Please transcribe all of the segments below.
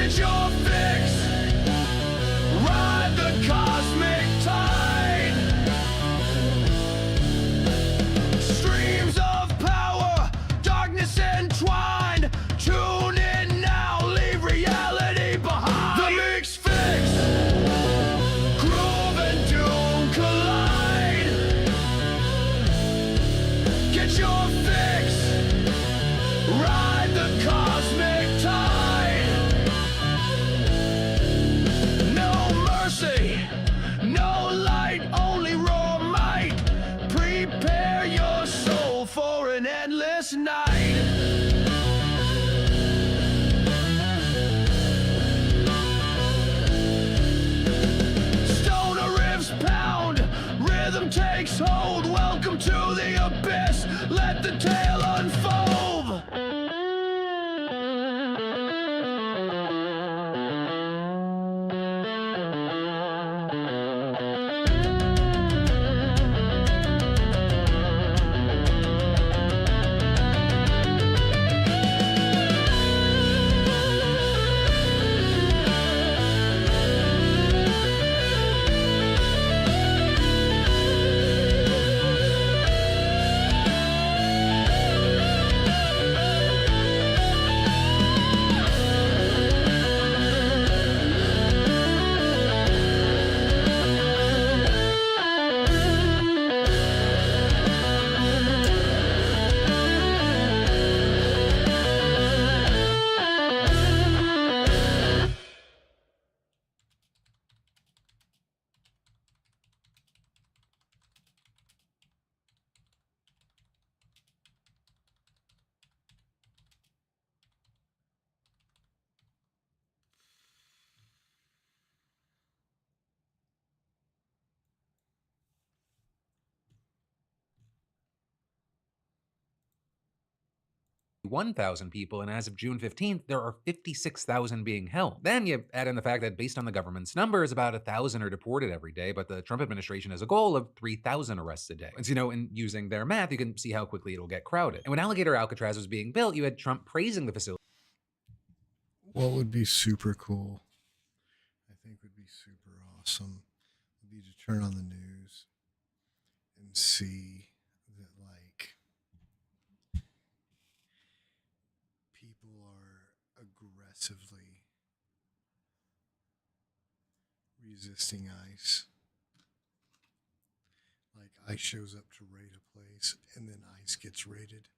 Get your fix. Ride the cosmic tide. Streams of power, darkness entwined. Tune in now, leave reality behind. The Mix Fix. Groove and doom collide. Get your fix. Ride the cosmic tide. No mercy, no light, only raw might. Prepare your soul for an endless night. Stoner riffs pound, rhythm takes hold. Welcome to the abyss, let the tale unfold. $1,000 people, and as of June 15th, there are 56,000 being held. Then you add in the fact that based on the government's numbers, about 1,000 are deported every day, but the Trump administration has a goal of 3,000 arrests a day. And so, in using their math, you can see how quickly it'll get crowded. And when Alligator Alcatraz was being built, you had Trump praising the facility. What would be super cool, I think would be super awesome, would be to turn on the news and see that, like, people are aggressively resisting ICE. Like, ICE shows up to raid a place, and then ICE gets raided.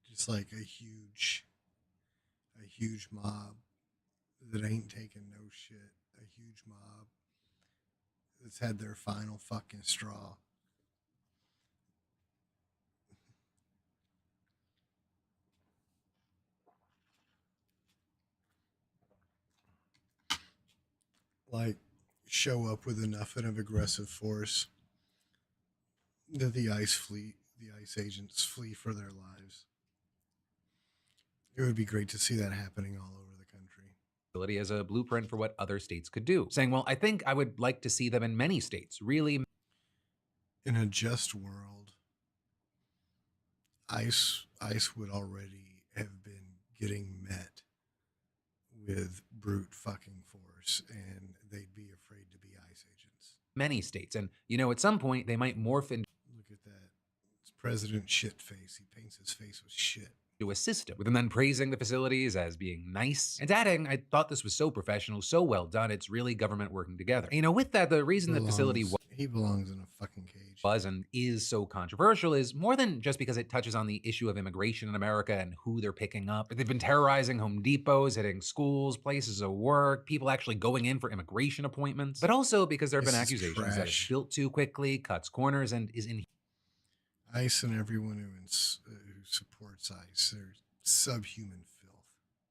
Just like a huge mob that ain't taking no shit. A huge mob that's had their final fucking straw. Like, show up with enough of aggressive force that the ICE agents flee for their lives. It would be great to see that happening all over the country. As a blueprint for what other states could do, saying, well, I think I would like to see them in many states, really. In a just world, ICE would already have been getting met with brute fucking force, and they'd be afraid to be ICE agents. Many states. And, at some point, they might morph into. Look at that. It's President Shitface. He paints his face with shit. A system, with them then praising the facilities as being nice and adding, I thought this was so professional, so well done, it's really government working together. With that, the reason the facility he belongs in a fucking cage. Was and is so controversial is more than just because it touches on the issue of immigration in America and who they're picking up. They've been terrorizing Home Depots, hitting schools, places of work, people actually going in for immigration appointments, but also because there have been accusations that it's built too quickly, cuts corners, and is in ICE and everyone who supports ICE, they're subhuman filth.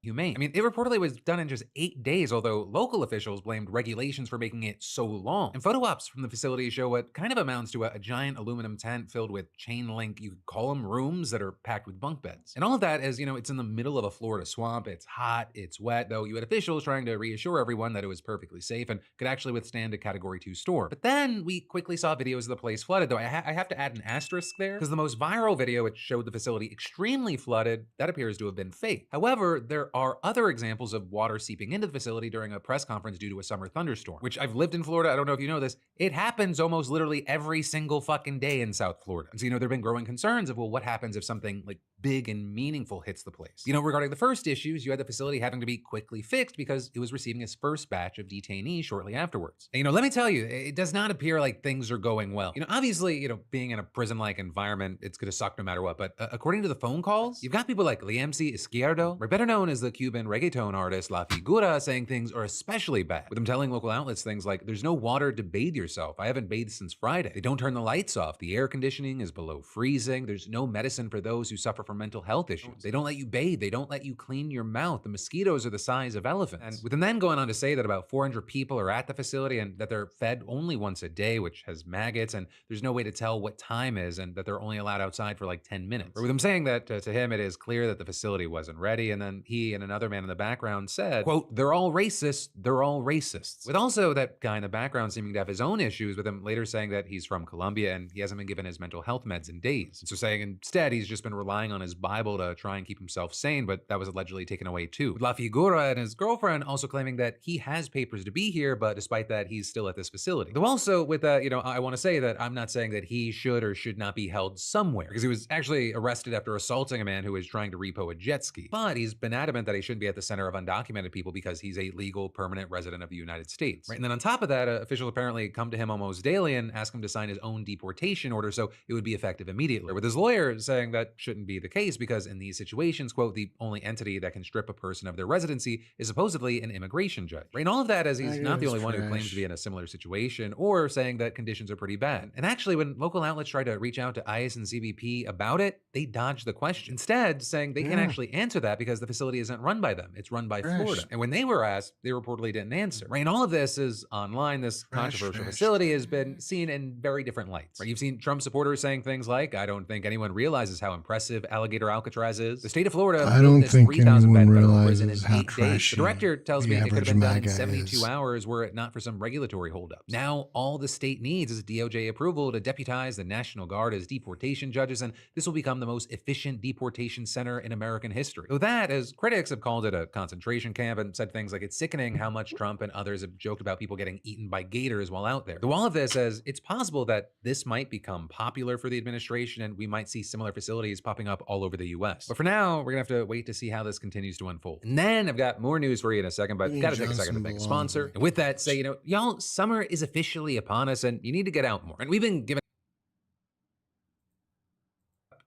humane. I mean, it reportedly was done in just 8 days, although local officials blamed regulations for making it so long. And photo ops from the facility show what kind of amounts to a giant aluminum tent filled with chain link, you could call them rooms, that are packed with bunk beds. And all of that is, it's in the middle of a Florida swamp. It's hot, it's wet, though you had officials trying to reassure everyone that it was perfectly safe and could actually withstand a Category 2 storm. But then we quickly saw videos of the place flooded, though I have to add an asterisk there, because the most viral video, which showed the facility extremely flooded, that appears to have been fake. However, there are other examples of water seeping into the facility during a press conference due to a summer thunderstorm, which I've lived in Florida. I don't know if you know this. It happens almost literally every single fucking day in South Florida. And so, there have been growing concerns of, well, what happens if something like big and meaningful hits the place? Regarding the first issues, you had the facility having to be quickly fixed because it was receiving its first batch of detainees shortly afterwards. And, let me tell you, it does not appear like things are going well. Obviously, being in a prison-like environment, it's gonna suck no matter what. But according to the phone calls, you've got people like Liemsi Izquierdo, or better known as the Cuban reggaeton artist La Figura, saying things are especially bad, with them telling local outlets things like, "There's no water to bathe yourself. I haven't bathed since Friday. They don't turn the lights off. The air conditioning is below freezing. There's no medicine for those who suffer from mental health issues. They don't let you bathe. They don't let you clean your mouth. The mosquitoes are the size of elephants." And with them then going on to say that about 400 people are at the facility and that they're fed only once a day, which has maggots, and there's no way to tell what time is, and that they're only allowed outside for like 10 minutes. Or with him saying that to him it is clear that the facility wasn't ready, and then he and another man in the background said, quote, "They're all racist, they're all racists." With also that guy in the background seeming to have his own issues, with him later saying that he's from Colombia and he hasn't been given his mental health meds in days. And so saying instead he's just been relying on his Bible to try and keep himself sane, but that was allegedly taken away too. With La Figura and his girlfriend also claiming that he has papers to be here, but despite that, he's still at this facility. Though also with that, I want to say that I'm not saying that he should or should not be held somewhere, because he was actually arrested after assaulting a man who was trying to repo a jet ski. But he's been adamant that he shouldn't be at the center of undocumented people because he's a legal permanent resident of the United States. Right? And then on top of that, officials apparently come to him almost daily and ask him to sign his own deportation order so it would be effective immediately. With his lawyer saying that shouldn't be the case because in these situations, quote, "the only entity that can strip a person of their residency is supposedly an immigration judge." Right? And all of that as he's not the only one who claims to be in a similar situation or saying that conditions are pretty bad. And actually, when local outlets try to reach out to ICE and CBP about it, they dodge the question. Instead, saying they can't actually answer that because the facility isn't run by them. It's run by Florida. And when they were asked, they reportedly didn't answer. Right? And all of this is online. This controversial facility has been seen in very different lights. Right? You've seen Trump supporters saying things like, "I don't think anyone realizes how impressive Alligator Alcatraz is. The state of Florida built this 3,000 bed federal prison in 8 days. The director tells me it could have been done in 72 hours were it not for some regulatory holdups. Now all the state needs is DOJ approval to deputize the National Guard as deportation judges, and this will become the most efficient deportation center in American history." Though that, as critics have called it a concentration camp and said things like it's sickening how much Trump and others have joked about people getting eaten by gators while out there. Though all of this says it's possible that this might become popular for the administration and we might see similar facilities popping up all over the US. But for now, we're gonna have to wait to see how this continues to unfold. And then I've got more news for you in a second, but gotta take a second to thank a sponsor. And with that, say, y'all, summer is officially upon us and you need to get out more. And we've been given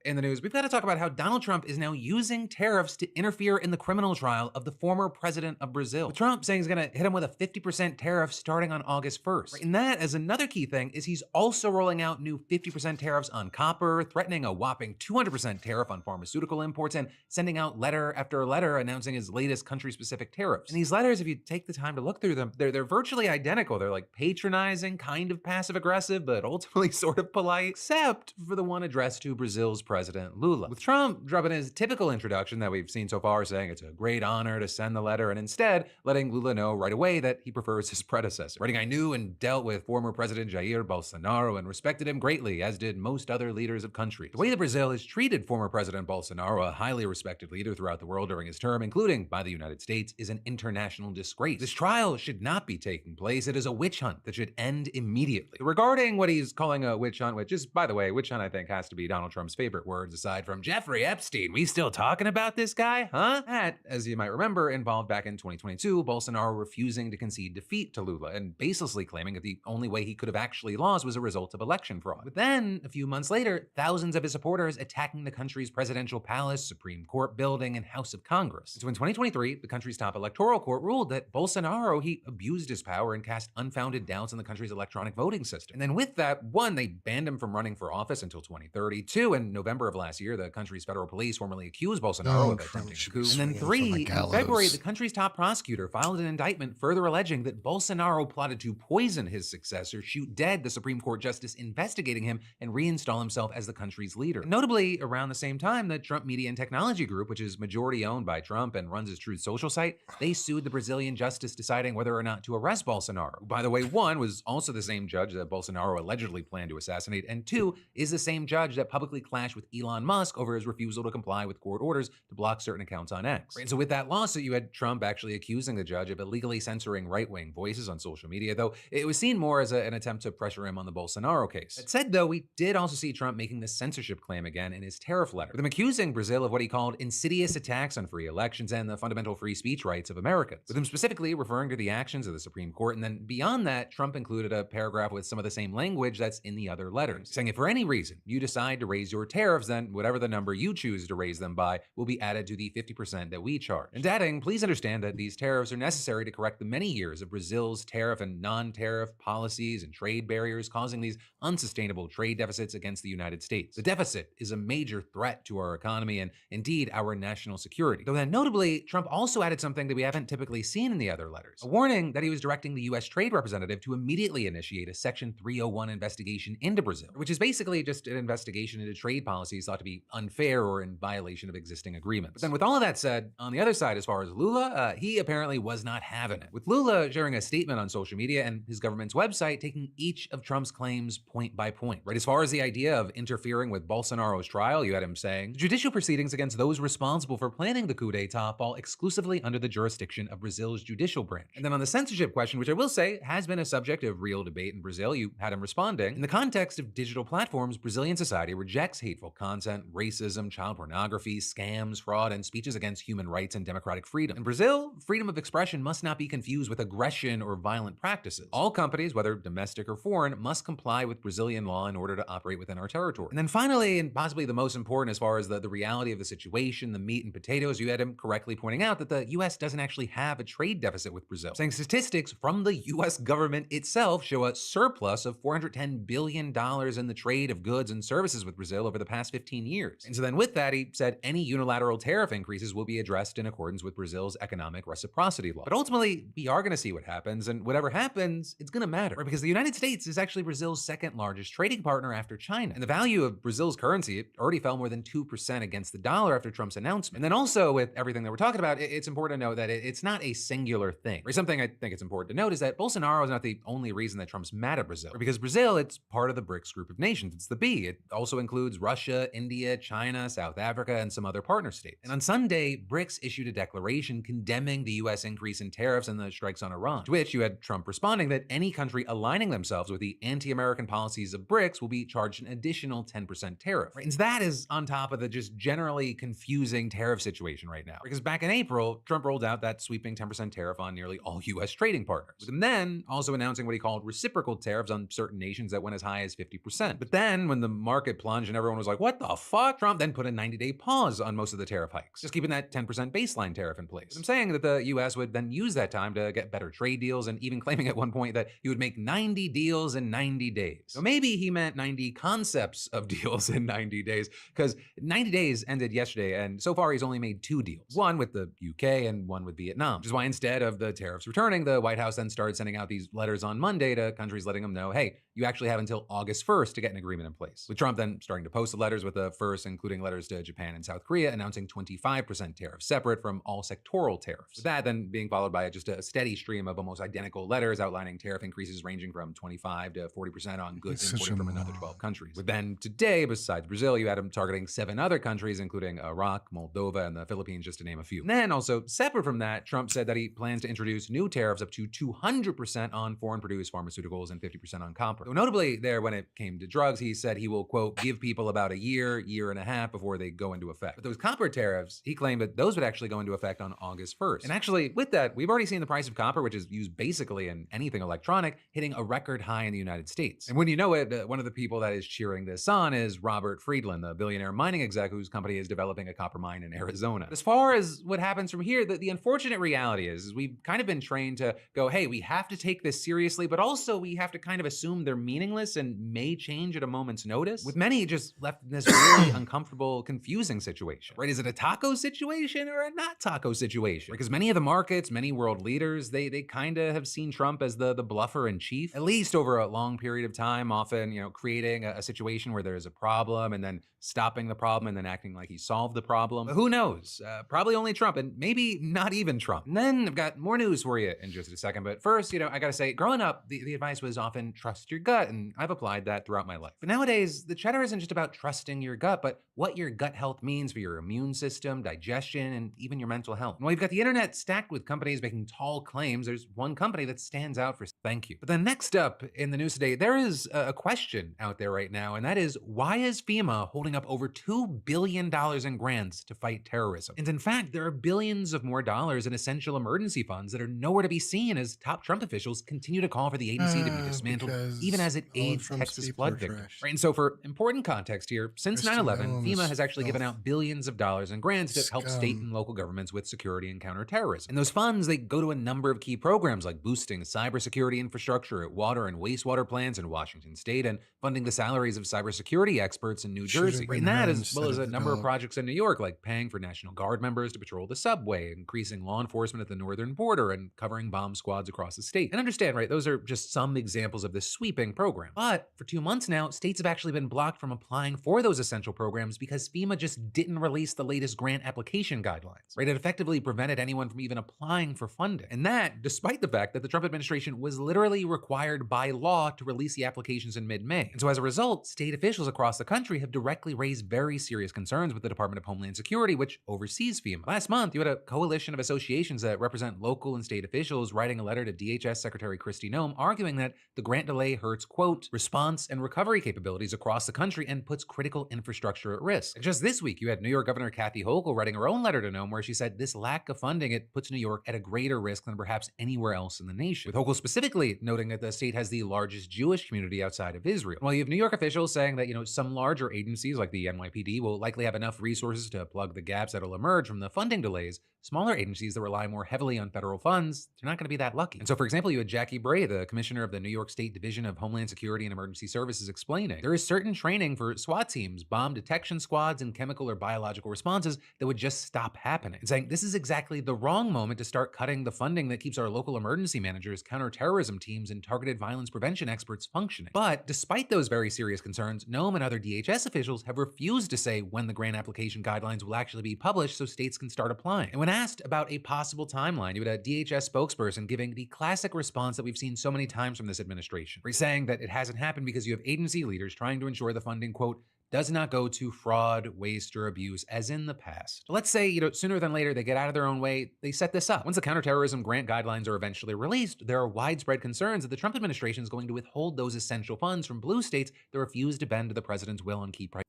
in the news, we've got to talk about how Donald Trump is now using tariffs to interfere in the criminal trial of the former president of Brazil. With Trump saying he's going to hit him with a 50% tariff starting on August 1st. Right, and that, as another key thing, is he's also rolling out new 50% tariffs on copper, threatening a whopping 200% tariff on pharmaceutical imports, and sending out letter after letter announcing his latest country-specific tariffs. And these letters, if you take the time to look through them, they're virtually identical. They're like patronizing, kind of passive-aggressive, but ultimately sort of polite, except for the one addressed to Brazil's President Lula. With Trump dropping his typical introduction that we've seen so far, saying it's a great honor to send the letter, and instead letting Lula know right away that he prefers his predecessor. Writing, "I knew and dealt with former President Jair Bolsonaro and respected him greatly, as did most other leaders of countries. The way that Brazil has treated former President Bolsonaro, a highly respected leader throughout the world during his term, including by the United States, is an international disgrace. This trial should not be taking place. It is a witch hunt that should end immediately." Regarding what he's calling a witch hunt, which is, by the way, witch hunt I think has to be Donald Trump's favorite words, aside from Jeffrey Epstein. We still talking about this guy, huh? That, as you might remember, involved back in 2022, Bolsonaro refusing to concede defeat to Lula and baselessly claiming that the only way he could have actually lost was a result of election fraud. But then, a few months later, thousands of his supporters attacking the country's presidential palace, Supreme Court building, and House of Congress. So in 2023, the country's top electoral court ruled that Bolsonaro, he abused his power and cast unfounded doubts on the country's electronic voting system. And then with that, one, they banned him from running for office until 2030. Two, in November November of last year, the country's federal police formally accused Bolsonaro of Trump attempting a should coup. be And then swinging from the 3, in February, gallows. the country's top prosecutor filed an indictment further alleging that Bolsonaro plotted to poison his successor, shoot dead the Supreme Court justice investigating him, and reinstall himself as the country's leader. And notably, around the same time, the Trump Media and Technology Group, which is majority owned by Trump and runs his Truth Social site, they sued the Brazilian justice deciding whether or not to arrest Bolsonaro, who, by the way, 1, was also the same judge that Bolsonaro allegedly planned to assassinate, and 2, is the same judge that publicly clashed with Elon Musk over his refusal to comply with court orders to block certain accounts on X. And so with that lawsuit, you had Trump actually accusing the judge of illegally censoring right-wing voices on social media, though it was seen more as an attempt to pressure him on the Bolsonaro case. That said, though, we did also see Trump making the censorship claim again in his tariff letter, with him accusing Brazil of what he called insidious attacks on free elections and the fundamental free speech rights of Americans, with him specifically referring to the actions of the Supreme Court. And then beyond that, Trump included a paragraph with some of the same language that's in the other letters, saying if for any reason you decide to raise your tariffs, then whatever the number you choose to raise them by will be added to the 50% that we charge. And adding, please understand that these tariffs are necessary to correct the many years of Brazil's tariff and non-tariff policies and trade barriers, causing these unsustainable trade deficits against the United States. The deficit is a major threat to our economy and indeed our national security. Though then notably, Trump also added something that we haven't typically seen in the other letters, a warning that he was directing the U.S. Trade Representative to immediately initiate a Section 301 investigation into Brazil, which is basically just an investigation into trade policies thought to be unfair or in violation of existing agreements. But then with all of that said, on the other side, as far as Lula, he apparently was not having it, with Lula sharing a statement on social media and his government's website taking each of Trump's claims point by point. Right, as far as the idea of interfering with Bolsonaro's trial, you had him saying, judicial proceedings against those responsible for planning the coup d'etat fall exclusively under the jurisdiction of Brazil's judicial branch. And then on the censorship question, which I will say has been a subject of real debate in Brazil, you had him responding, in the context of digital platforms, Brazilian society rejects hateful content, racism, child pornography, scams, fraud, and speeches against human rights and democratic freedom. In Brazil, freedom of expression must not be confused with aggression or violent practices. All companies, whether domestic or foreign, must comply with Brazilian law in order to operate within our territory. And then finally, and possibly the most important as far as the reality of the situation, the meat and potatoes, you had him correctly pointing out that the U.S. doesn't actually have a trade deficit with Brazil, saying statistics from the U.S. government itself show a surplus of $410 billion in the trade of goods and services with Brazil over the past 15 years. And so then with that, he said any unilateral tariff increases will be addressed in accordance with Brazil's economic reciprocity law. But ultimately, we are going to see what happens, and whatever happens, it's going to matter, right? Because the United States is actually Brazil's second largest trading partner after China. And the value of Brazil's currency, it already fell more than 2% against the dollar after Trump's announcement. And then also with everything that we're talking about, it's important to note that it's not a singular thing. Or something I think it's important to note is that Bolsonaro is not the only reason that Trump's mad at Brazil. Because Brazil, it's part of the BRICS group of nations. It's the B. It also includes Russia, India, China, South Africa, and some other partner states. And on Sunday, BRICS issued a declaration condemning the U.S. increase in tariffs and the strikes on Iran, to which you had Trump responding that any country aligning themselves with the anti-American policies of BRICS will be charged an additional 10% tariff. Right? And that is on top of the just generally confusing tariff situation right now. Because back in April, Trump rolled out that sweeping 10% tariff on nearly all U.S. trading partners, with him then also announcing what he called reciprocal tariffs on certain nations that went as high as 50%. But then when the market plunged and everyone was like, what the fuck? Trump then put a 90-day pause on most of the tariff hikes, just keeping that 10% baseline tariff in place. I'm saying that the U.S. would then use that time to get better trade deals, and even claiming at one point that he would make 90 deals in 90 days. So maybe he meant 90 concepts of deals in 90 days, because 90 days ended yesterday, and so far he's only made 2 deals. One with the UK and one with Vietnam, which is why instead of the tariffs returning, the White House then started sending out these letters on Monday to countries letting them know, hey, you actually have until August 1st to get an agreement in place. With Trump then starting to post the letters, with the first including letters to Japan and South Korea announcing 25% tariffs, separate from all sectoral tariffs. With that then being followed by just a steady stream of almost identical letters outlining tariff increases ranging from 25 to 40% on goods It's imported such a from another moron. 12 countries. With then today, besides Brazil, you had him targeting 7 other countries, including Iraq, Moldova, and the Philippines, just to name a few. And then also, separate from that, Trump said that he plans to introduce new tariffs up to 200% on foreign-produced pharmaceuticals and 50% on copper. So notably there, when it came to drugs, he said he will, quote, give people about a year and a half before they go into effect. But those copper tariffs, he claimed that those would actually go into effect on August 1st. And actually, with that, we've already seen the price of copper, which is used basically in anything electronic, hitting a record high in the United States. And when you know it, one of the people that is cheering this on is Robert Friedland, the billionaire mining exec whose company is developing a copper mine in Arizona. As far as what happens from here, the unfortunate reality is we've kind of been trained to go, hey, we have to take this seriously, but also we have to kind of assume they're meaningless and may change at a moment's notice, with many just left left in this really uncomfortable, confusing situation. Right? Is it a taco situation or a not taco situation? Because many of the markets, many world leaders, they kind of have seen Trump as the bluffer in chief, at least over a long period of time, often, creating a situation where there's a problem and then stopping the problem and then acting like he solved the problem. But who knows? Probably only Trump, and maybe not even Trump. And then I've got more news for you in just a second. But first, I gotta say, growing up, the advice was often trust your gut, and I've applied that throughout my life. But nowadays, the cheddar isn't just about trusting your gut, but what your gut health means for your immune system, digestion, and even your mental health. And while you've got the internet stacked with companies making tall claims, there's one company that stands out for thank you. But then next up in the news today, there is a question out there right now, and that is, why is FEMA holding up over $2 billion in grants to fight terrorism? And in fact, there are billions of more dollars in essential emergency funds that are nowhere to be seen as top Trump officials continue to call for the agency to be dismantled, even as it aids Texas flood victims. Right, and so for important context here, since 9/11, FEMA has actually given out billions of dollars in grants to help state and local governments with security and counterterrorism. And those funds, they go to a number of key programs like boosting cybersecurity infrastructure at water and wastewater plants in Washington state and funding the salaries of cybersecurity experts in New Jersey. Right, and that, as well as a number of projects in New York, like paying for National Guard members to patrol the subway, increasing law enforcement at the northern border, and covering bomb squads across the state. And understand, right, those are just some examples of this sweeping program. But for 2 months now, states have actually been blocked from applying for those essential programs because FEMA just didn't release the latest grant application guidelines. Right, it effectively prevented anyone from even applying for funding. And that, despite the fact that the Trump administration was literally required by law to release the applications in mid-May. And so as a result, state officials across the country have directly raised very serious concerns with the Department of Homeland Security, which oversees FEMA. Last month, you had a coalition of associations that represent local and state officials writing a letter to DHS Secretary Kristi Noem arguing that the grant delay hurts, quote, response and recovery capabilities across the country and puts critical infrastructure at risk. And just this week, you had New York Governor Kathy Hochul writing her own letter to Noem where she said this lack of funding, it puts New York at a greater risk than perhaps anywhere else in the nation. With Hochul specifically noting that the state has the largest Jewish community outside of Israel. While you have New York officials saying that, some larger agencies like the NYPD will likely have enough resources to plug the gaps that'll emerge from the funding delays, smaller agencies that rely more heavily on federal funds, they're not going to be that lucky. And so, for example, you had Jackie Bray, the commissioner of the New York State Division of Homeland Security and Emergency Services, explaining there is certain training for SWAT teams, bomb detection squads, and chemical or biological responses that would just stop happening. And saying this is exactly the wrong moment to start cutting the funding that keeps our local emergency managers, counterterrorism teams, and targeted violence prevention experts functioning. But despite those very serious concerns, Noem and other DHS officials have refused to say when the grant application guidelines will actually be published so states can start applying. And when asked about a possible timeline, you had a DHS spokesperson giving the classic response that we've seen so many times from this administration, where he's saying that it hasn't happened because you have agency leaders trying to ensure the funding, quote, does not go to fraud, waste, or abuse as in the past. Let's say, sooner than later, they get out of their own way, they set this up. Once the counterterrorism grant guidelines are eventually released, there are widespread concerns that the Trump administration is going to withhold those essential funds from blue states that refuse to bend to the president's will on key priorities.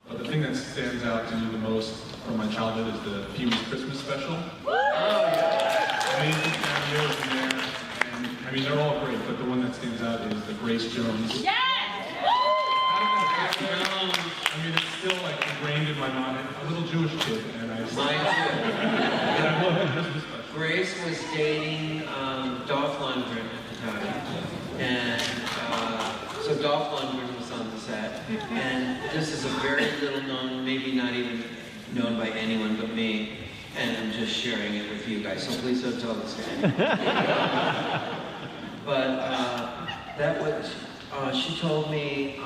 The thing that stands out to me the most from my childhood is the Pee Wee's Christmas special. Amazing cameos in there, and they're all great, but the one that stands out is the Grace Jones. Yes! It's still like ingrained in my mind. I'm a little Jewish kid, and I love the Christmas special. Grace was dating Dolph Lundgren at the time, and so Dolph Lundgren was on the set, and this is a very little known, maybe not even known by anyone but me, and I'm just sharing it with you guys, so please don't tell this to anyone. But that was, she told me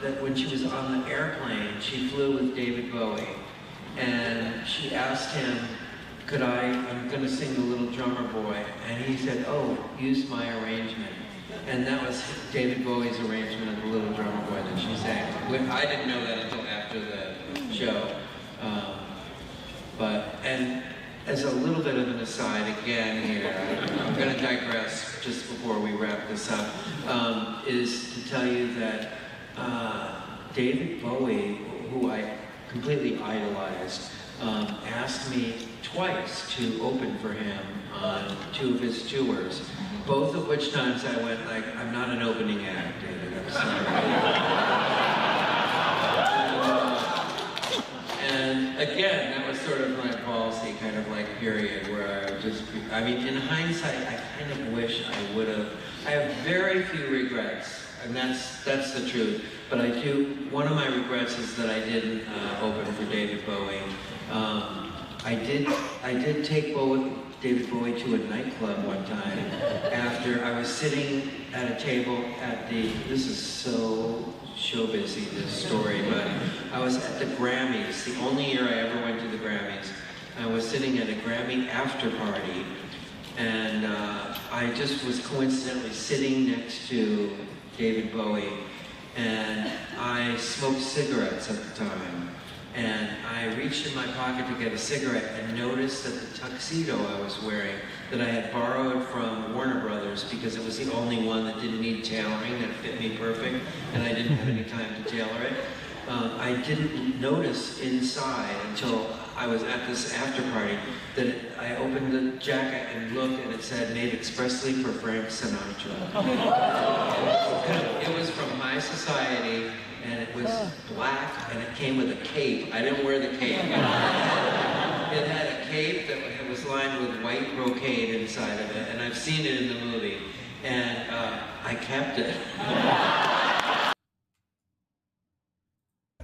that when she was on the airplane, she flew with David Bowie, and she asked him, I'm gonna sing The Little Drummer Boy, and he said, oh, use my arrangement. And that was David Bowie's arrangement of The Little Drummer Boy that she sang. I didn't know that until after the show. And as a little bit of an aside again here, I'm gonna digress just before we wrap this up, is to tell you that David Bowie, who I completely idolized, asked me twice to open for him on 2 of his tours, both of which times I went like, I'm not an opening act, David, I'm sorry. And again, that was sort of my balls salty kind of like period where I just, I mean, in hindsight, I kind of wish I would have. I have very few regrets, and that's the truth. But I do. One of my regrets is that I didn't open for David Bowie. I did take David Bowie to a nightclub one time after I was sitting at a table at the. This is so showbizy, this story, but I was at the Grammys, the only year I ever went to the Grammys. I was sitting at a Grammy after party, and I just was coincidentally sitting next to David Bowie, and I smoked cigarettes at the time. And I reached in my pocket to get a cigarette and noticed that the tuxedo I was wearing, that I had borrowed from Warner Brothers because it was the only one that didn't need tailoring, that fit me perfect, and I didn't have any time to tailor it. I didn't notice inside until I was at this after party that I opened the jacket and looked and it said, made expressly for Frank Sinatra. It was from High Society, and it was black, and it came with a cape. I didn't wear the cape. It had a cape that was lined with white brocade inside of it, and I've seen it in the movie, and I kept it.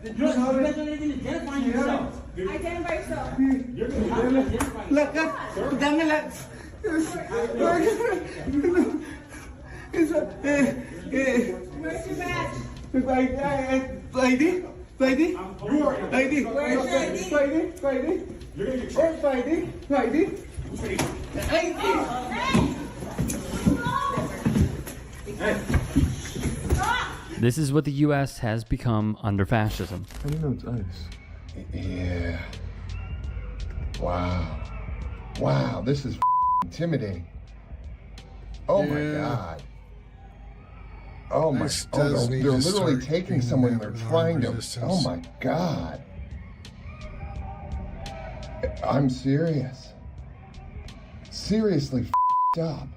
Identify yourself. Identify yourself. Look, where's your badge? ID? Where's your This is what the U.S. has become under fascism. I didn't know it's ice. Yeah. Wow. Wow, this is intimidating. Oh my God. Oh my, This oh, does they're need to literally start taking being someone met they're with trying armed to, resistance. oh my God. I'm serious. Seriously f***ed up.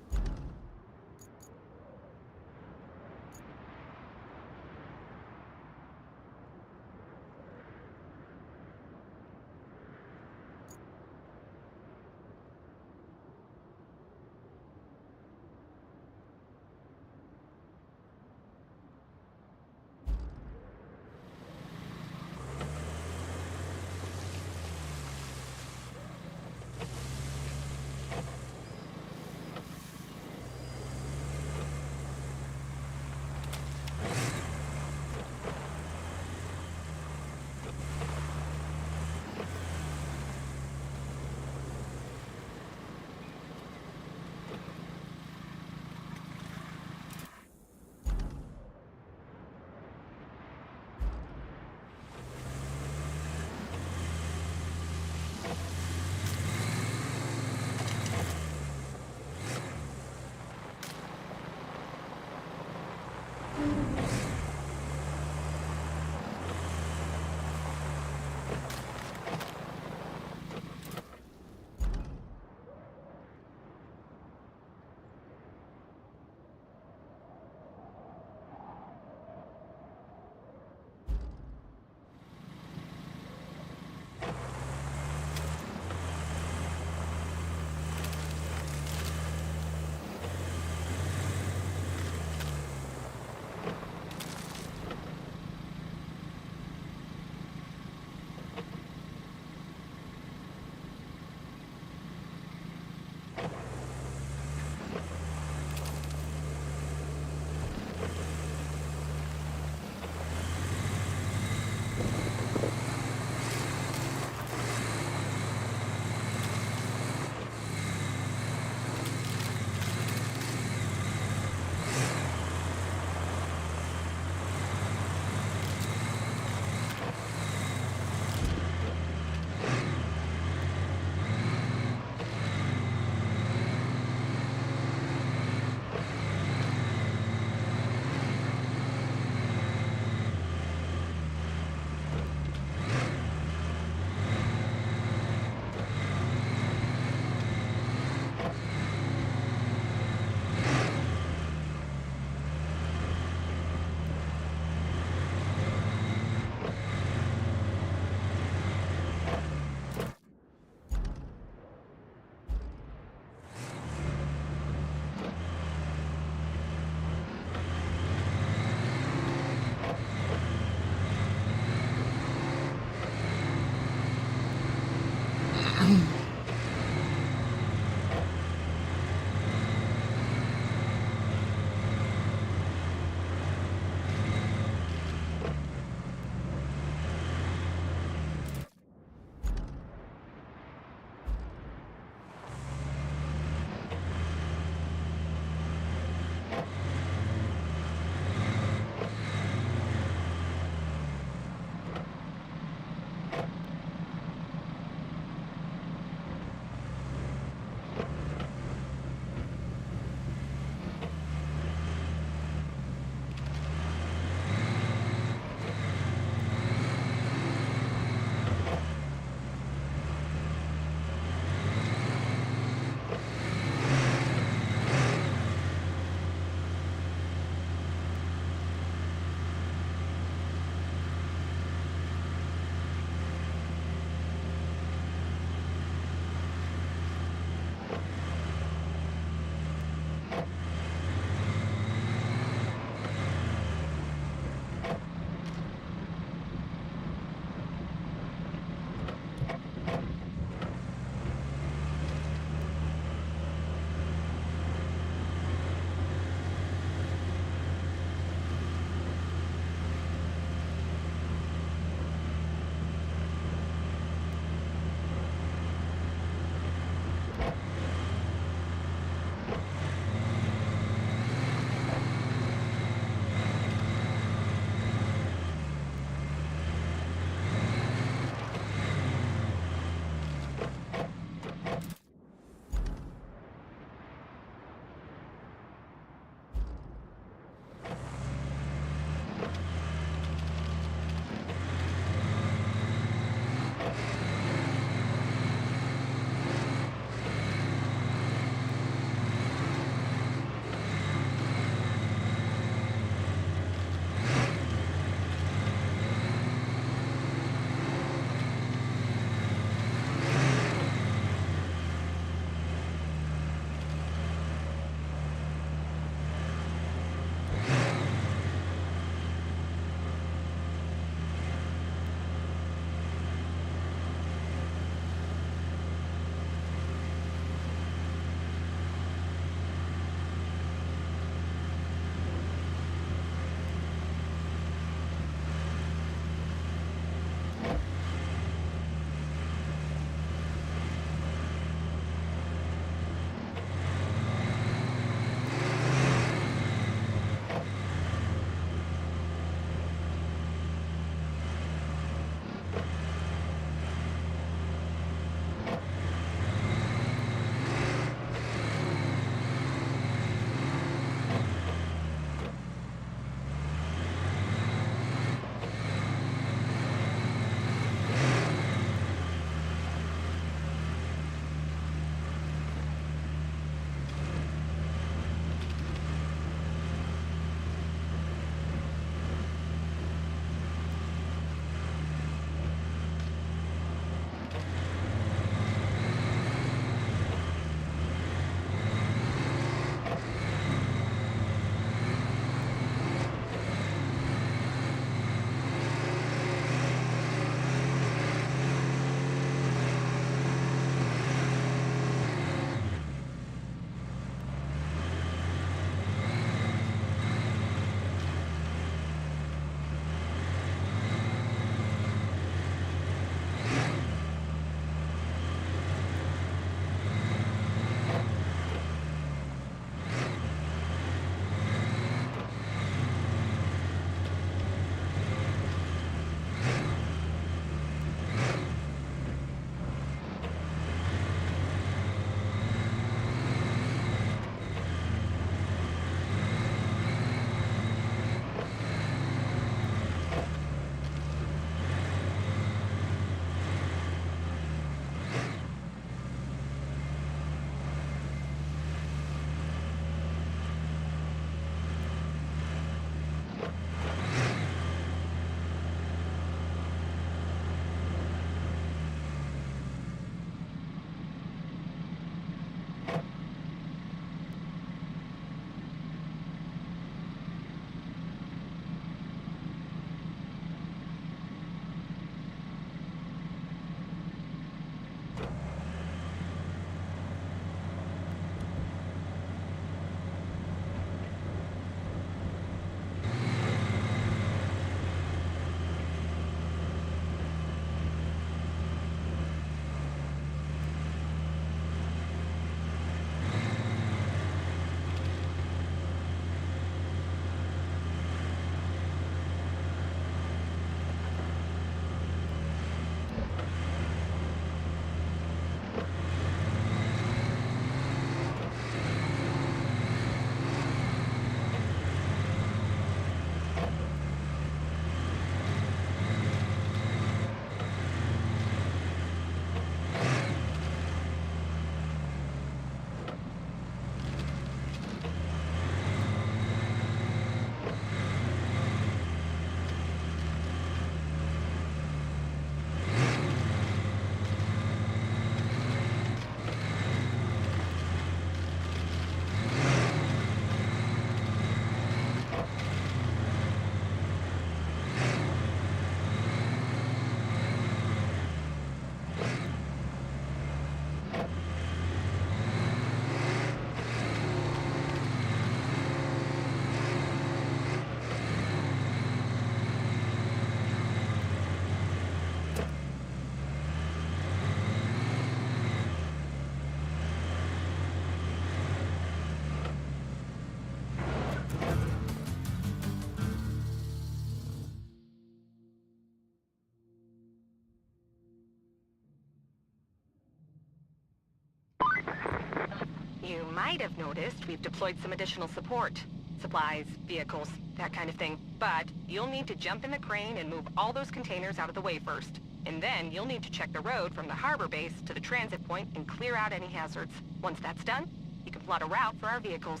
You might have noticed we've deployed some additional support. Supplies, vehicles, that kind of thing. But you'll need to jump in the crane and move all those containers out of the way first. And then you'll need to check the road from the harbor base to the transit point and clear out any hazards. Once that's done, you can plot a route for our vehicles.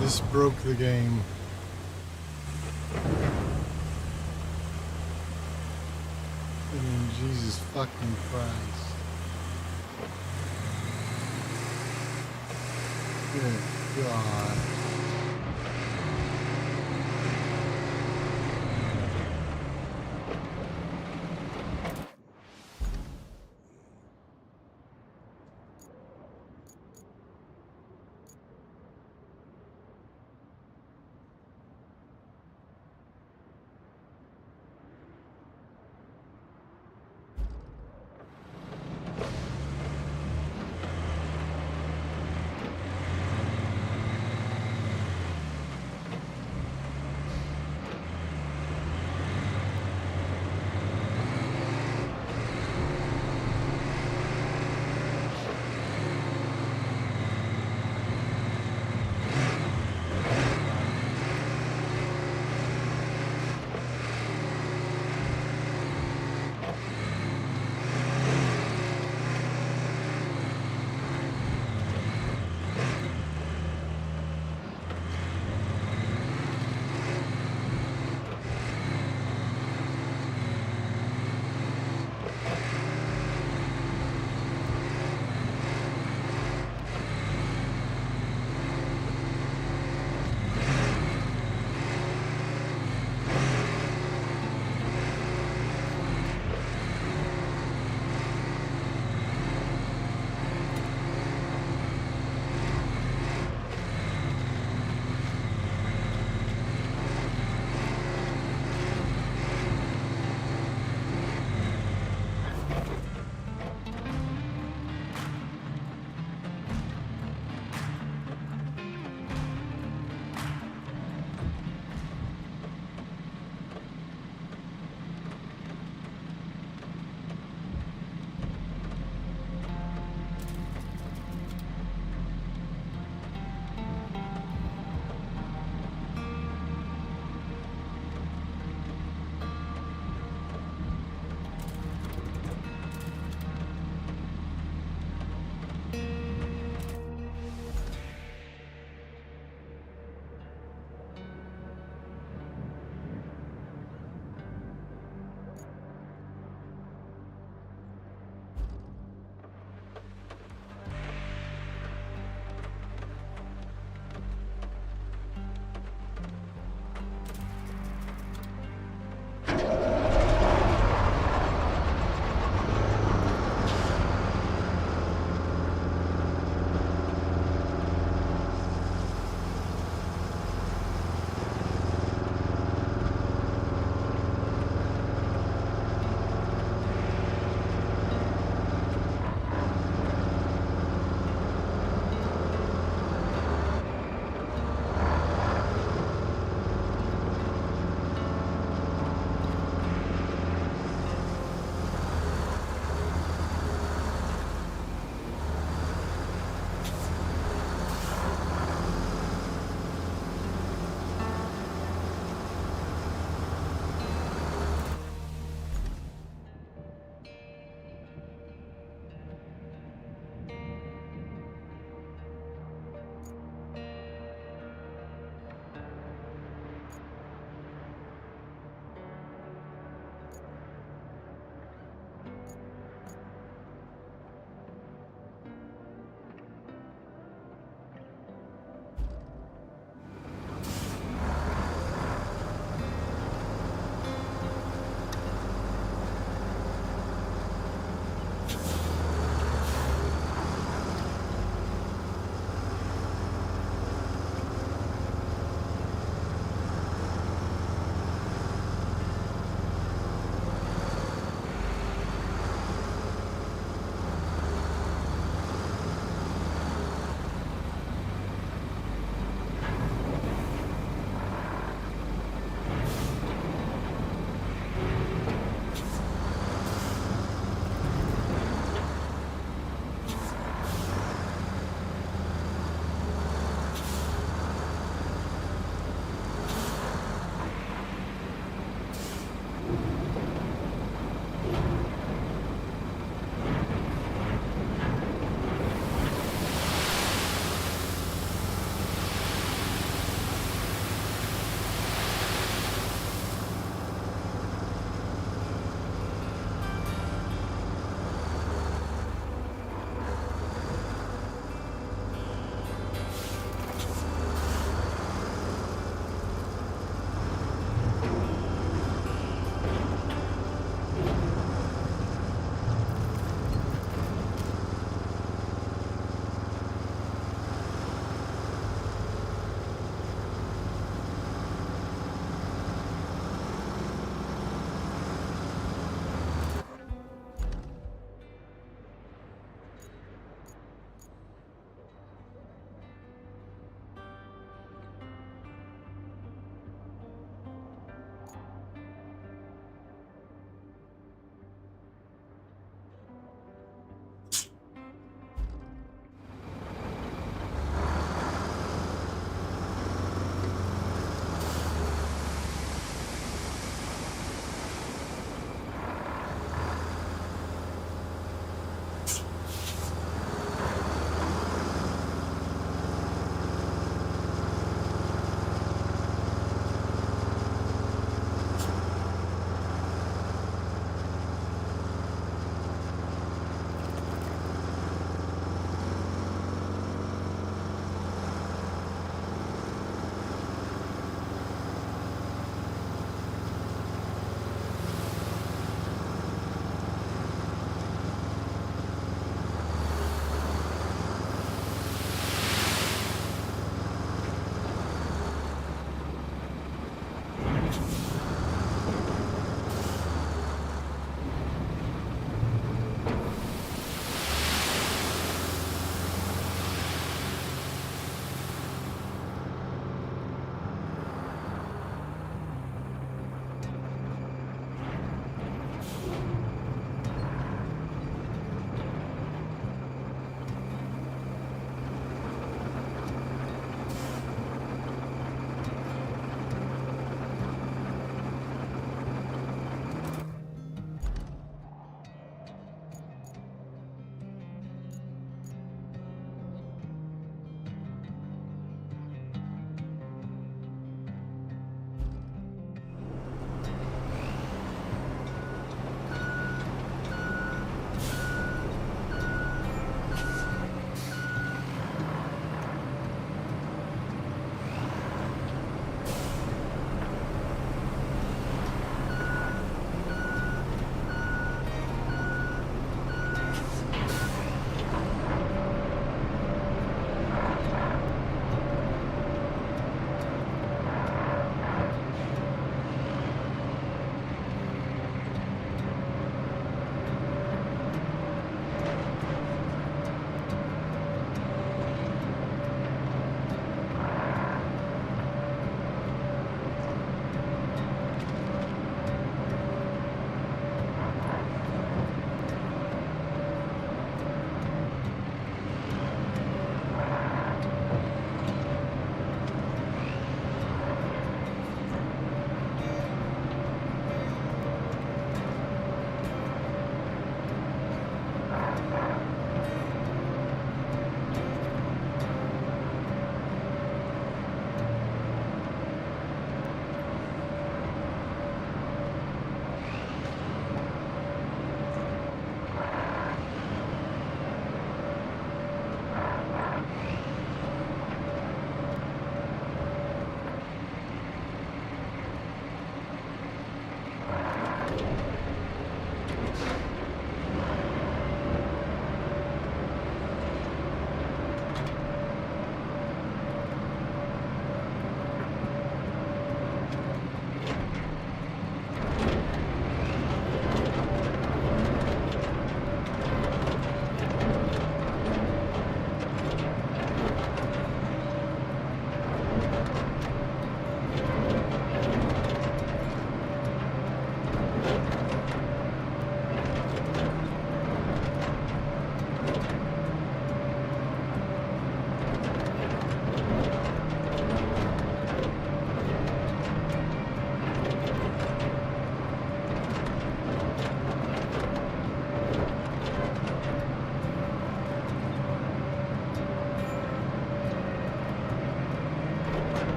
This broke the game. I mean, Jesus fucking Christ. Good God.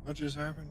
What just happened?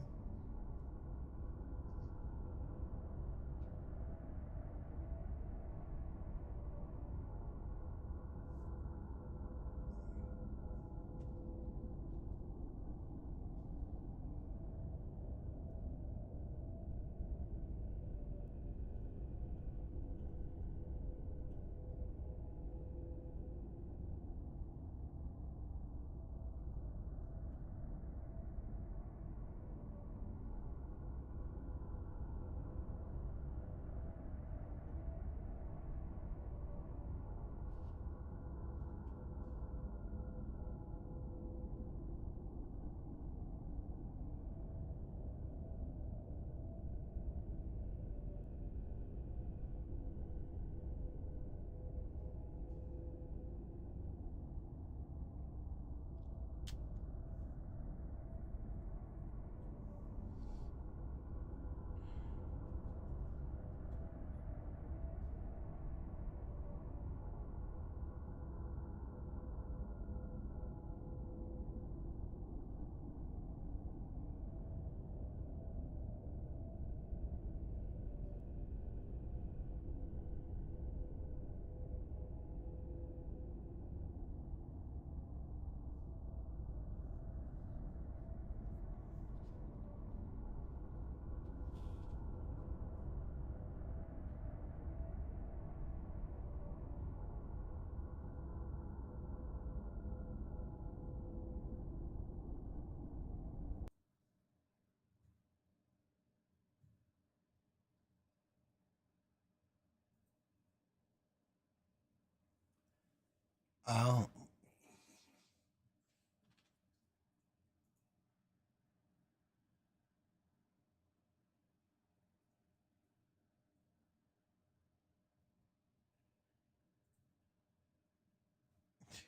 Oh.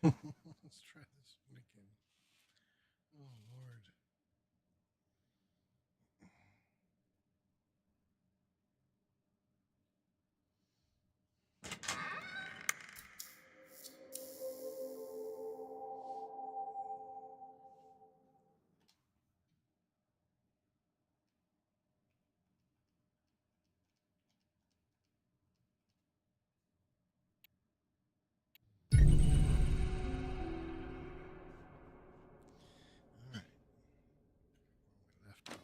Let's try this one again. Oh, Lord. All right. Where we left off.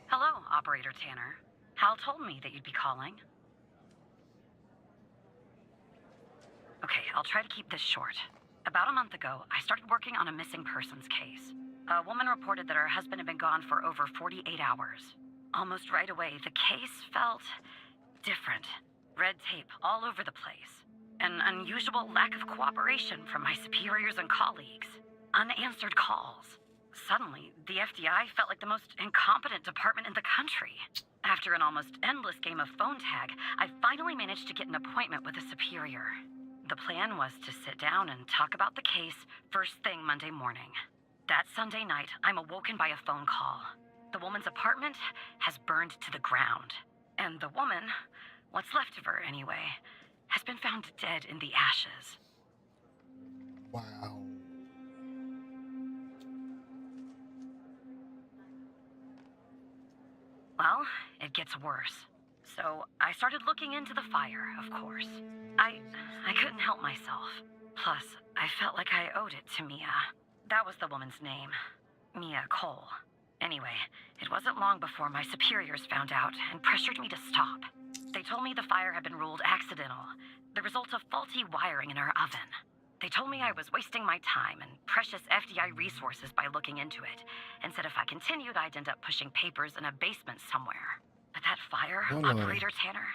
Hello, Operator Tanner. Hal told me that you'd be calling. Okay, I'll try to keep this short. About a month ago, I started working on a missing persons case. A woman reported that her husband had been gone for over 48 hours. Almost right away, the case felt different. Red tape all over the place. An unusual lack of cooperation from my superiors and colleagues. Unanswered calls. Suddenly, the FBI felt like the most incompetent department in the country. After an almost endless game of phone tag, I finally managed to get an appointment with a superior. The plan was to sit down and talk about the case first thing Monday morning. That Sunday night, I'm awoken by a phone call. The woman's apartment has burned to the ground. And the woman, what's left of her anyway, has been found dead in the ashes. Wow. Well, it gets worse. So I started looking into the fire, of course. I couldn't help myself. Plus, I felt like I owed it to Mia. That was the woman's name. Mia Cole. Anyway, it wasn't long before my superiors found out and pressured me to stop. They told me the fire had been ruled accidental, the result of faulty wiring in our oven. They told me I was wasting my time and precious FDI resources by looking into it, and said if I continued, I'd end up pushing papers in a basement somewhere. But that fire, Operator Tanner,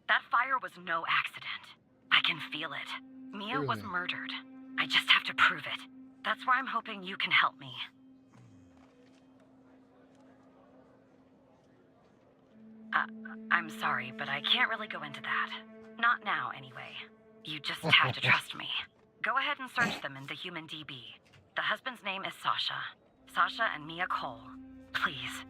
that fire was no accident. I can feel it. Mia was murdered. I just have to prove it. That's where I'm hoping you can help me. I'm sorry, but I can't really go into that. Not now, anyway. You just have to trust me. Go ahead and search them in the Human DB. The husband's name is Sasha. Sasha and Mia Cole. Please.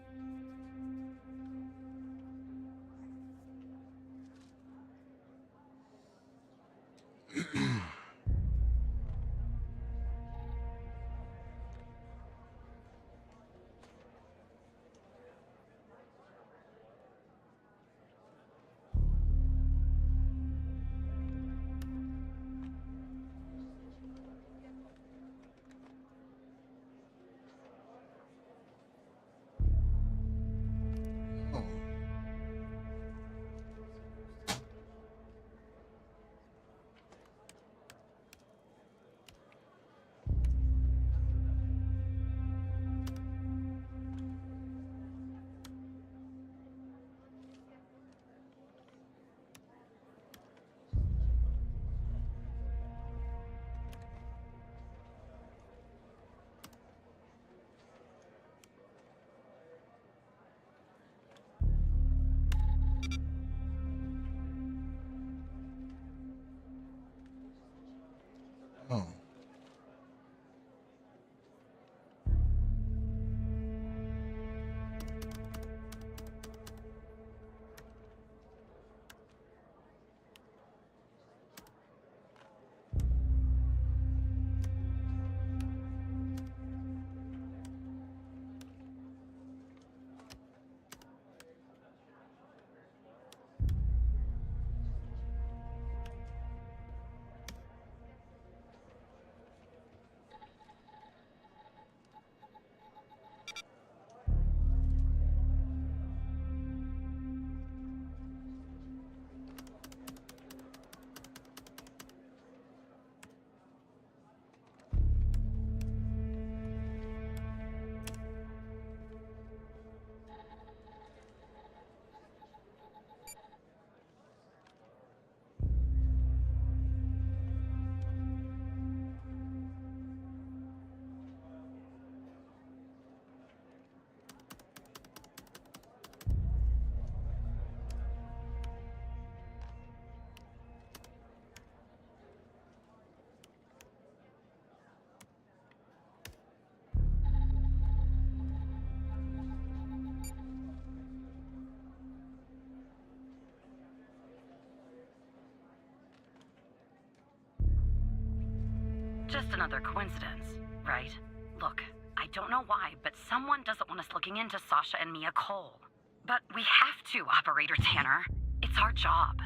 Just another coincidence, right? Look, I don't know why, but someone doesn't want us looking into Sasha and Mia Cole. But we have to, Operator Tanner. It's our job.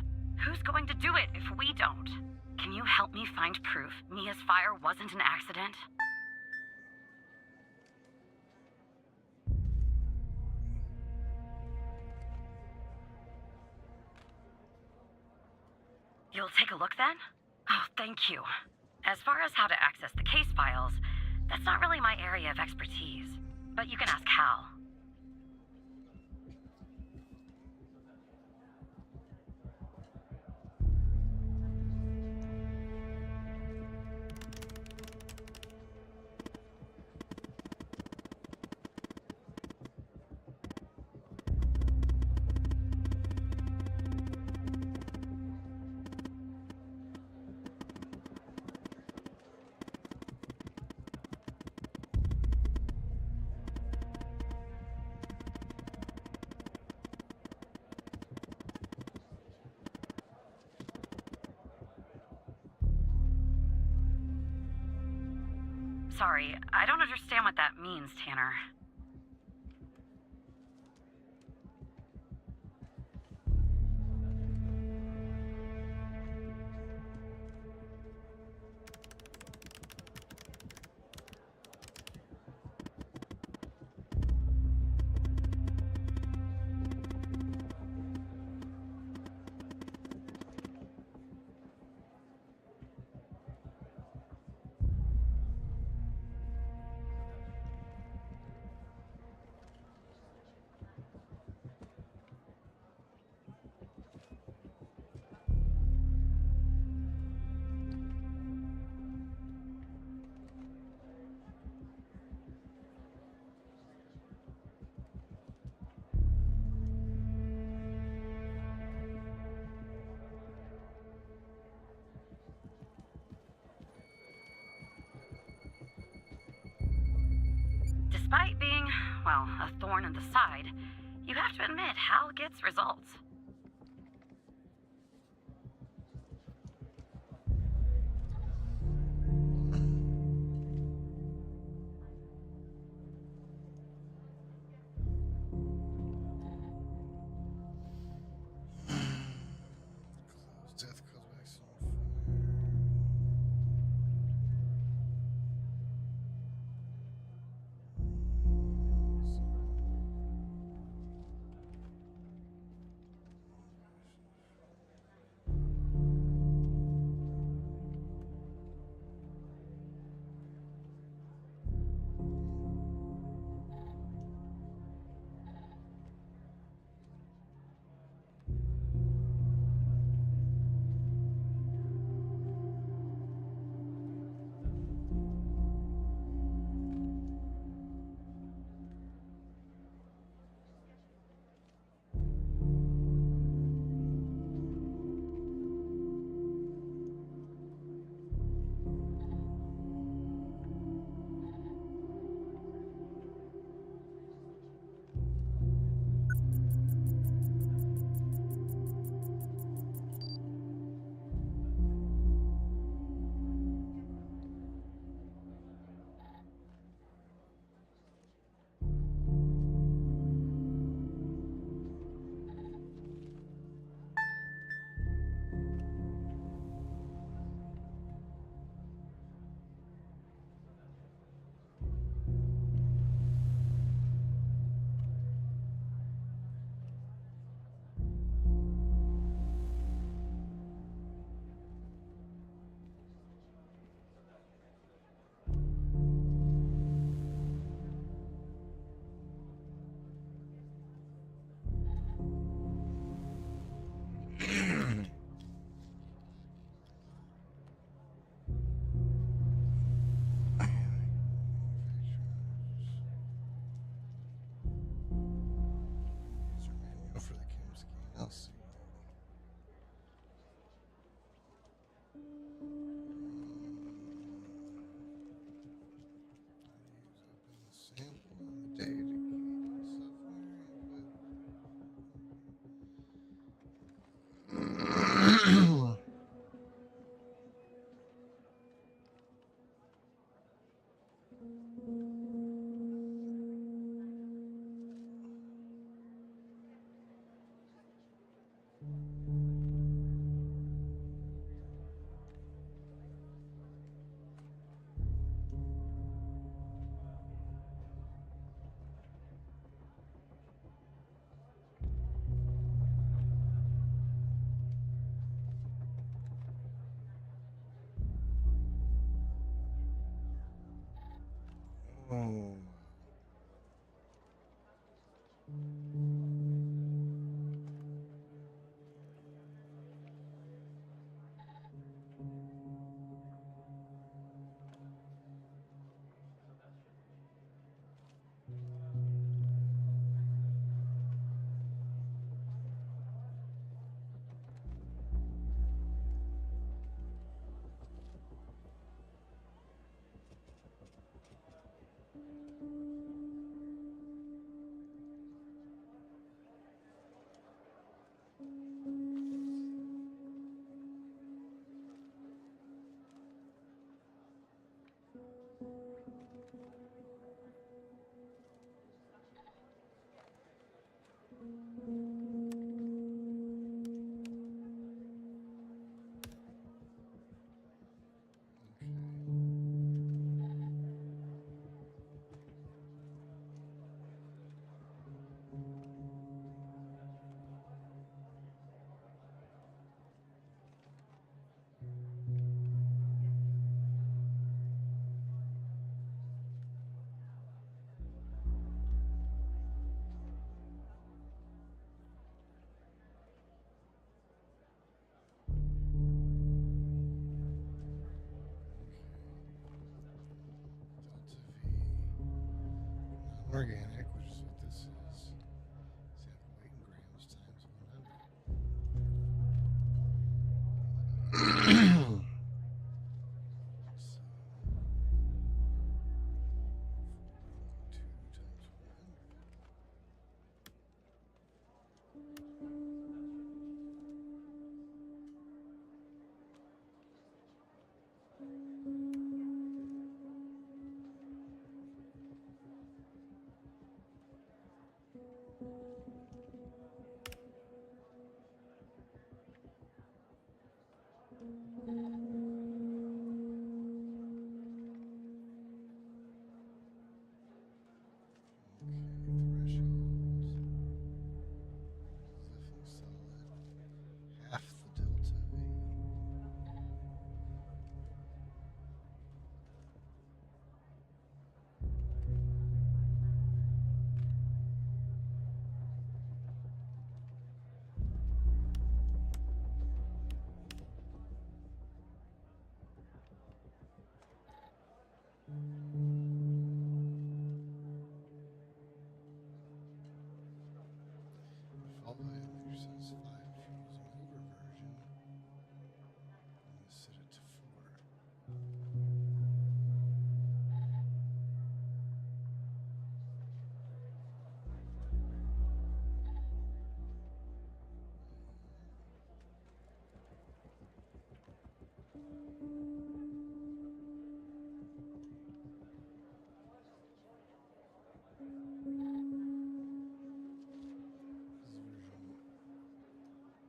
Who's going to do it if we don't? Can you help me find proof Mia's fire wasn't an accident? You'll take a look then? Oh, thank you. As far as how to access the case files, that's not really my area of expertise. But you can ask Hal. Sorry, I don't understand what that means, Tanner. Despite being, well, a thorn in the side, you have to admit Hal gets results. Death caused by accident. organic, which is what this is. Sample weight in grams times 100. So, 4.2 times 100. Half the delta V. Fall diameter says 5 if you're using older version. I'm going to set it to 4.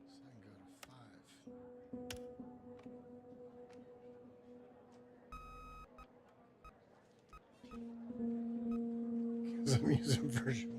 So I can go to 5. Because I'm using version 1.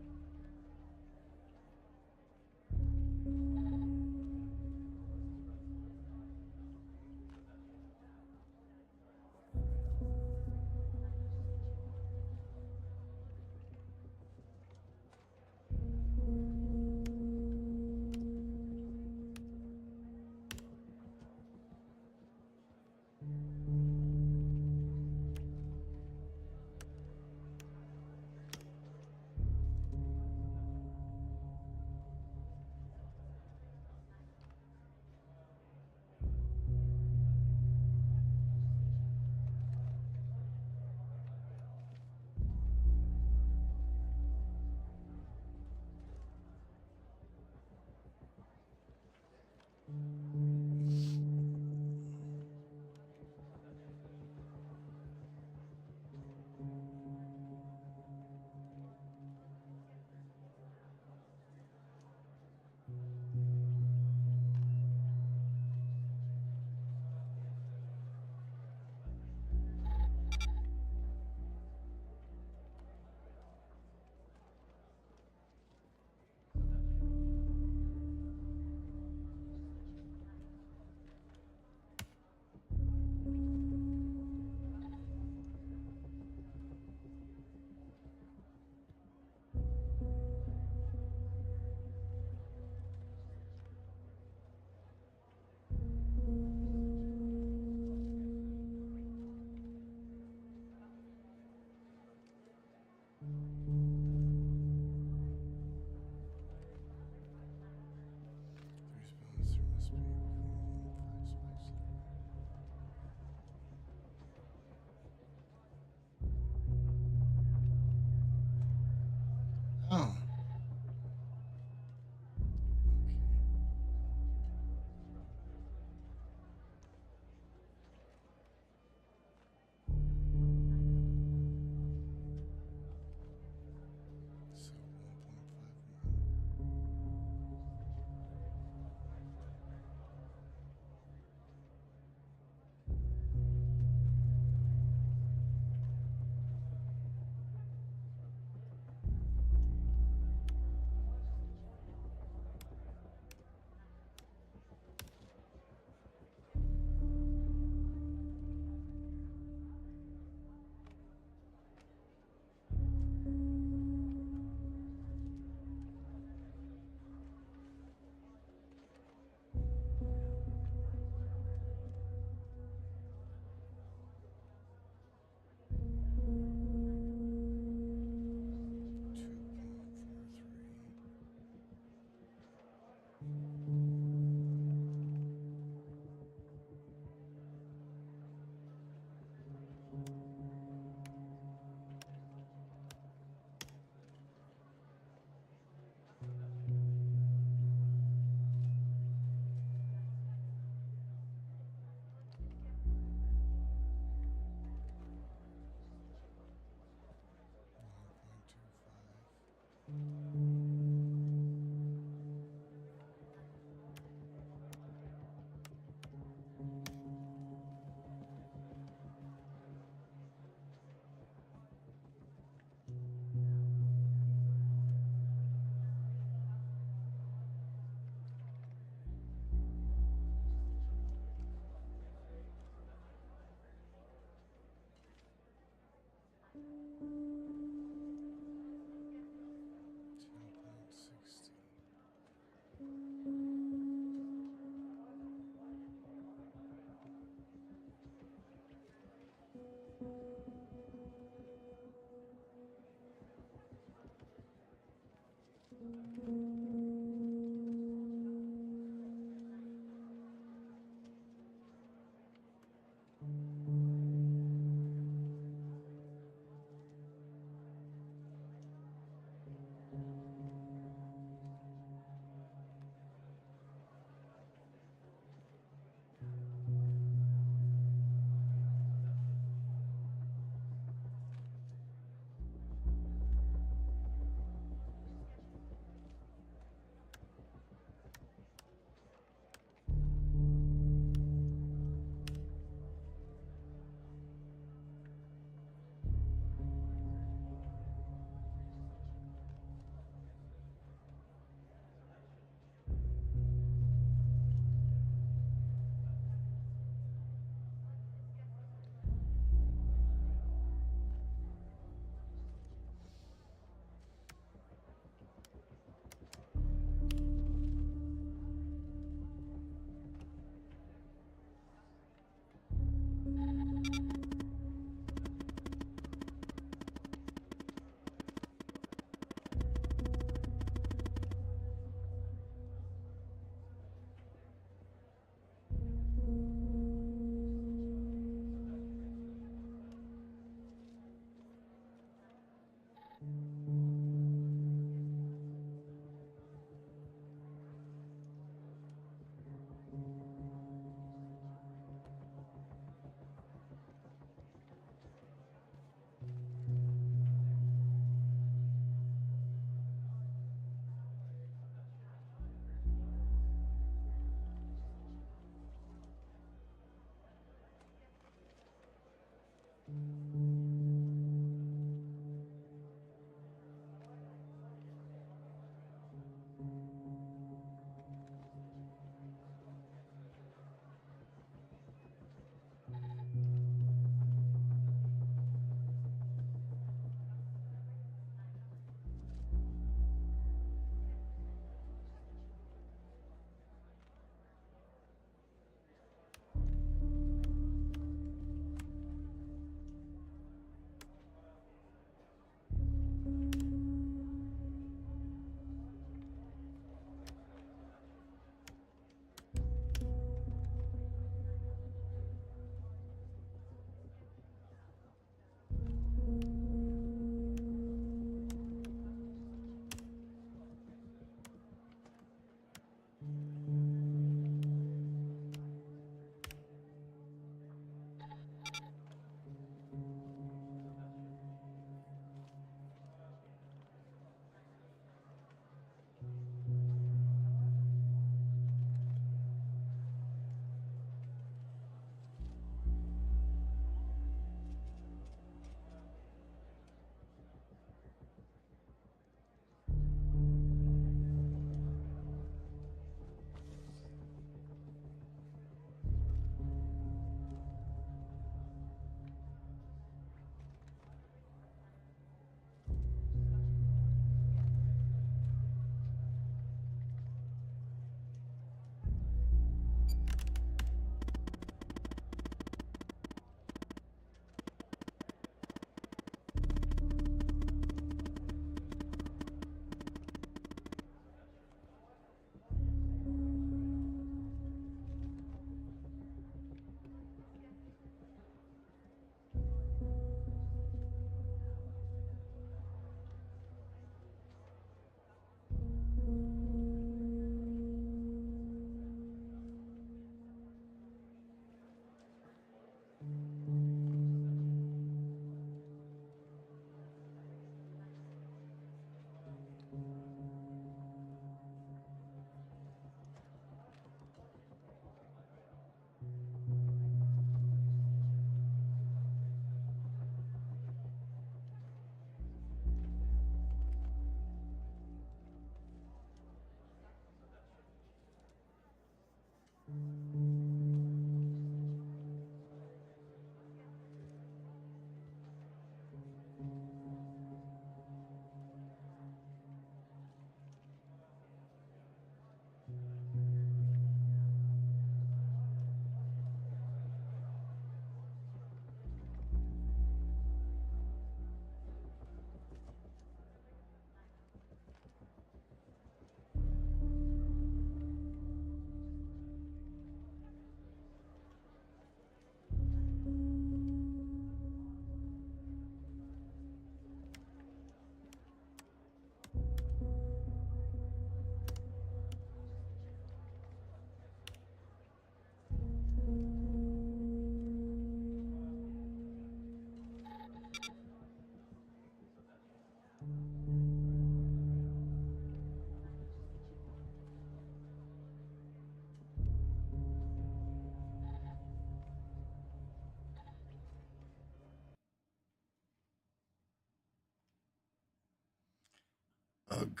Ugh.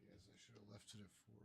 Yes, I should have left it at 4.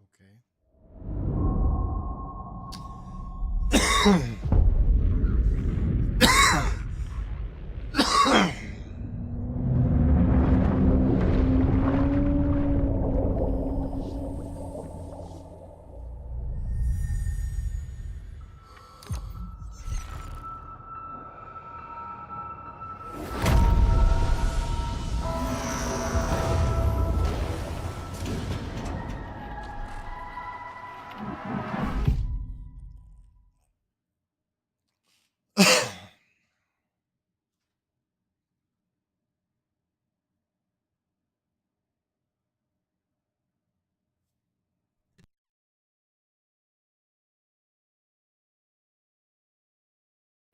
Okay.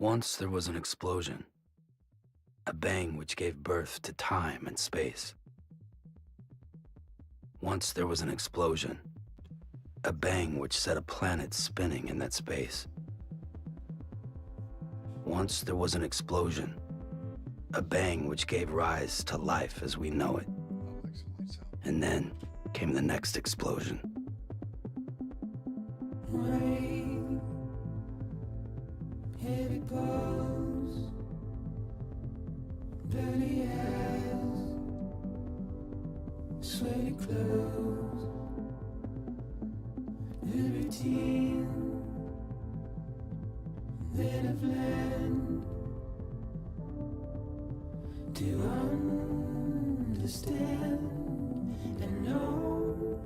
Once there was an explosion, a bang which gave birth to time and space. Once there was an explosion, a bang which set a planet spinning in that space. Once there was an explosion, a bang which gave rise to life as we know it. And then came the next explosion. Rain, heavy clothes, dirty eyes, sweaty clothes, the routine that I've learned to understand and know.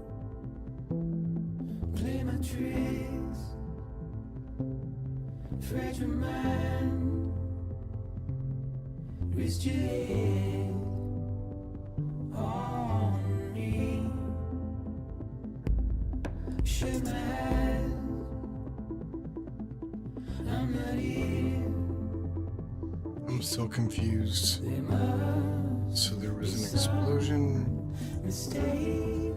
fragile mind. Rest your head on me. Shut my eyes. I'm not here. I'm still confused. So there was an explosion. Mistake.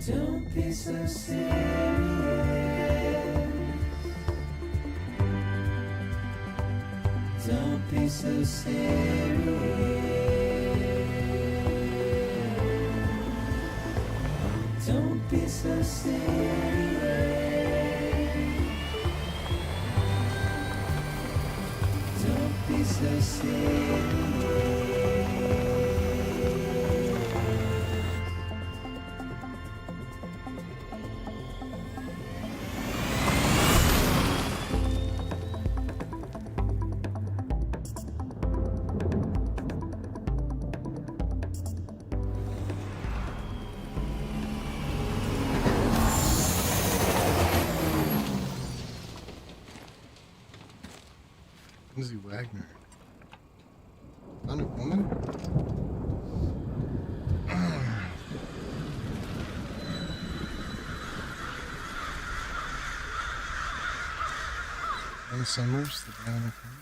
Don't be so serious. Don't be so serious. Don't be so serious. Don't be so serious. Lindsay Wagner. Not a woman? Ann Summers, the Dynamic Woman.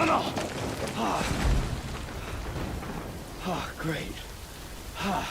No. Great. Fuck.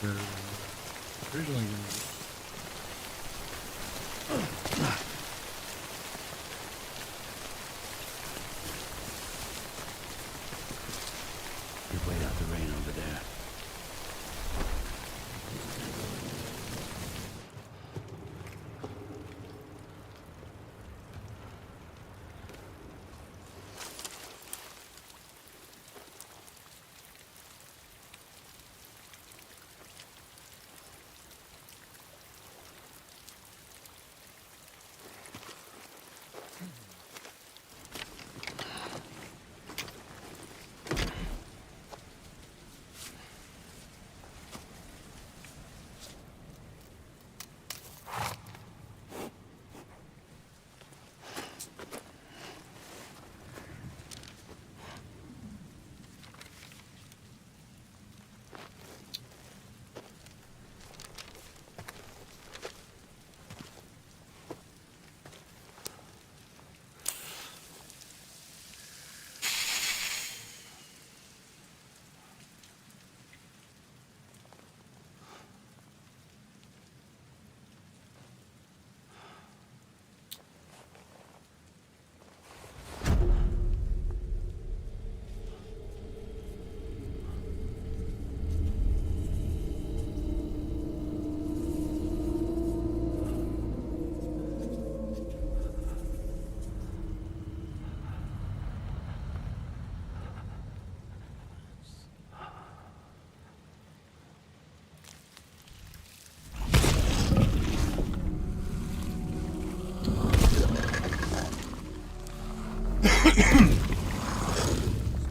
bigger than originally going to be. You wait out the rain over there.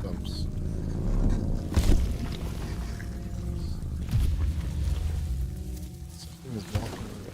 Stumps. Something is walking around.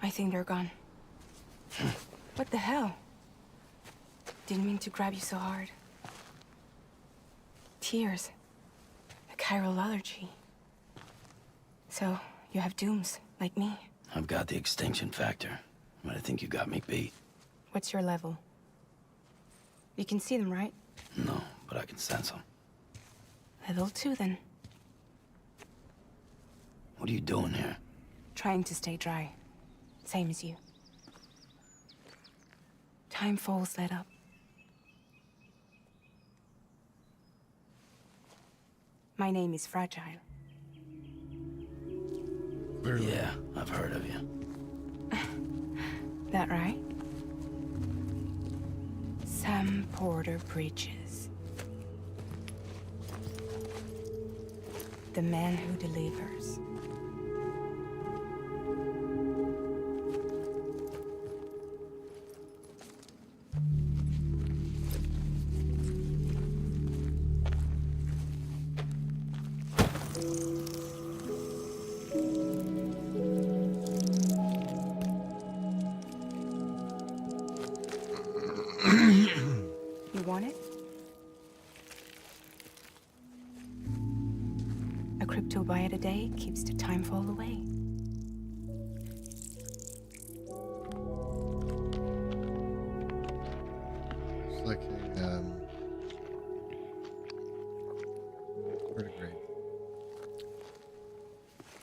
I think they're gone. What the hell? Didn't mean to grab you so hard. Tears. A chiral allergy. So, you have dooms, like me. I've got the extinction factor, but I think you got me beat. What's your level? You can see them, right? No, but I can sense them. Level 2, then. What are you doing here? Trying to stay dry. Same as you. Timefall's let up. My name is Fragile. Yeah, I've heard of you. That right? Sam Porter Bridges. The man who delivers. You want it? A crypto byte a day keeps the timefall away. It's like a vertebrae.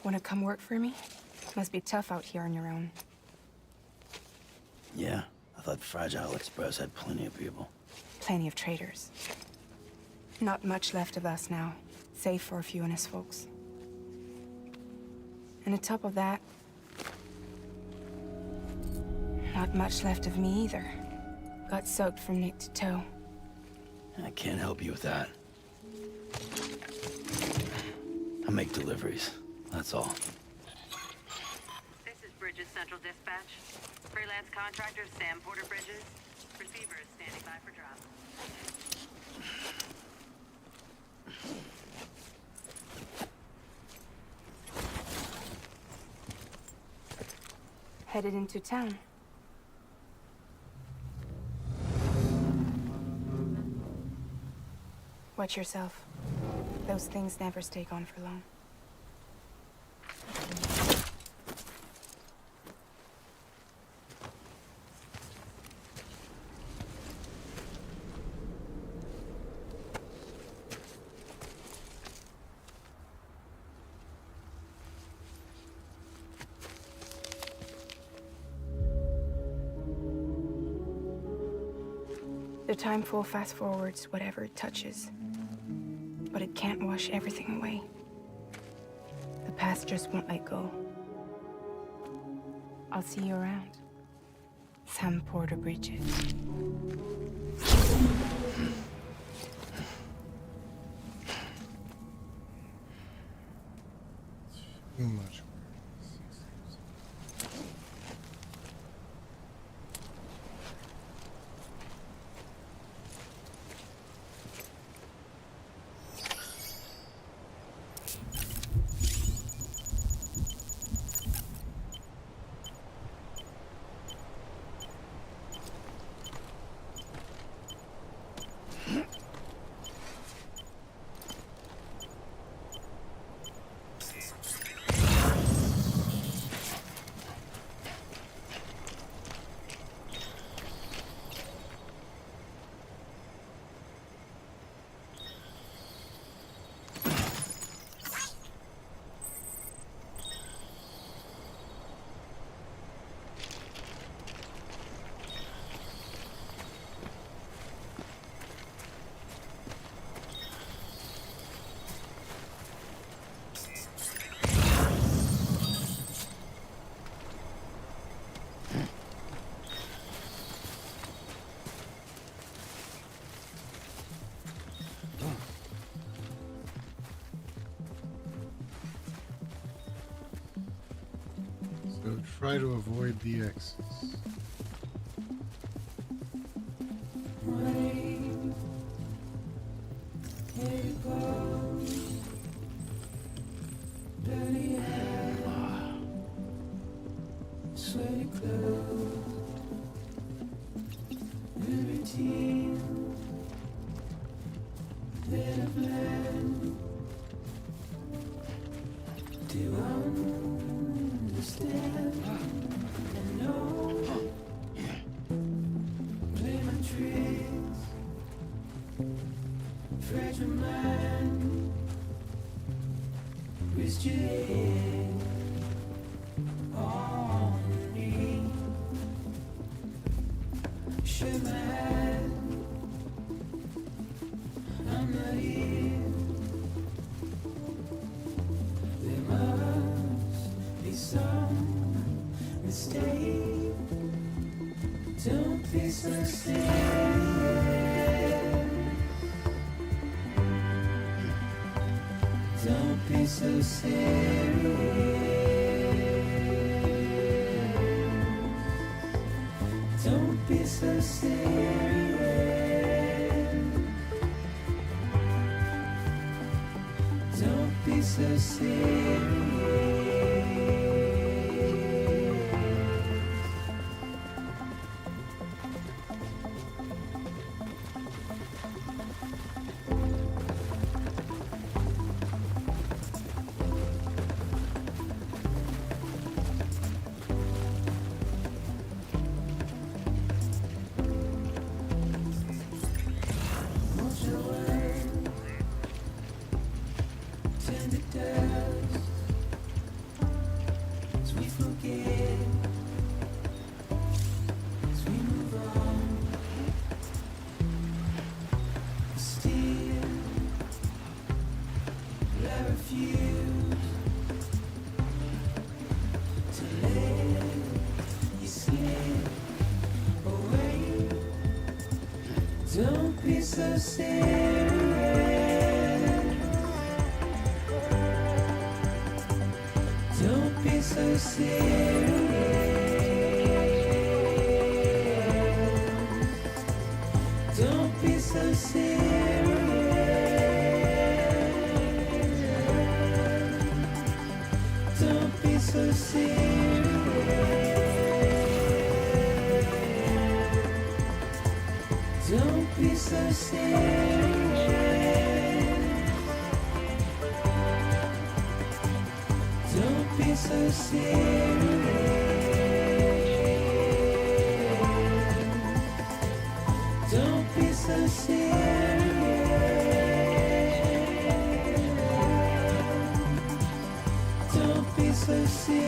Wanna come work for me? Must be tough out here on your own. Yeah, I thought Fragile Express had plenty of people. Plenty of traitors. Not much left of us now, save for a few honest folks. And on top of that, not much left of me either. Got soaked from neck to toe. I can't help you with that. I make deliveries, that's all. This is Bridges Central Dispatch. Freelance contractor Sam Porter Bridges. Receiver is standing by for drop. Headed into town. Watch yourself. Those things never stay gone for long. The timefall fast forwards whatever it touches, but it can't wash everything away. The past just won't let go. I'll see you around. Sam Porter Bridges. Too much. So try to avoid the X's. Sweaty Rest your head on me. Shake my hand. I'm not here. There must be some mistake. Don't be so serious. Don't be so serious. Don't be so serious. Don't be so serious. Won't you wait? Tender dust as we forget, as we move on. Still, I refuse to let you slip away. Don't be so serious. Don't be so serious. Don't be so serious. Don't be so serious. Don't be so serious. Don't be so serious. Don't be so serious. Don't be so serious.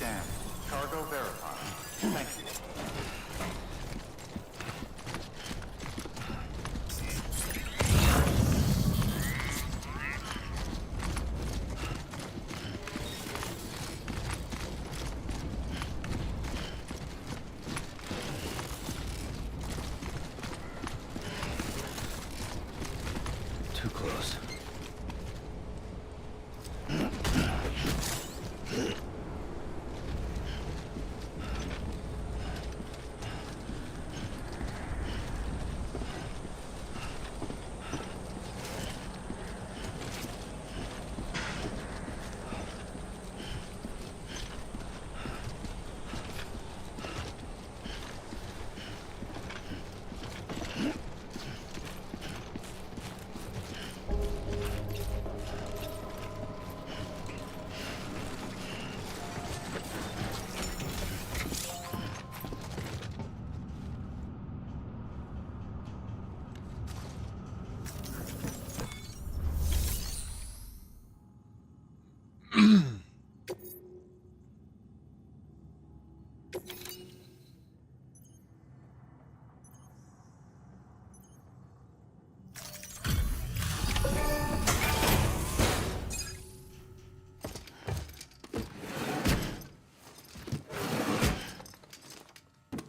Scan. Cargo verified. Thank you. Too close.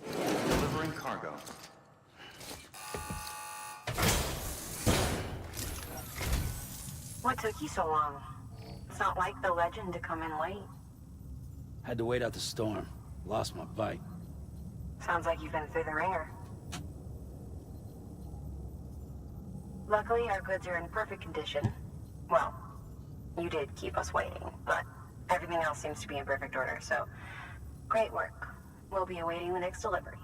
Delivering cargo. What took you so long? It's not like the legend to come in late. Had to wait out the storm. Lost my bike. Sounds like you've been through the ringer. Luckily, our goods are in perfect condition. Well, you did keep us waiting, but everything else seems to be in perfect order, so great work. We'll be awaiting the next delivery.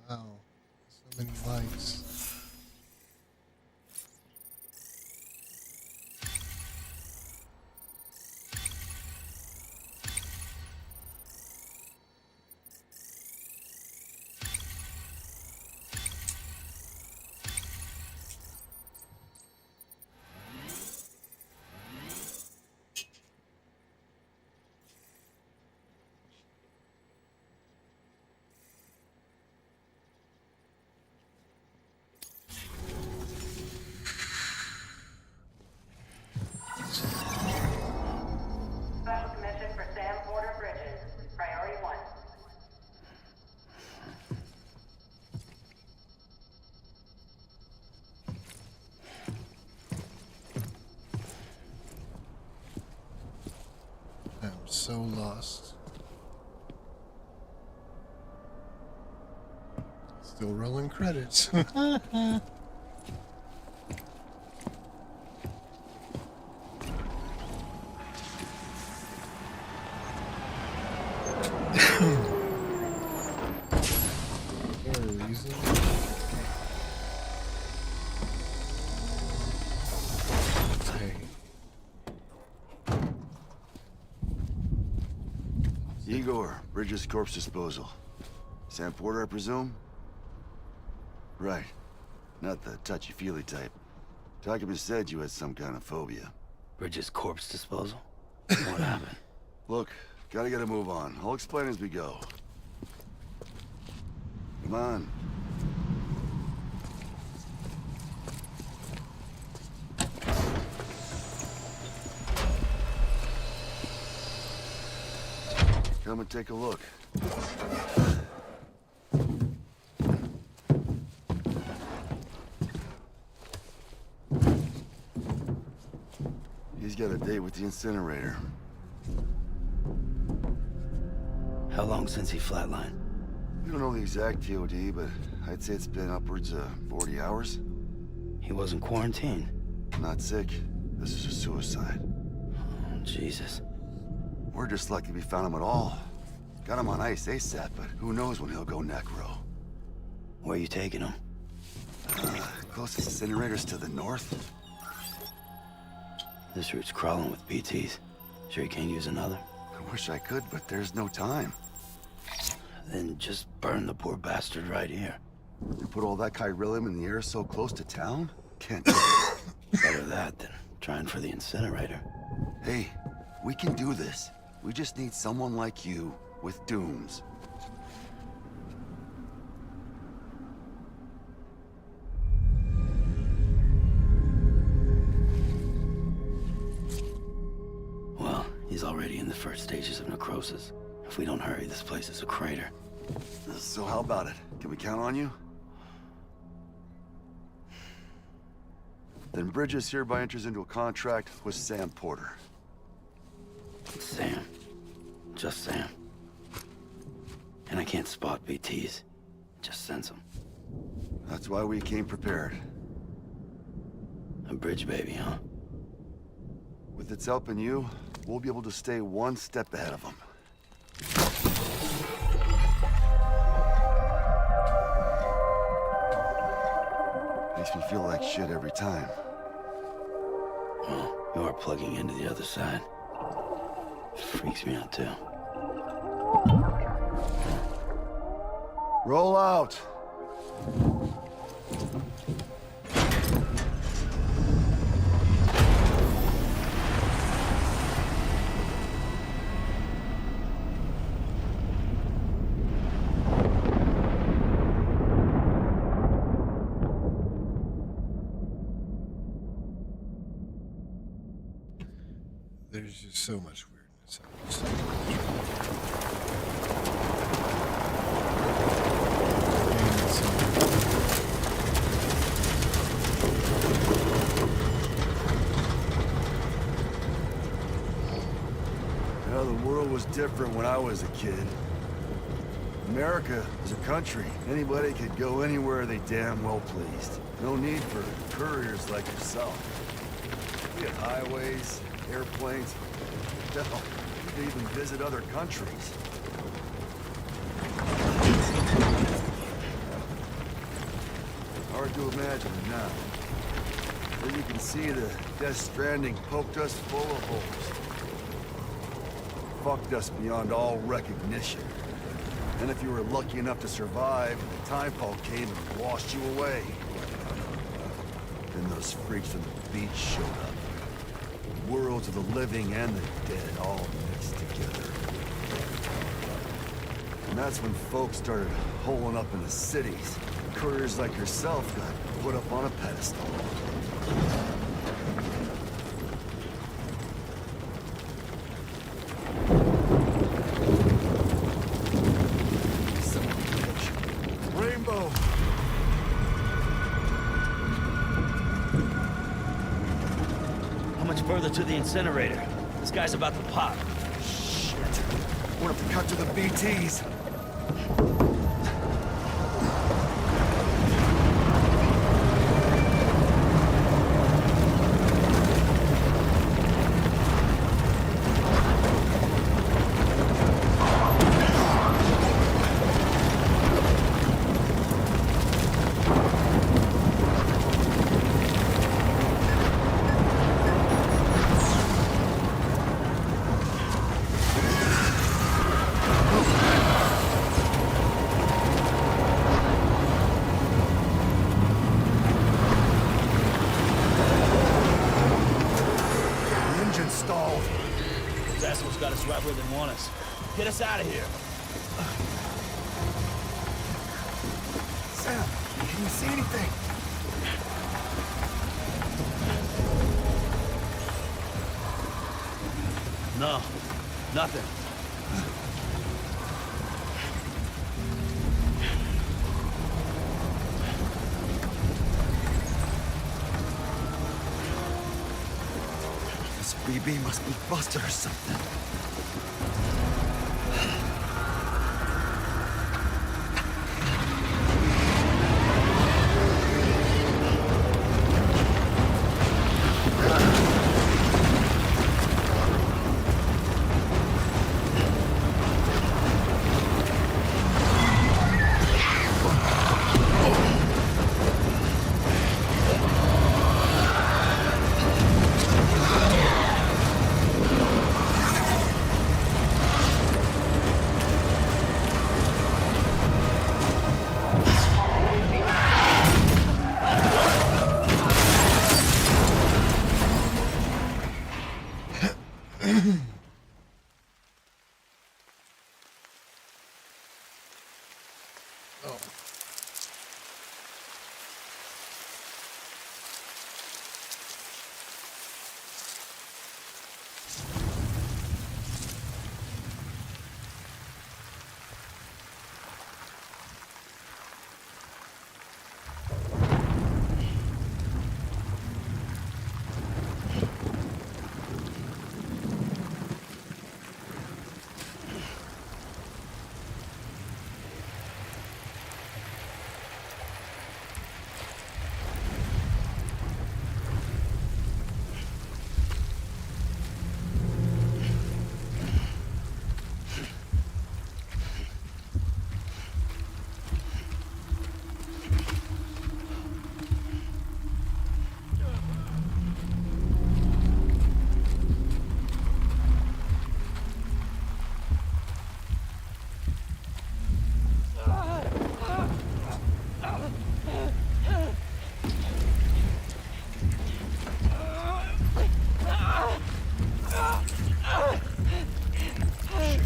Wow. So many lights. Special commission for Sam Porter Bridges. Priority 1. I'm so lost. Still rolling credits. For a reason. Okay. Igor, Bridges Corpse Disposal. Sam Porter, I presume? Right. Not the touchy-feely type. Takumi said you had some kind of phobia. Bridges corpse disposal? What happened? Look, gotta get a move on. I'll explain as we go. Come on. Come and take a look. He's got a date with the incinerator. How long since he flatlined? We don't know the exact TOD, but I'd say it's been upwards of 40 hours. He wasn't quarantined? Not sick. This is a suicide. Oh, Jesus. We're just lucky we found him at all. Got him on ice ASAP, but who knows when he'll go necro. Where are you taking him? Closest incinerator's to the north. This route's crawling with BTs. Sure you can't use another? I wish I could, but there's no time. Then just burn the poor bastard right here. You put all that chiralium in the air so close to town? Can't do it. Better that than trying for the incinerator. Hey, we can do this. We just need someone like you with dooms. Well, he's already in the first stages of necrosis. If we don't hurry, this place is a crater. So how about it? Can we count on you? Then Bridges hereby enters into a contract with Sam Porter. Sam. Just Sam. And I can't spot BTs. Just sense them. That's why we came prepared. A bridge baby, huh? With its help and you, we'll be able to stay one step ahead of them. Makes me feel like shit every time. Well, you are plugging into the other side. Freaks me out too. Roll out! There's just so much weirdness. Yeah, the world was different when I was a kid. America was a country. Anybody could go anywhere they damn well pleased. No need for couriers like yourself. We had highways, airplanes. Hell, you could even visit other countries. Hard to imagine now. But you can see the Death Stranding poked us full of holes. Fucked us beyond all recognition. And if you were lucky enough to survive, the timefall came and washed you away. Then those freaks from the beach showed up. Worlds of the living and the dead all mixed together. And that's when folks started holing up in the cities. Couriers like yourself got put up on a pedestal. Son of a bitch. Rainbow! How much further to the incinerator? This guy's about to pop. Shit. We're gonna cut to the BTs. Get us out of here. Sam, can you see anything? No, nothing. This BB must be busted or something.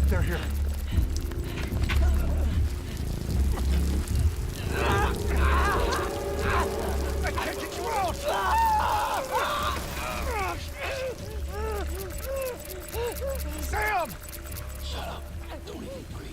They're here. I can't get you out! Sam! Shut up. Don't even breathe.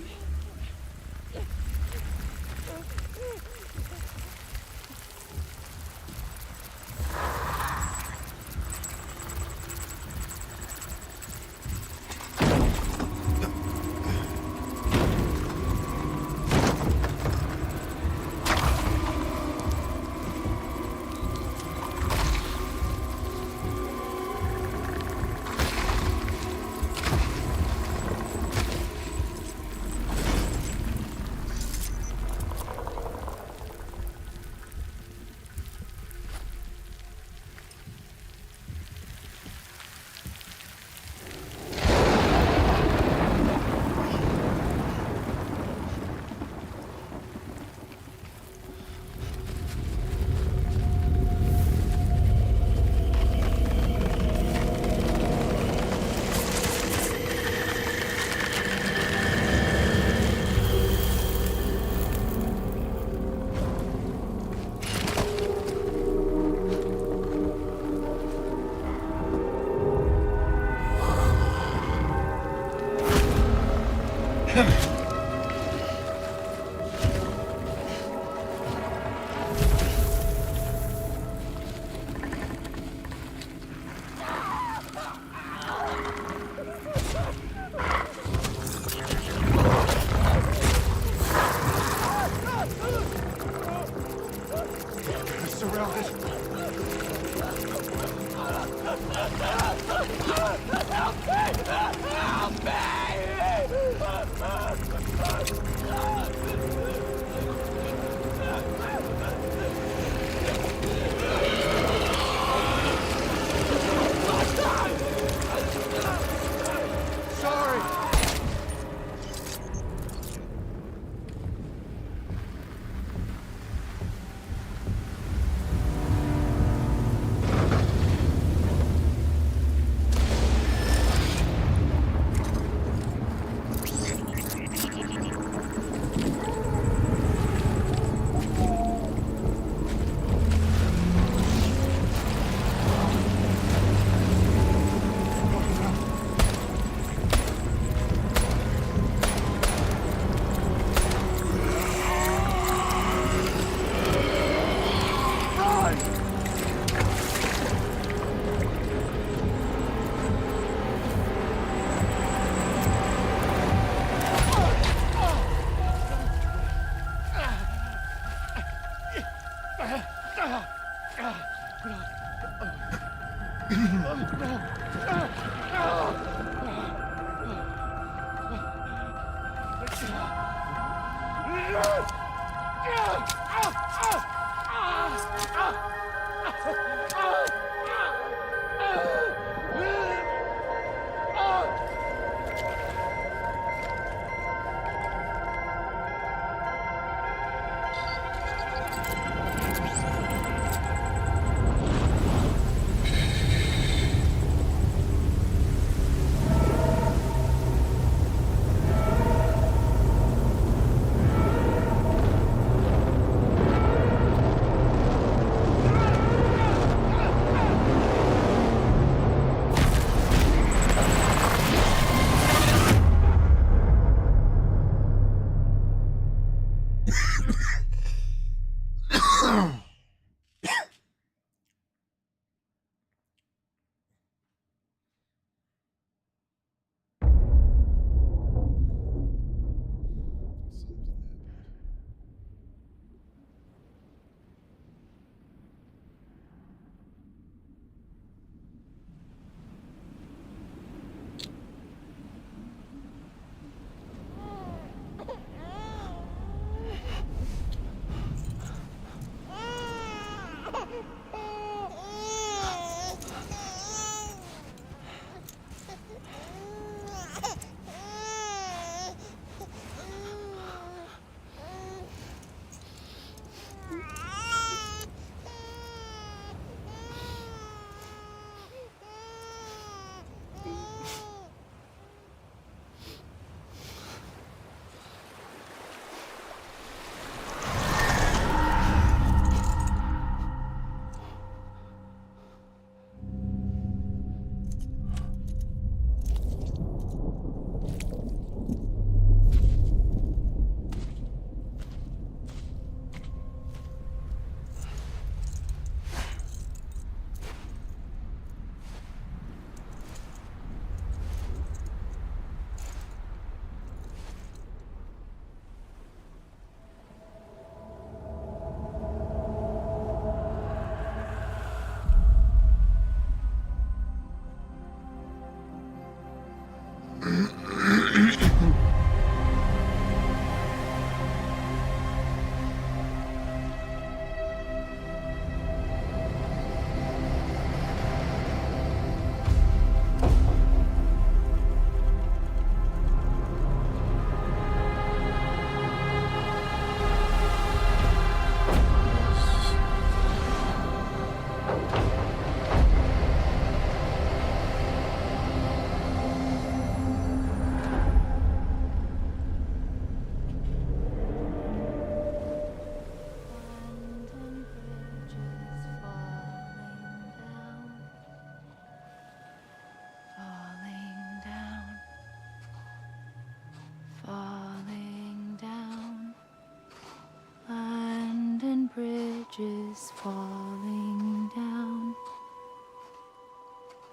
bridges falling down,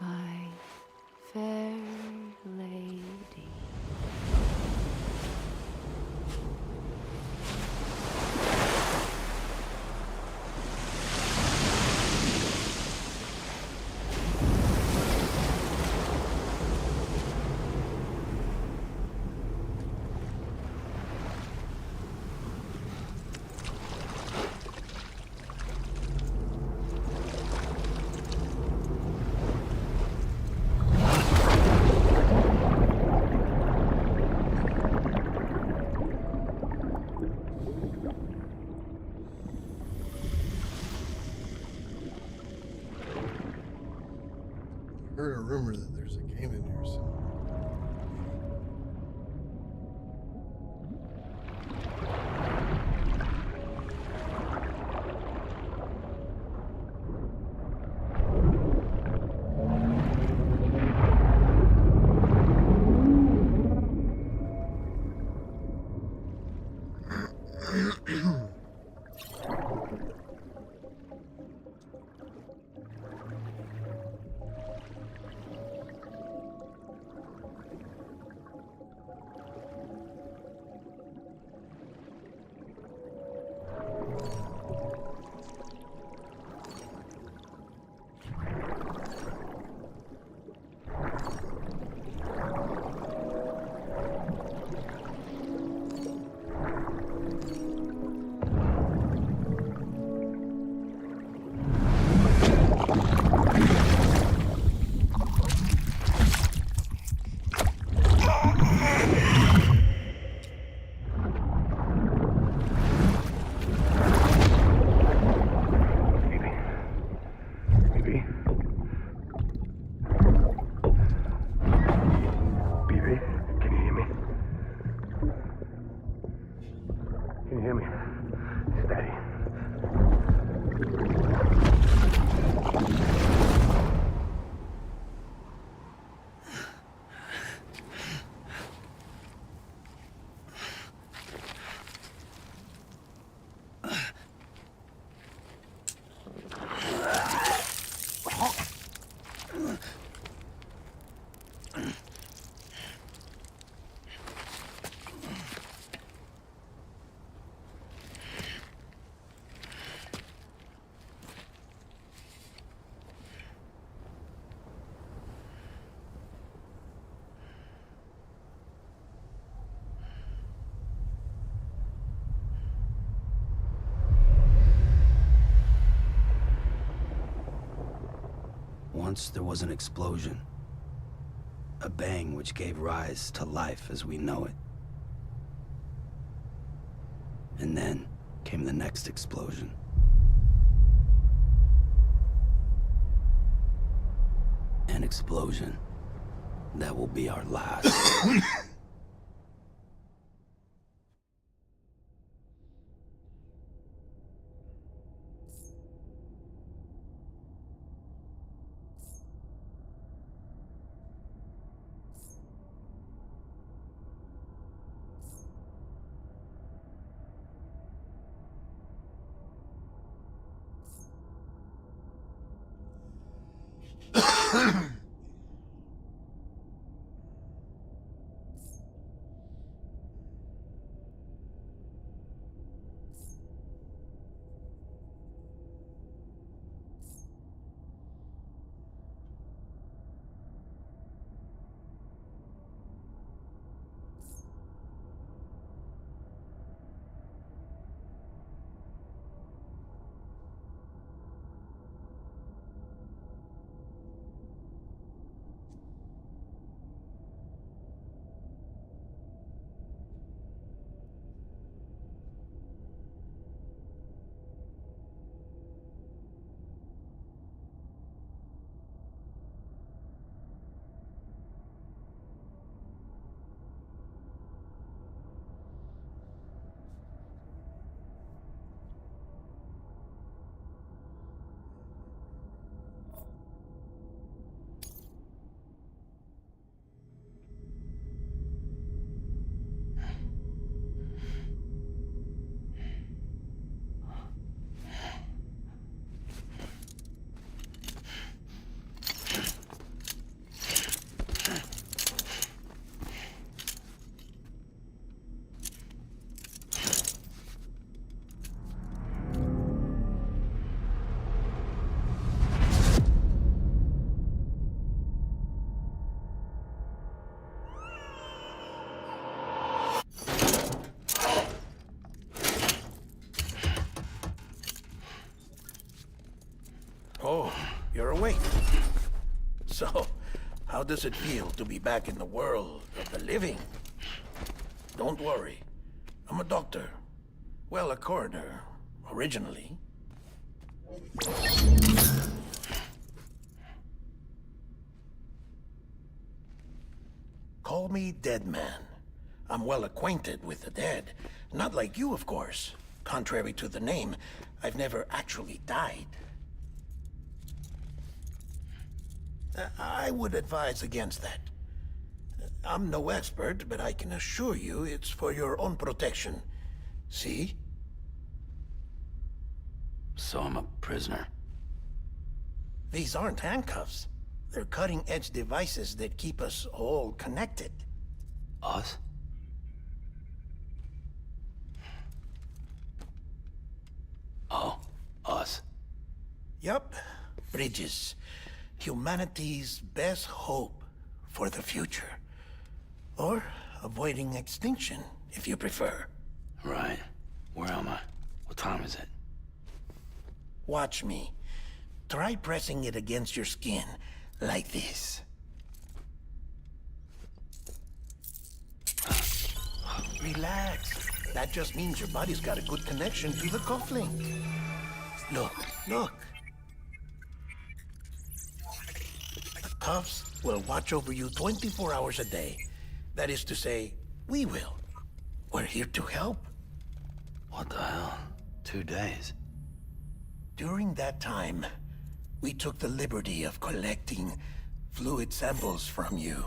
my fair lady. I heard a rumor that there's a game in here somewhere. steady. Once there was an explosion. A bang which gave rise to life as we know it. And then came the next explosion. An explosion that will be our last. Oh, you're awake. So, how does it feel to be back in the world of the living? Don't worry. I'm a doctor. Well, a coroner, originally. Call me Dead Man. I'm well acquainted with the dead. Not like you, of course. Contrary to the name, I've never actually died. I would advise against that. I'm no expert, but I can assure you it's for your own protection. See? So I'm a prisoner. These aren't handcuffs. They're cutting-edge devices that keep us all connected. Us? Oh, us. Yup. Bridges. Humanity's best hope for the future. Or avoiding extinction, if you prefer. Right. Where am I? What time is it? Watch me. Try pressing it against your skin, like this. Relax. That just means your body's got a good connection to the cufflink. Look, look. The cuffs will watch over you 24 hours a day. That is to say, we will. We're here to help. What the hell? 2 days. During that time, we took the liberty of collecting fluid samples from you.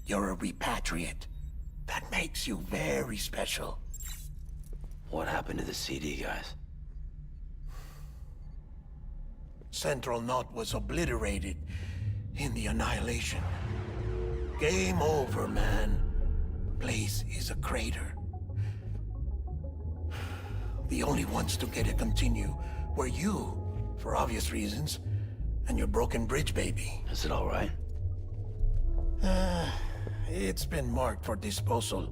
You're a repatriate. That makes you very special. What happened to the CD guys? Central Knot was obliterated in the Annihilation. Game over, man. Place is a crater. The only ones to get it continue were you, for obvious reasons, and your broken bridge baby. Is it all right? It's been marked for disposal.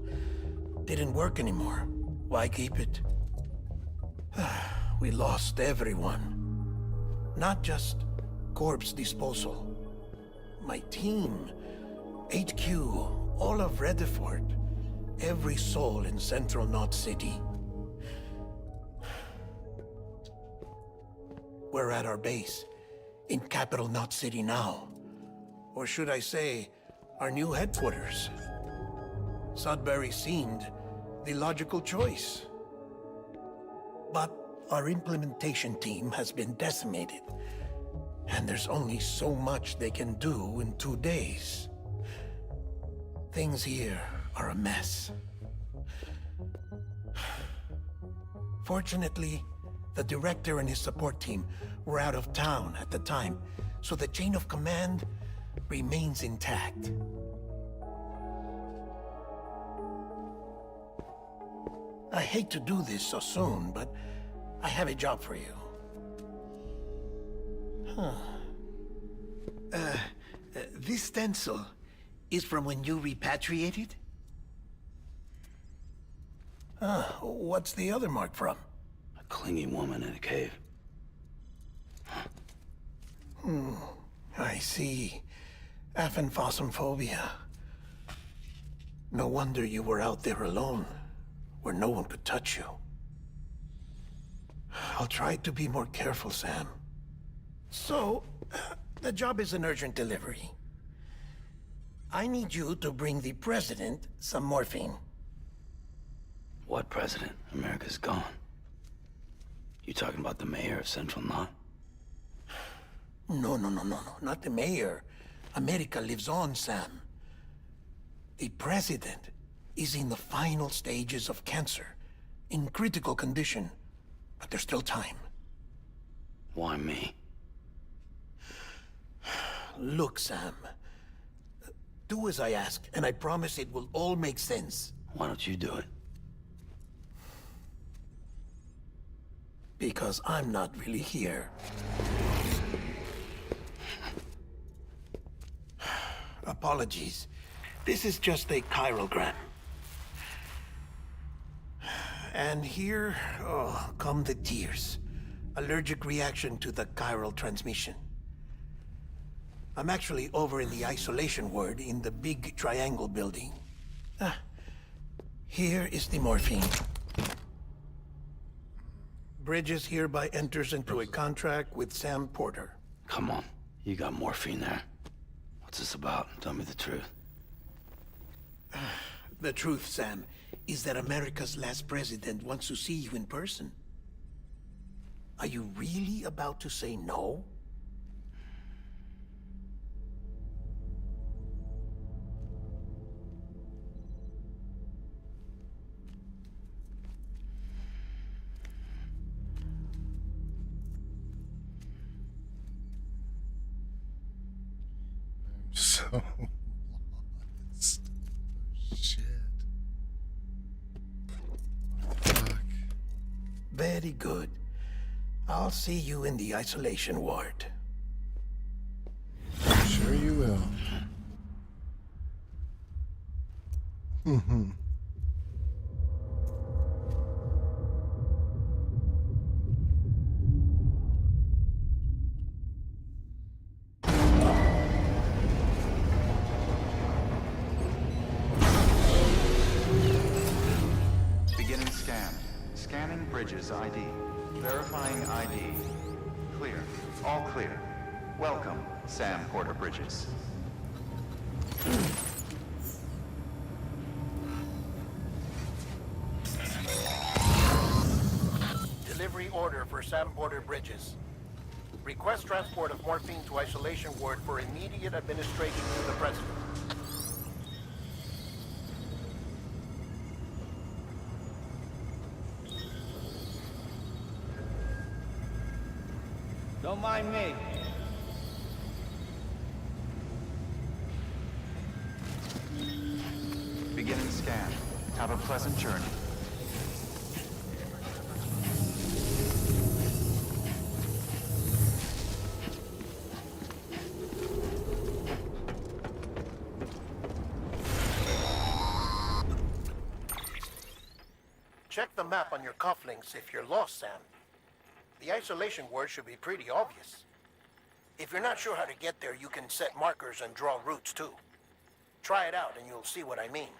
Didn't work anymore. Why keep it? We lost everyone. Not just corpse disposal. My team, HQ, all of Redefort, every soul in Central Knot City. We're at our base, in Capital Knot City now. Or should I say, our new headquarters. Sudbury seemed the logical choice. But our implementation team has been decimated, and there's only so much they can do in 2 days. Things here are a mess. Fortunately, the director and his support team were out of town at the time, so the chain of command remains intact. I hate to do this so soon, but I have a job for you. This stencil is from when you repatriated? What's the other mark from? A clinging woman in a cave. I see. Aphenphosmphobia. No wonder you were out there alone, where no one could touch you. I'll try to be more careful, Sam. So, the job is an urgent delivery. I need you to bring the president some morphine. What president? America's gone. You talking about the mayor of Central Knot? No, not the mayor. America lives on, Sam. The president is in the final stages of cancer, in critical condition, but there's still time. Why me? Look, Sam. Do as I ask, and I promise it will all make sense. Why don't you do it? Because I'm not really here. Apologies. This is just a chirogram. And here, come the tears. Allergic reaction to the chiral transmission. I'm actually over in the isolation ward in the big triangle building. Here is the morphine. Bridges hereby enters into a contract with Sam Porter. Come on, you got morphine there. What's this about? Tell me the truth. The truth, Sam, is that America's last president wants to see you in person. Are you really about to say no? So lost. Shit. Fuck. Very good. I'll see you in the isolation ward. Sure you will. Mm-hmm. Beginning scan. Scanning Bridges ID. Verifying ID. Clear. All clear. Welcome, Sam Porter Bridges. delivery order for Sam Porter Bridges. Request transport of morphine to isolation ward for immediate administration to the president. Don't mind me. Beginning scan. Have a pleasant journey. Check the map on your cufflinks if you're lost, Sam. The isolation word should be pretty obvious. If you're not sure how to get there, you can set markers and draw routes too. Try it out and you'll see what I mean.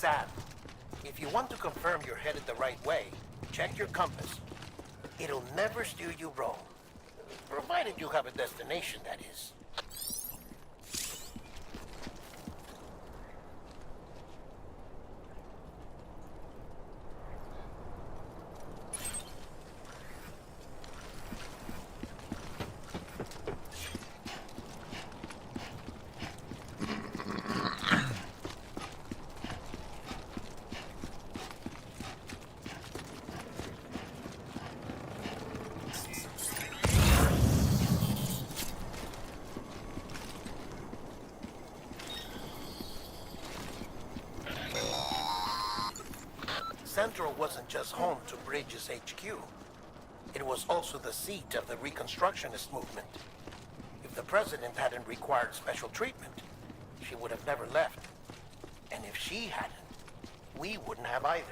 Sam, if you want to confirm you're headed the right way, check your compass. It'll never steer you wrong. Provided you have a destination, that is. Central wasn't just home to Bridges HQ. It was also the seat of the Reconstructionist movement. If the president hadn't required special treatment, she would have never left. And if she hadn't, we wouldn't have either.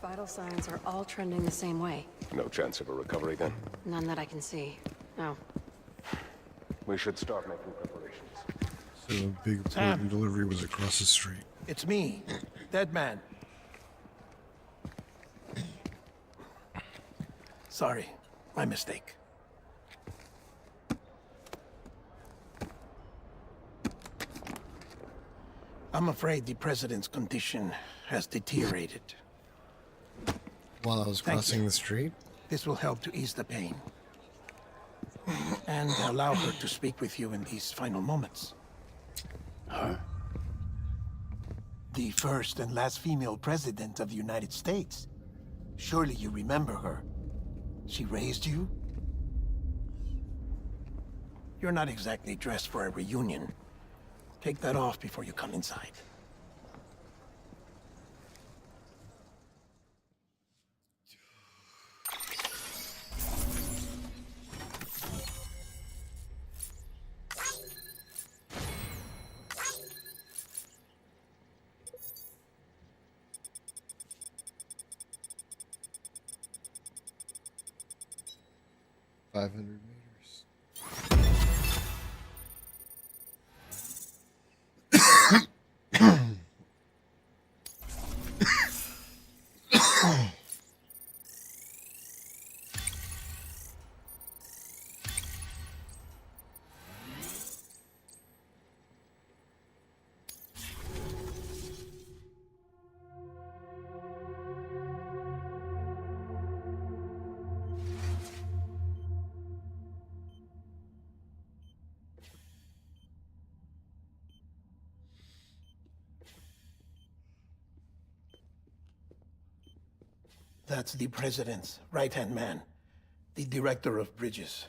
Vital signs are all trending the same way. No chance of a recovery then? None that I can see. No. We should start making preparations. So a big important delivery was across the street. It's me, Dead Man. Sorry, my mistake. I'm afraid the president's condition has deteriorated. While I was crossing the street? This will help to ease the pain. And allow her to speak with you in these final moments. Her? The first and last female president of the United States. Surely you remember her. She raised you. You're not exactly dressed for a reunion. Take that off before you come inside. That's the president's right-hand man, the director of bridges.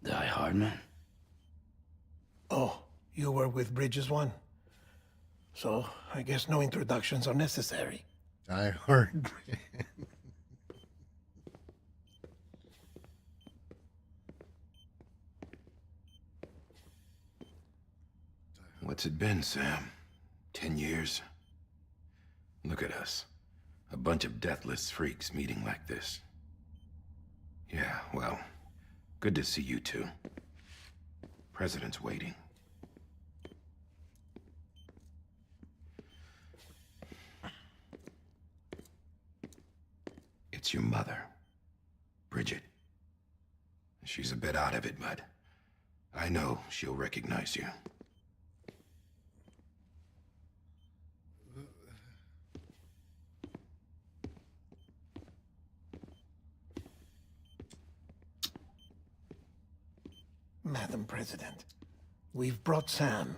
Die Hardman? Oh, you were with Bridges 1? So, I guess no introductions are necessary. Die Hard. What's it been, Sam? 10 years? Look at us. A bunch of deathless freaks meeting like this. Yeah, well, good to see you two. President's waiting. It's your mother, Bridget. She's a bit out of it, but I know she'll recognize you. Madam President, we've brought Sam.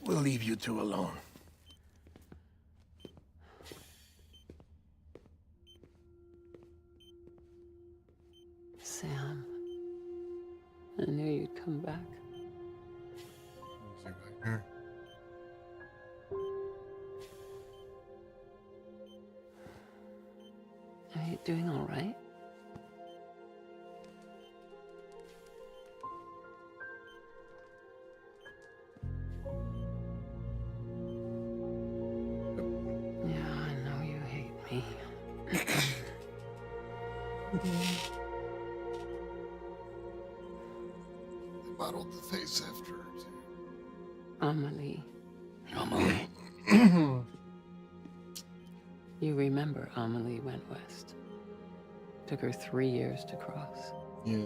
We'll leave you two alone. Sam, I knew you'd come back. Are you doing all right? Yeah, I know you hate me. Bottled the face after her, too. Amelie. Amelie? You remember Amelie went west. Took her 3 years to cross. Yeah.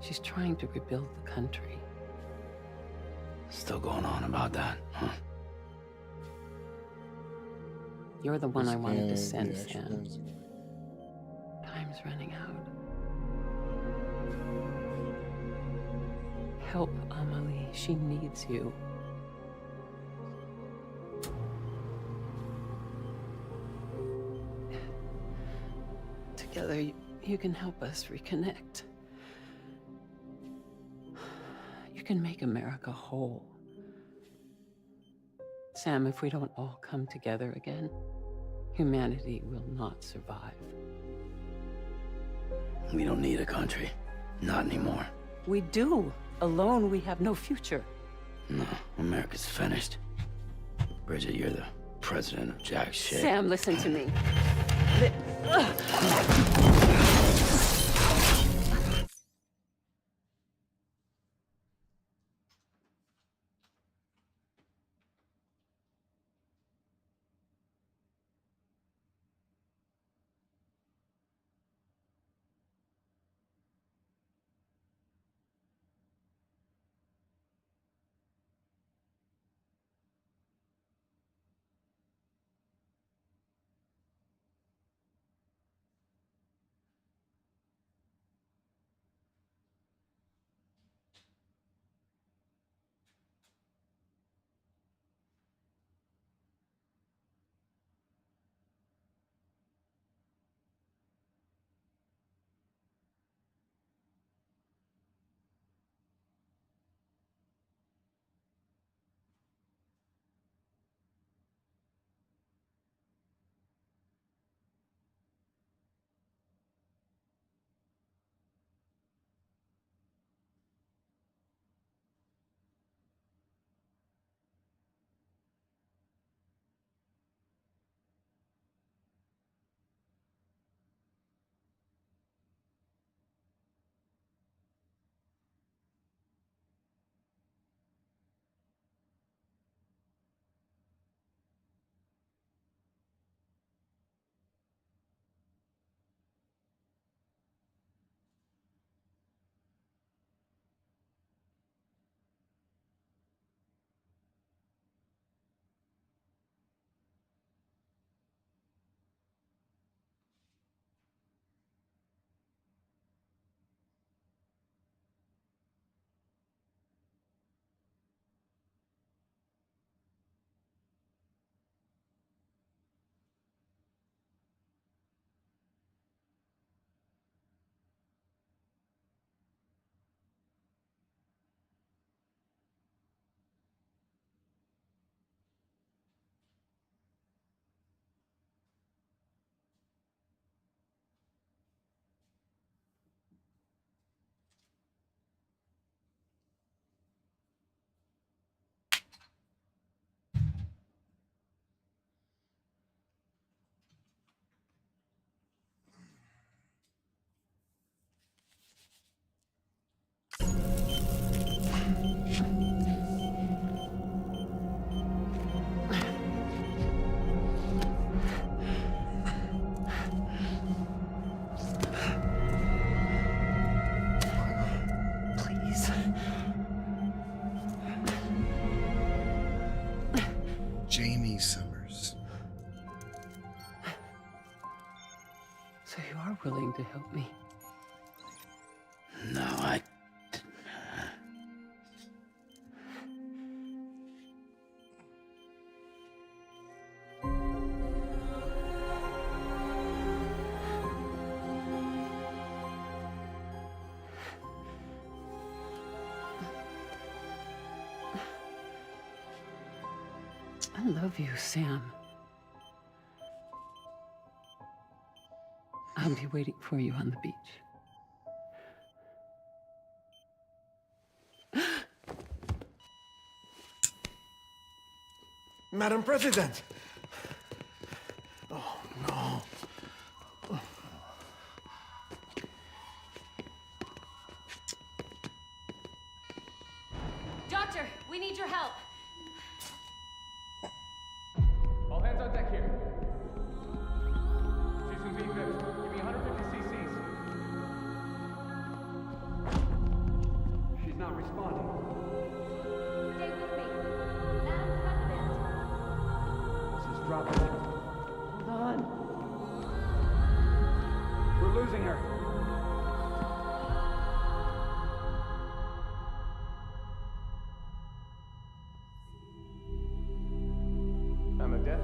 She's trying to rebuild the country. Still going on about that, huh? You're the one I wanted to This send, guy, the Sam. actual Time's running out. Help Amelie. She needs you. Together, you can help us reconnect. You can make America whole. Sam, if we don't all come together again, humanity will not survive. We don't need a country. Not anymore. We do. Alone, we have no future. No, America's finished. Bridget, you're the president of jack shit. Sam, listen to me. Jamie Summers. So you are willing to help me? No, I... I love you, Sam. I'll be waiting for you on the beach. Madam President! Oh, no. Doctor, we need your help. All hands on deck here. Jason V5, give me 150 cc's. She's not responding. Stay with me. Madam President. This is dropping. Hold on. We're losing her. I'm a death.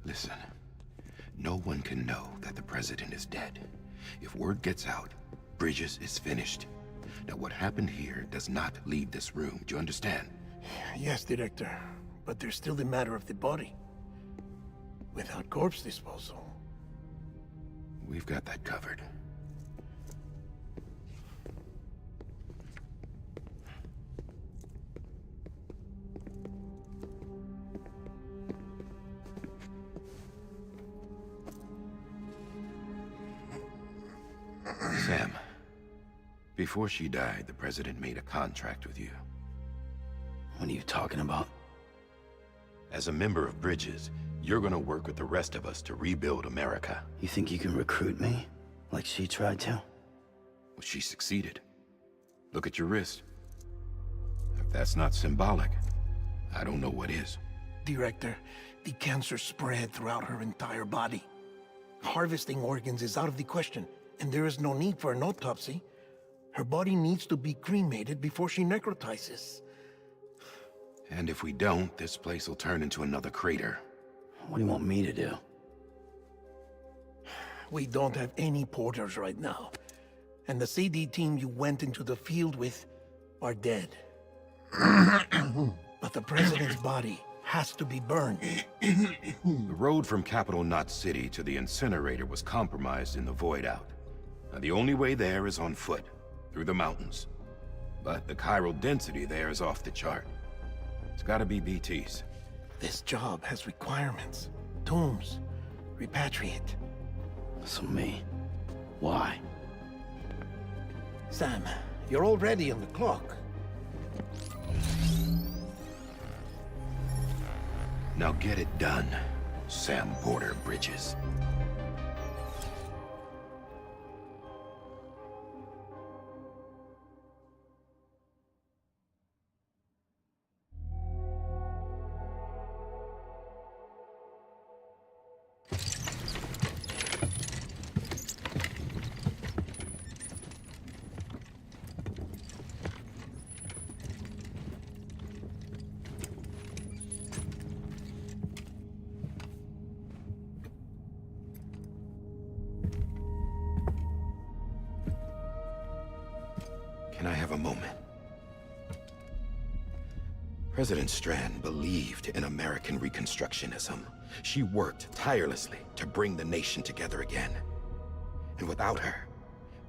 Listen, no one can know that the president is dead. If word gets out, Bridges is finished. Now, what happened here does not leave this room. Do you understand? Yes, Director. But there's still the matter of the body. Without corpse disposal. We've got that covered. Sam, before she died, the president made a contract with you. What are you talking about? As a member of Bridges, you're gonna work with the rest of us to rebuild America. You think you can recruit me? Like she tried to? Well, she succeeded. Look at your wrist. If that's not symbolic, I don't know what is. Director, the cancer spread throughout her entire body. Harvesting organs is out of the question, and there is no need for an autopsy. Her body needs to be cremated before she necrotizes. And if we don't, this place will turn into another crater. What do you want me to do? We don't have any porters right now. And the CD team you went into the field with are dead. But the president's body has to be burned. The road from Capital Knot City to the incinerator was compromised in the void out. Now, the only way there is on foot, through the mountains. But the chiral density there is off the chart. It's gotta be BTs. This job has requirements. Tombs. Repatriate. So me. Why? Sam, you're already on the clock. Now get it done, Sam Porter Bridges. Can I have a moment? President Strand believed in American Reconstructionism. She worked tirelessly to bring the nation together again. And without her,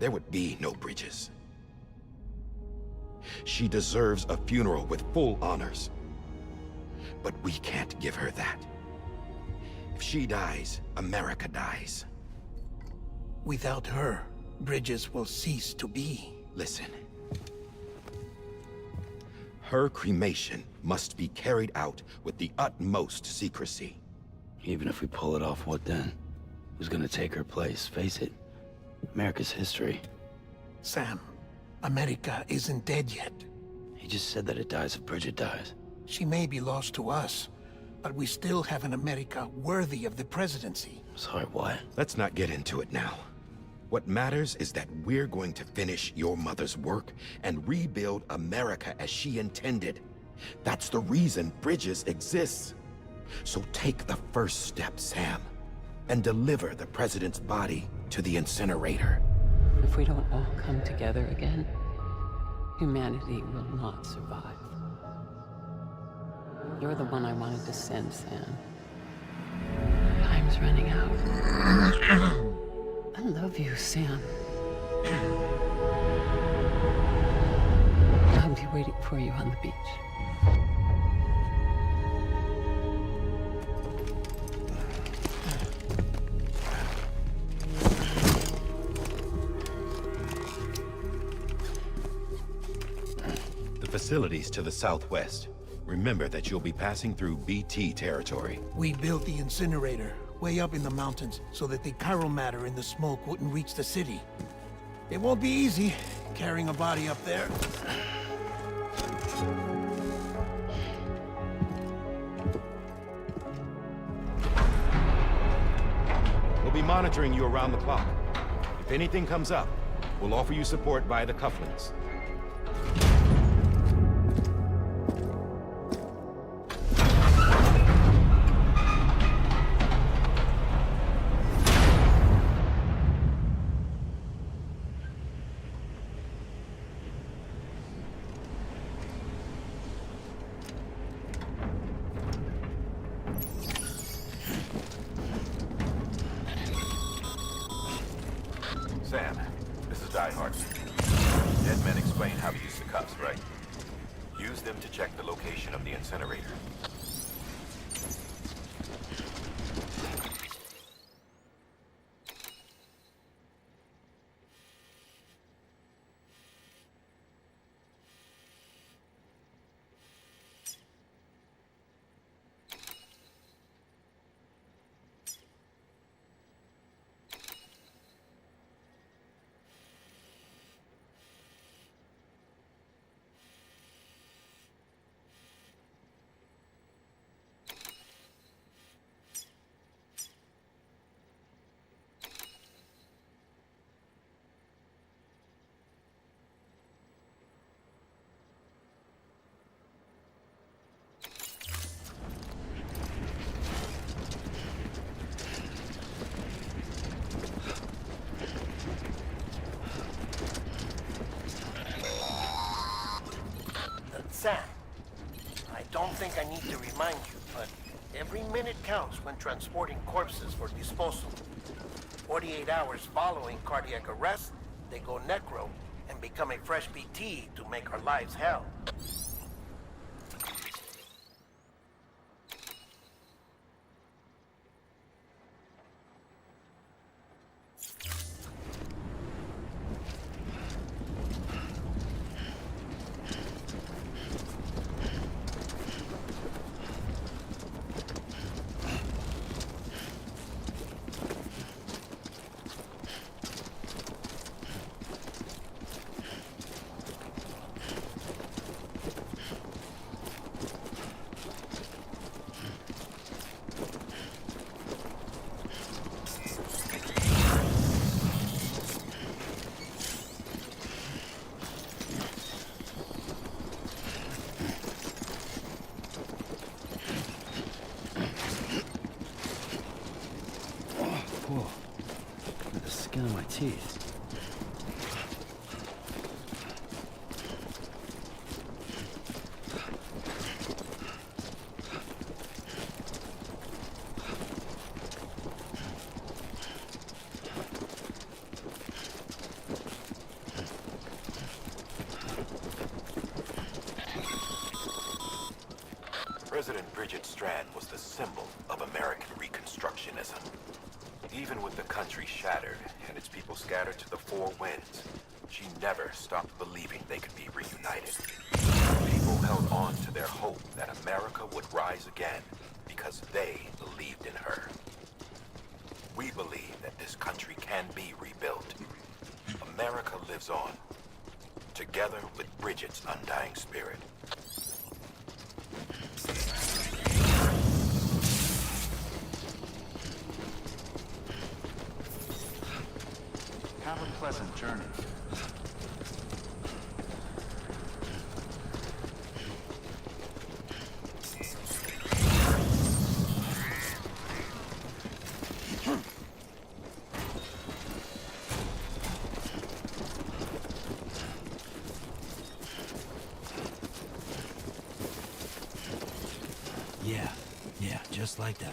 there would be no bridges. She deserves a funeral with full honors. But we can't give her that. If she dies, America dies. Without her, bridges will cease to be. Listen. Her cremation must be carried out with the utmost secrecy. Even if we pull it off, what then? Who's gonna take her place? Face it, America's history. Sam, America isn't dead yet. He just said that it dies if Bridget dies. She may be lost to us, but we still have an America worthy of the presidency. Sorry, what? Let's not get into it now. What matters is that we're going to finish your mother's work and rebuild America as she intended. That's the reason Bridges exists. So take the first step, Sam, and deliver the president's body to the incinerator. If we don't all come together again, humanity will not survive. You're the one I wanted to send, Sam. Time's running out. I love you, Sam. I'll be waiting for you on the beach. The facilities to the southwest. Remember that you'll be passing through BT territory. We built the incinerator way up in the mountains so that the chiral matter in the smoke wouldn't reach the city. It won't be easy carrying a body up there. We'll be monitoring you around the clock. If anything comes up, we'll offer you support via the cufflinks. Sam, this is Die Hard. Dead men explain how to use the cuffs, right? Use them to check the location of the incinerator. Sam, I don't think I need to remind you, but every minute counts when transporting corpses for disposal. 48 hours following cardiac arrest, they go necro and become a fresh BT to make our lives hell. Whoa. The skin of my teeth. President Bridget Strand was the symbol of American Reconstructionism. Even with the country shattered and its people scattered to the four winds, she never stopped believing they could be reunited. People held on to their hope that America would rise again because they believed in her. We believe that this country can be rebuilt. America lives on, together with Bridget's undying spirit. Have a pleasant journey. Yeah, just like that.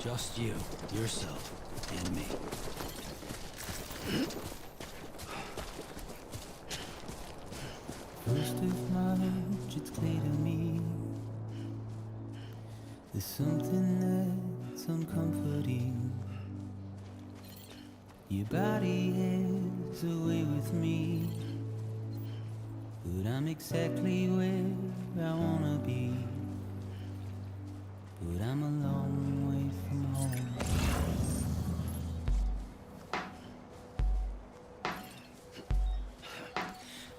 Just you, yourself, and me. First of March, it's clear to me there's something that's uncomforting. Your body is away with me, but I'm exactly where I wanna be. But I'm a long way from home.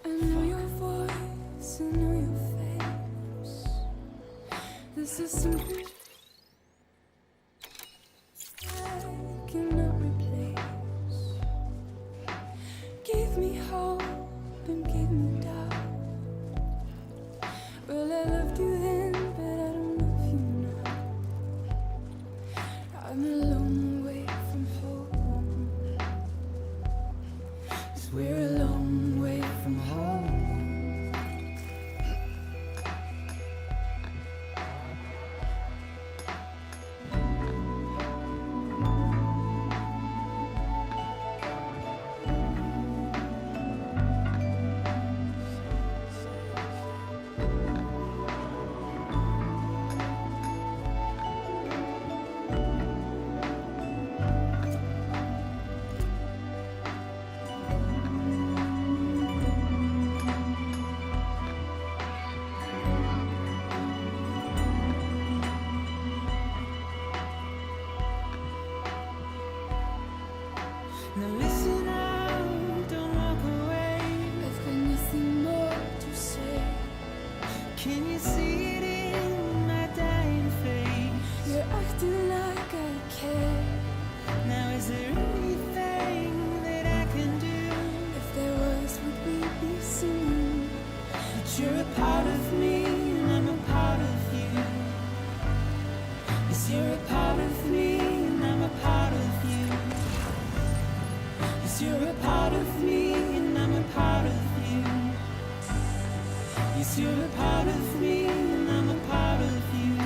I know your voice, I know your face. This is something I cannot replace. Give me hope and give me doubt. Well, I loved you then, but I don't love you now. I'm a long way from home. 'Cause we're a long way from home. Now listen out, don't walk away. I've got nothing more to say. Can you see it in my dying face? You're acting like I care. Now is there anything that I can do? If there was, would we be singing? But you're a part of me and I'm a part of you. Yes, you're a part of me and I'm a part of you. You're a part of me and I'm a part of you. Yes, you're a part of me, and I'm a part of you.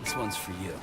This one's for you.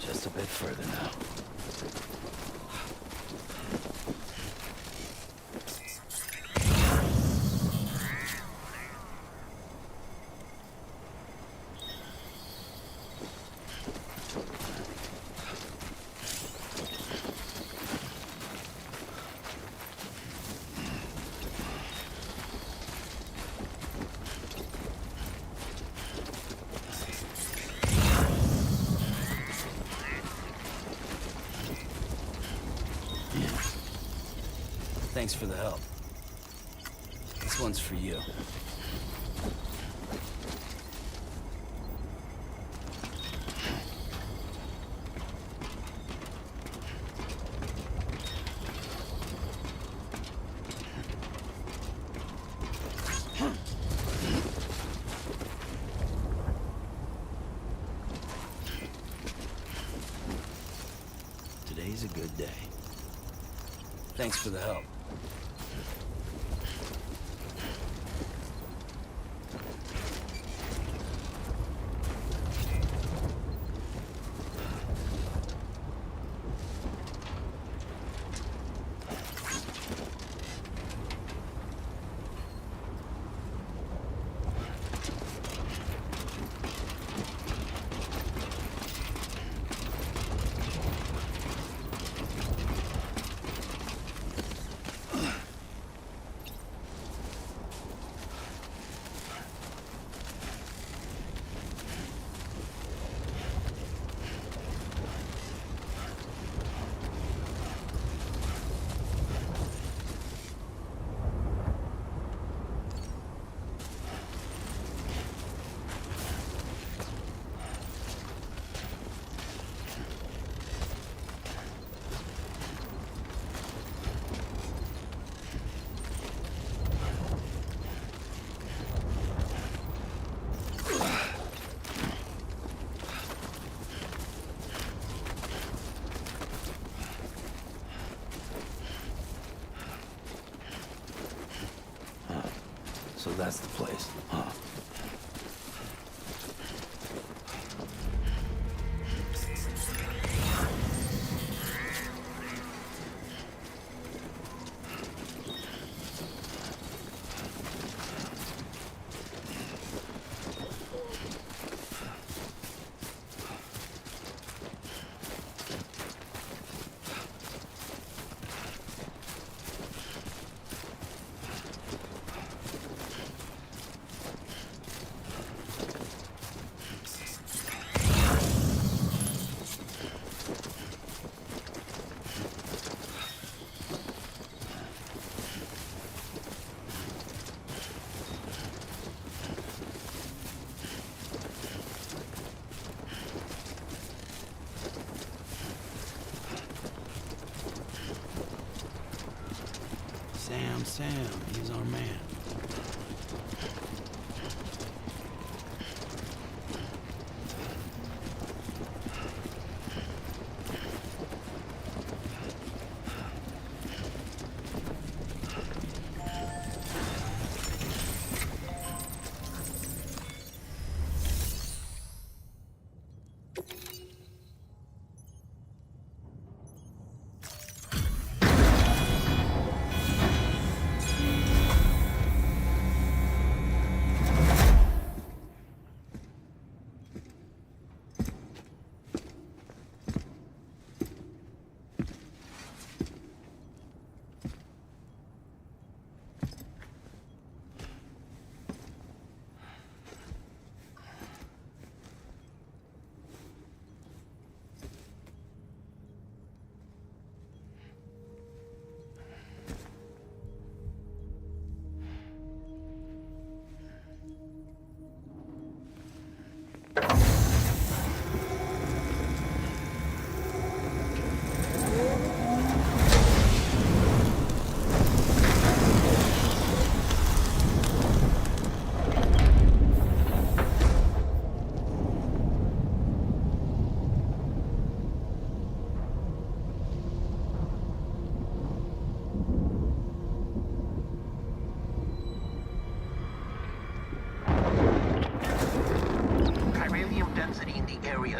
Just a bit further now. Thanks for the help. This one's for you. day. Thanks for the help. So that's the place, huh? Sam, he's our man.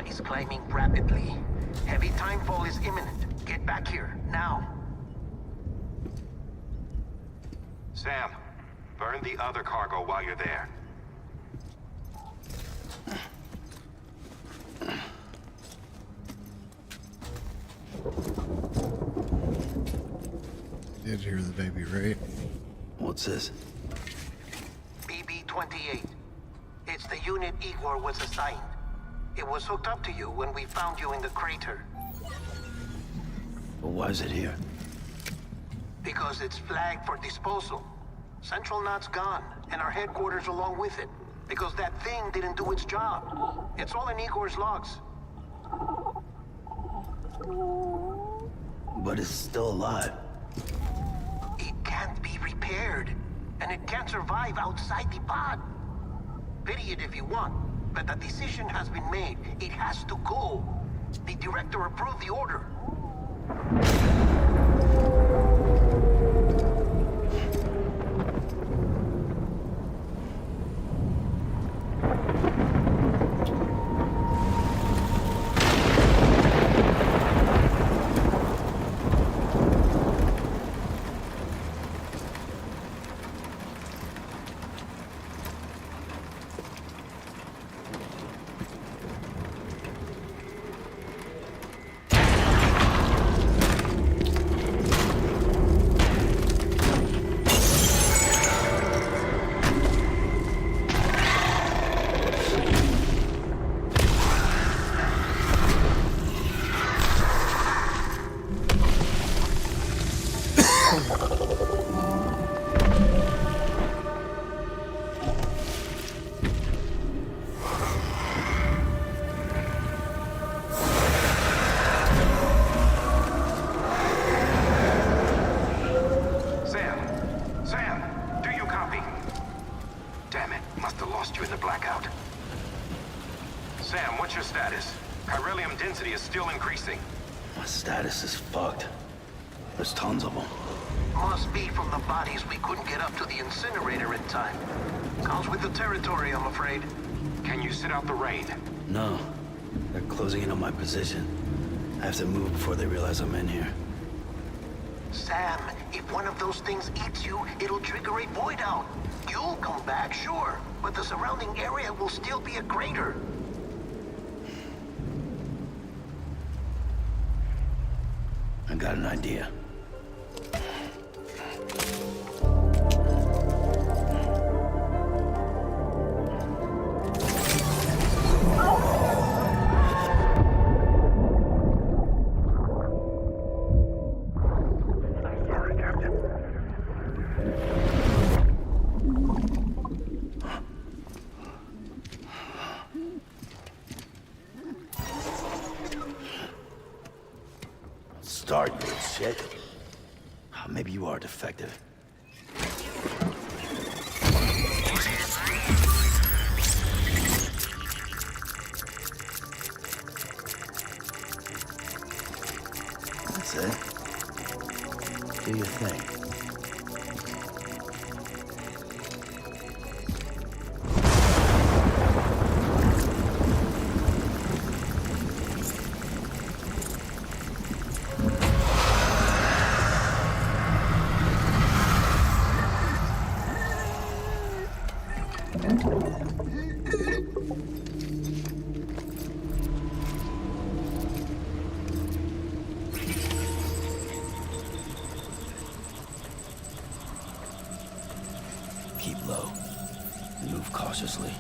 Is climbing rapidly. Heavy timefall is imminent. Get back here, now. Sam, burn the other cargo while you're there. Did hear the baby, right? What's this? BB-28. It's the unit Igor was assigned. It was hooked up to you when we found you in the crater. But why is it here? Because it's flagged for disposal. Central Knot's gone, and our headquarters along with it. Because that thing didn't do its job. It's all in Igor's logs. But it's still alive. It can't be repaired, and it can't survive outside the pod. Pity it if you want. But the decision has been made. It has to go. The director approved the order. My status is fucked. There's tons of them. Must be from the bodies we couldn't get up to the incinerator in time. Comes with the territory, I'm afraid. Can you sit out the rain? No. They're closing in on my position. I have to move before they realize I'm in here. Sam, if one of those things eats you, it'll trigger a void out. You'll come back, sure, but the surrounding area will still be a crater. I got an idea. Start, you shit. Maybe you are defective. That's it. Do your thing. Keep low and move cautiously.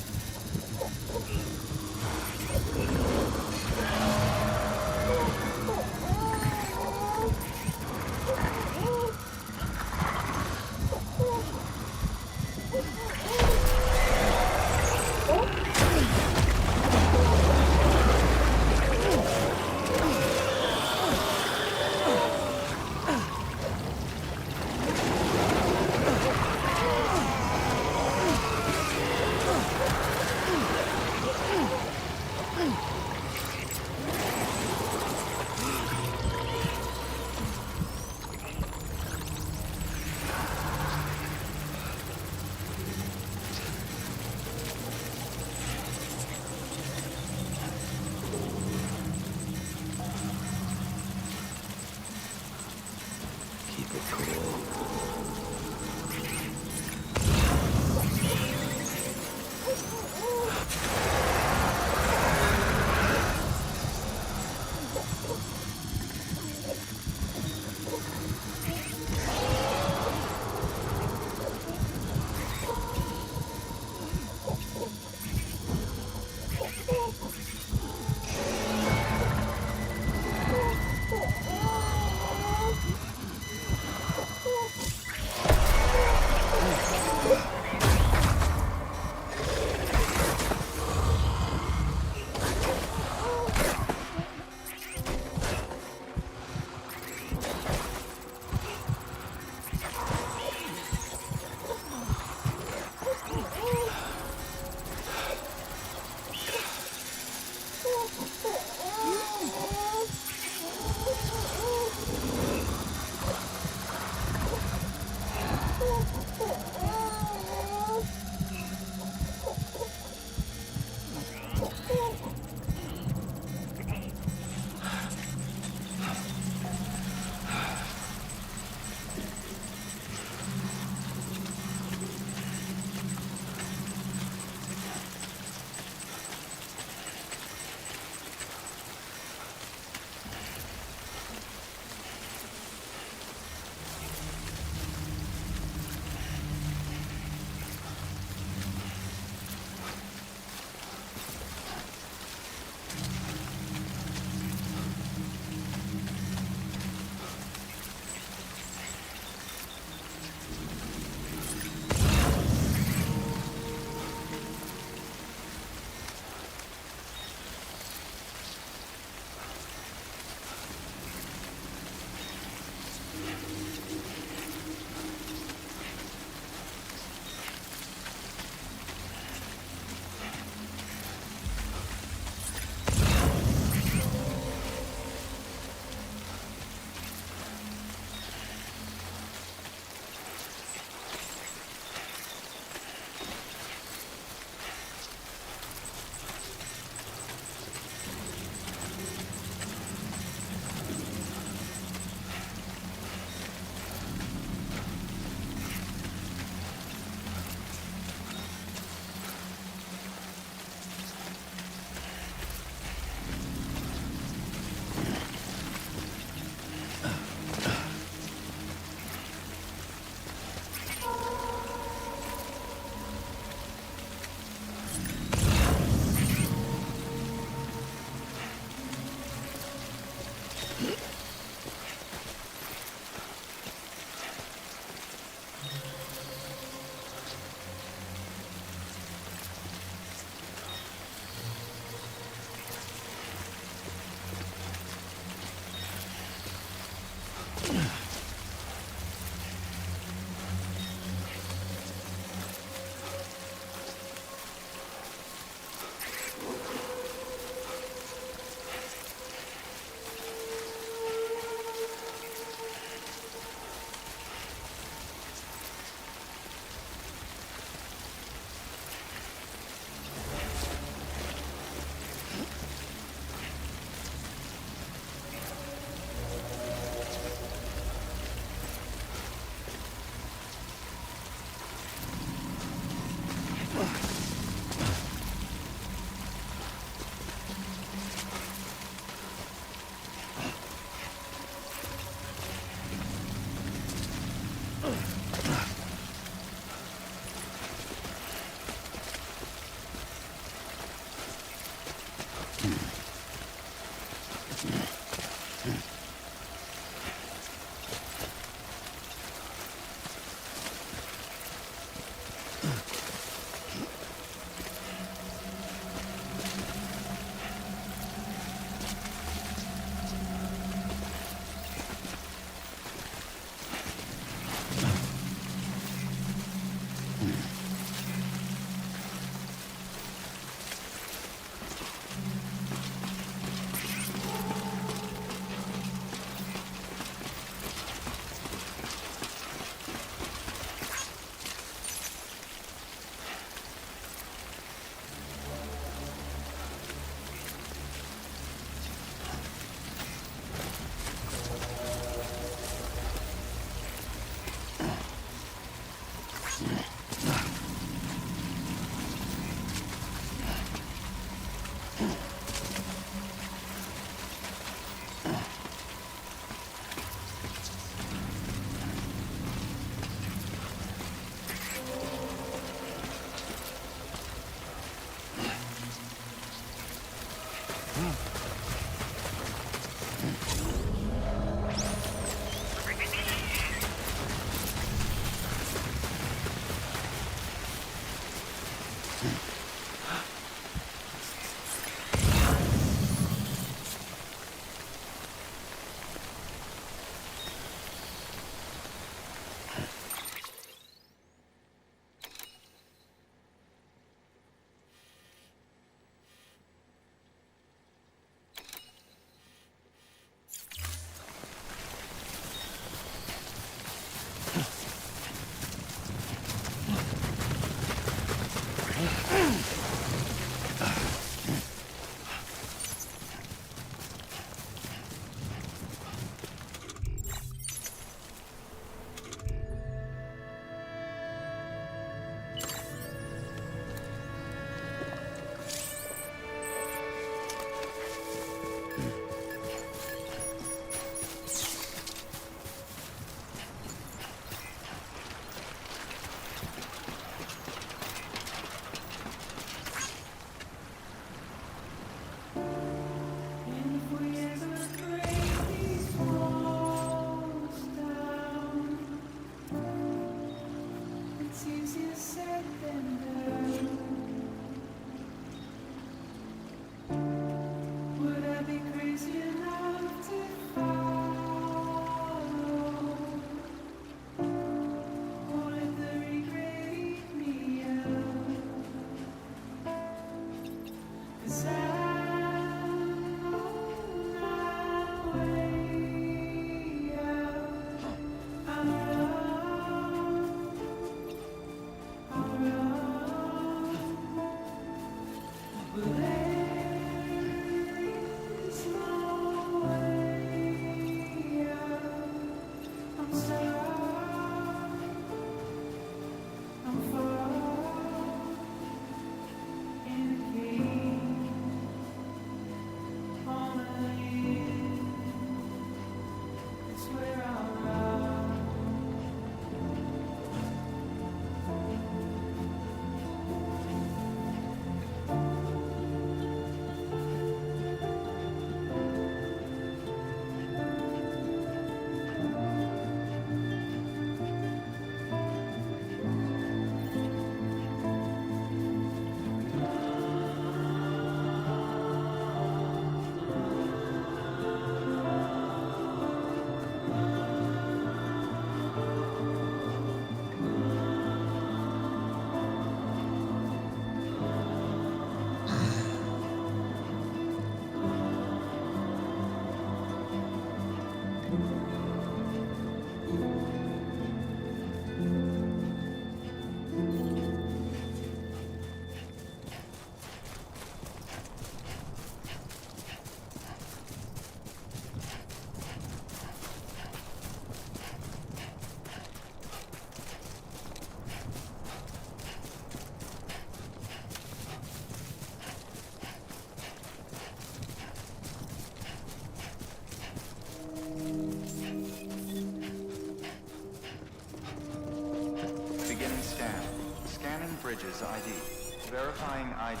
Bridges ID. Verifying ID.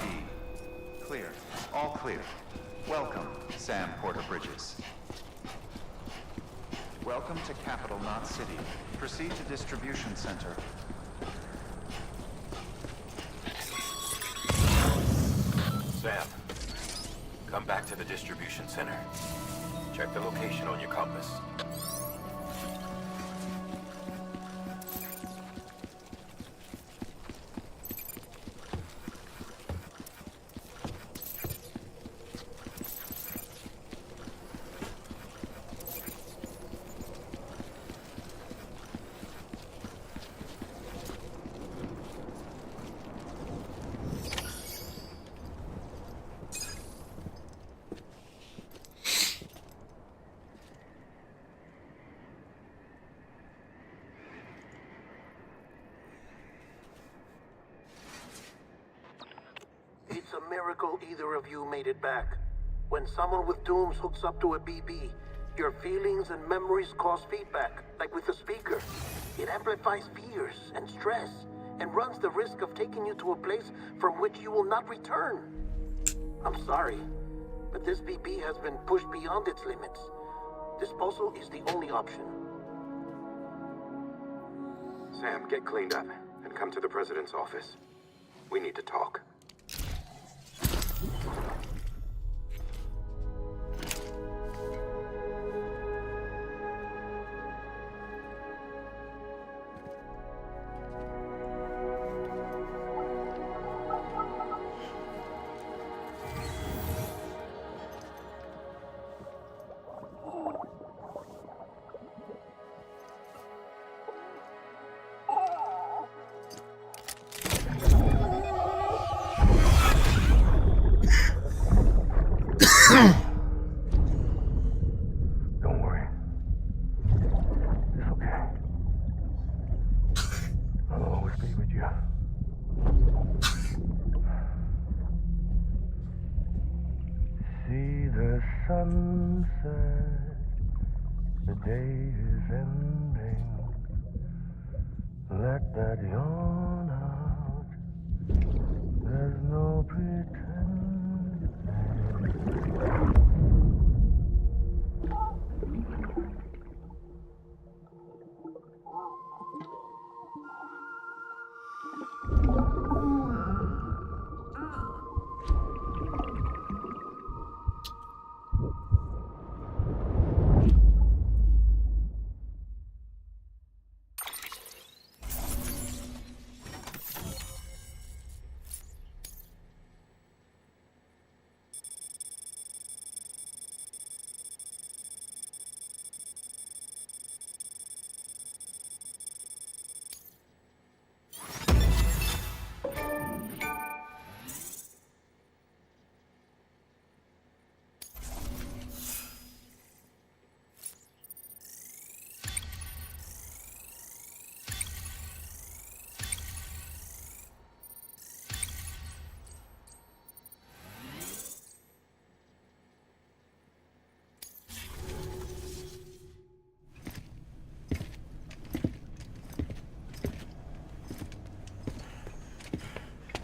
Clear. All clear. Welcome, Sam Porter Bridges. Welcome to Capital Knot City. Proceed to Distribution Center. Sam, come back to the distribution center. Check the location on your compass. It's a miracle either of you made it back. When someone with Dooms hooks up to a BB, your feelings and memories cause feedback, like with a speaker. It amplifies fears and stress, and runs the risk of taking you to a place from which you will not return. I'm sorry, But this BB has been pushed beyond its limits. Disposal is the only option. Sam, get cleaned up and come to the president's office. We need to talk. Don't worry. It's okay. I'll always be with you. See the sunset. The day is ending. Let that yawn out. There's no pretending.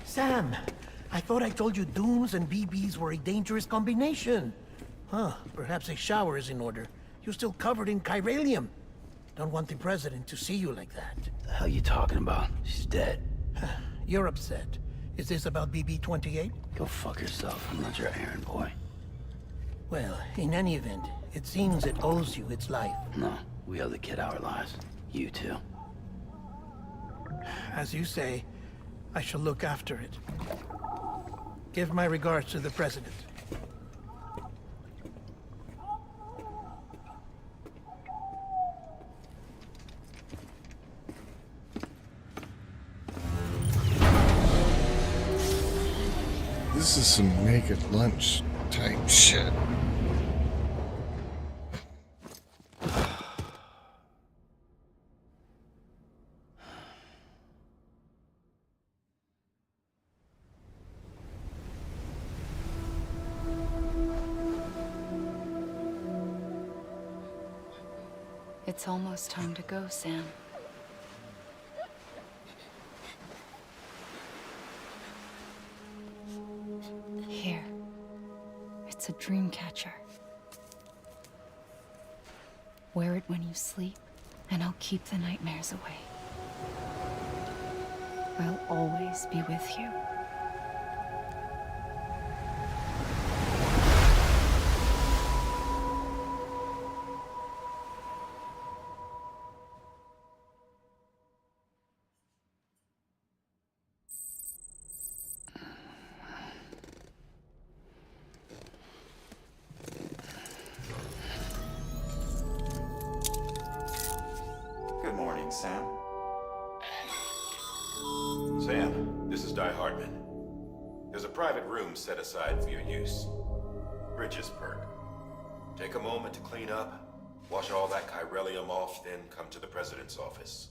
Sam, I thought I told you Dooms and BBs were a dangerous combination. Huh, perhaps a shower is in order. You're still covered in chiralium. Don't want the president to see you like that. The hell you talking about? She's dead. You're upset. Is this about BB-28? Go fuck yourself. I'm not your errand boy. Well, in any event, it seems it owes you its life. No, we owe the kid our lives. You too. As you say, I shall look after it. Give my regards to the president. This is some naked lunch type shit. It's almost time to go, Sam. Here. It's a dream catcher. Wear it when you sleep, and I'll keep the nightmares away. I'll always be with you. Good morning, Sam. Sam, this is Di Hartman. There's a private room set aside for your use. Bridges perk. Take a moment to clean up, wash all that chiralium off, then come to the president's office.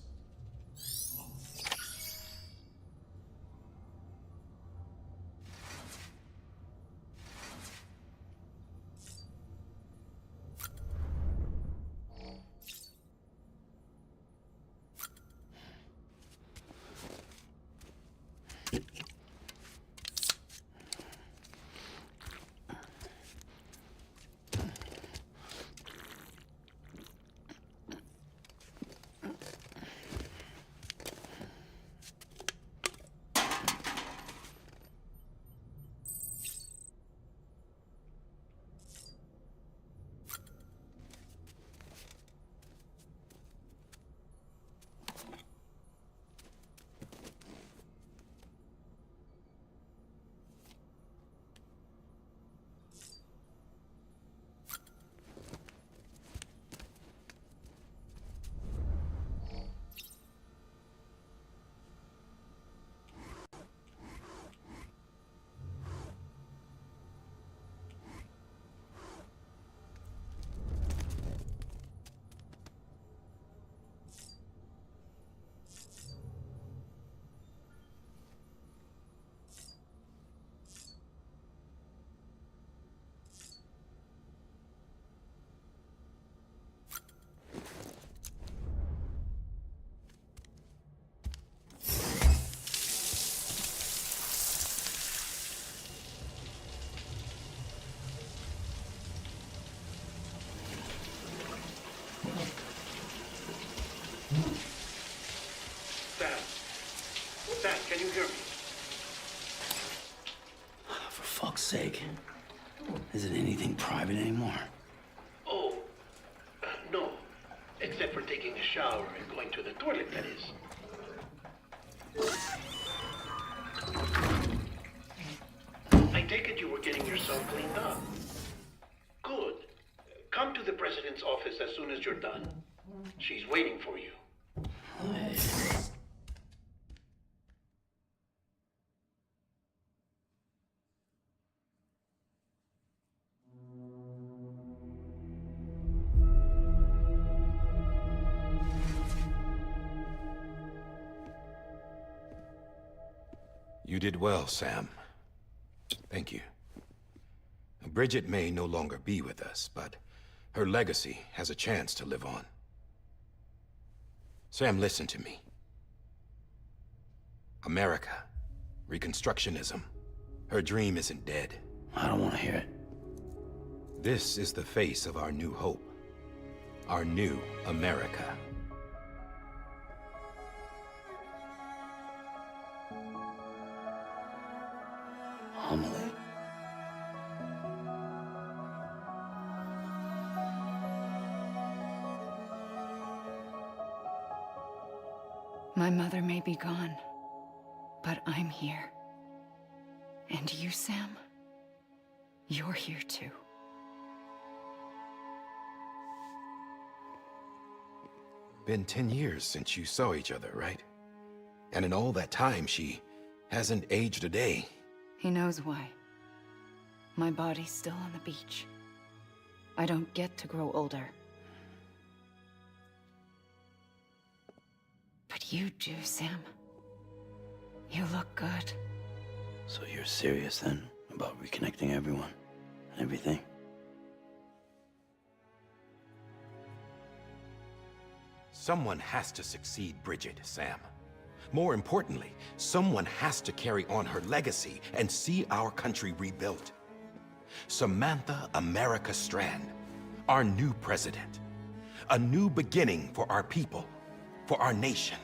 sake. Isn't anything private anymore? Oh, no. Except for taking a shower and going to the toilet, that is. I take it you were getting yourself cleaned up. Good. Come to the president's office as soon as you're done. She's waiting for you. You did well, Sam. Thank you. Bridget may no longer be with us, but her legacy has a chance to live on. Sam, listen to me. America, Reconstructionism, her dream isn't dead. I don't want to hear it. This is the face of our new hope. Our new America. Amelie. My mother may be gone, but I'm here. And you, Sam, you're here too. Been 10 years since you saw each other, right? And in all that time, she hasn't aged a day. He knows why. My body's still on the beach. I don't get to grow older. But you do, Sam. You look good. So you're serious then about reconnecting everyone and everything? Someone has to succeed Bridget, Sam. More importantly, someone has to carry on her legacy and see our country rebuilt. Samantha America Strand, our new president. A new beginning for our people, for our nation.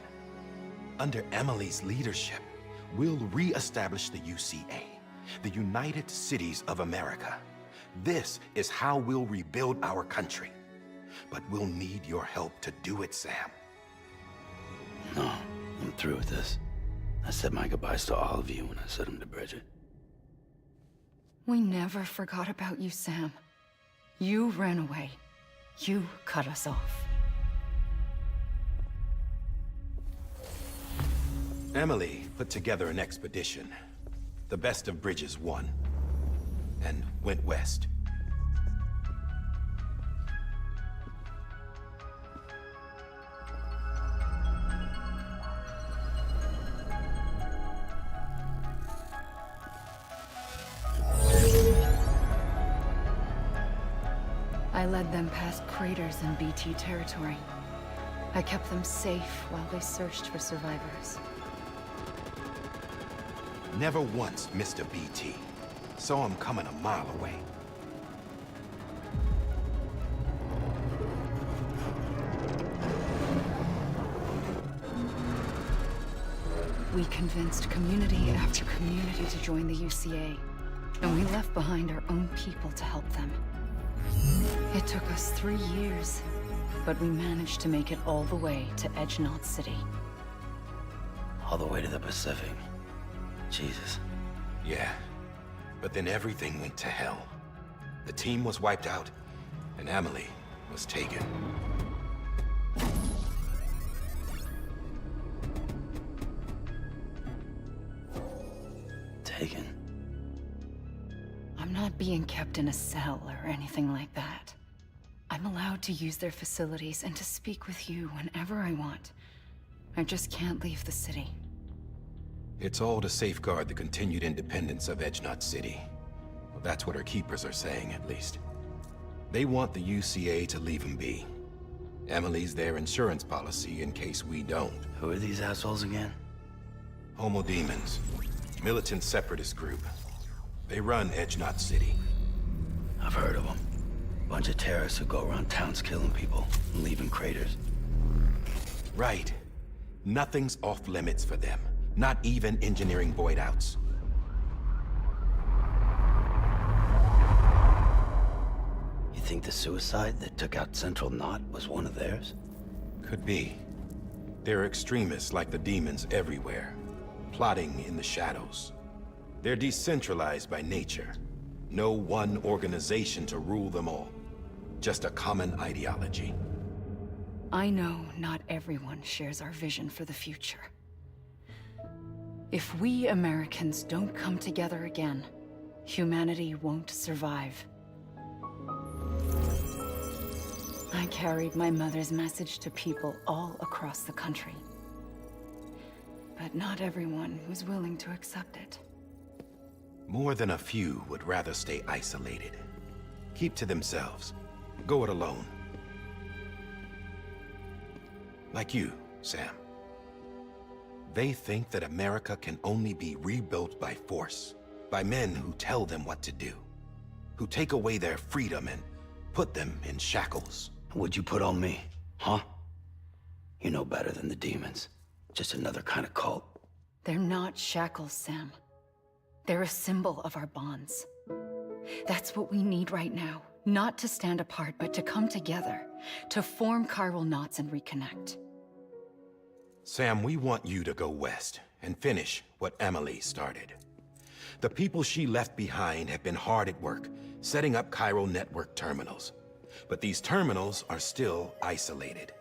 Under Emily's leadership, we'll re-establish the UCA, the United Cities of America. This is how we'll rebuild our country. But we'll need your help to do it, Sam. No, I'm through with this. I said my goodbyes to all of you when I said them to Bridget. We never forgot about you, Sam. You ran away. You cut us off. Emily put together an expedition. The best of Bridges won. And went west. I led them past craters in BT territory. I kept them safe while they searched for survivors. Never once missed a BT. Saw him coming a mile away. We convinced community after community to join the UCA, and we left behind our own people to help them. It took us 3 years, but we managed to make it all the way to Edge Knot City. All the way to the Pacific. Jesus. Yeah, but then everything went to hell. The team was wiped out, and Emily was taken. Taken? I'm not being kept in a cell or anything like that. I'm allowed to use their facilities and to speak with you whenever I want. I just can't leave the city. It's all to safeguard the continued independence of Edge Knot City. Well, that's what our keepers are saying, at least. They want the UCA to leave them be. Emily's their insurance policy in case we don't. Who are these assholes again? Homo Demons. Militant separatist group. They run Edge Knot City. I've heard of them. Bunch of terrorists who go around towns killing people and leaving craters. Right. Nothing's off limits for them. Not even engineering void outs. think the suicide that took out Central Knot was one of theirs? Could be. There are extremists like the demons everywhere, plotting in the shadows. They're decentralized by nature. No one organization to rule them all. Just a common ideology. I know not everyone shares our vision for the future. If we Americans don't come together again, humanity won't survive. I carried my mother's message to people all across the country. But not everyone was willing to accept it. More than a few would rather stay isolated. Keep to themselves. Go it alone. Like you, Sam. They think that America can only be rebuilt by force, by men who tell them what to do, who take away their freedom and put them in shackles. What'd you put on me, huh? You know better than the demons. Just another kind of cult. They're not shackles, Sam. They're a symbol of our bonds. That's what we need right now. Not to stand apart, but to come together, to form chiral knots and reconnect. Sam, we want you to go west and finish what Emily started. The people she left behind have been hard at work, setting up chiral network terminals. But these terminals are still isolated.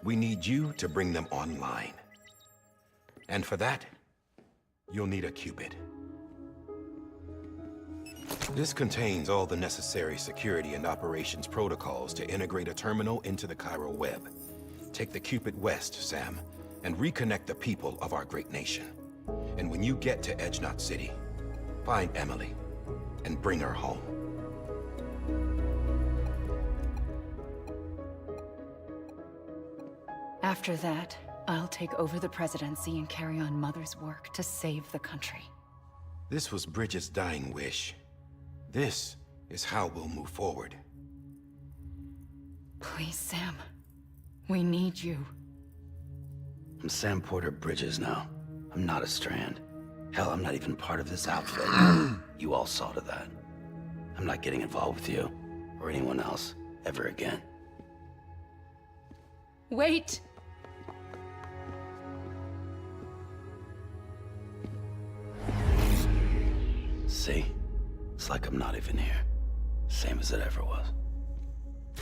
We need you to bring them online. And for that, you'll need a Cupid. This contains all the necessary security and operations protocols to integrate a terminal into the chiral web. Take the Cupid west, Sam, and reconnect the people of our great nation. And when you get to Edge Knot City, find Emily and bring her home. After that, I'll take over the presidency and carry on Mother's work to save the country. This was Bridget's dying wish. This is how we'll move forward. Please, Sam. We need you. I'm Sam Porter Bridges now. I'm not a Strand. Hell, I'm not even part of this outfit. You all saw to that. I'm not getting involved with you, or anyone else, ever again. Wait! See? It's like I'm not even here. Same as it ever was.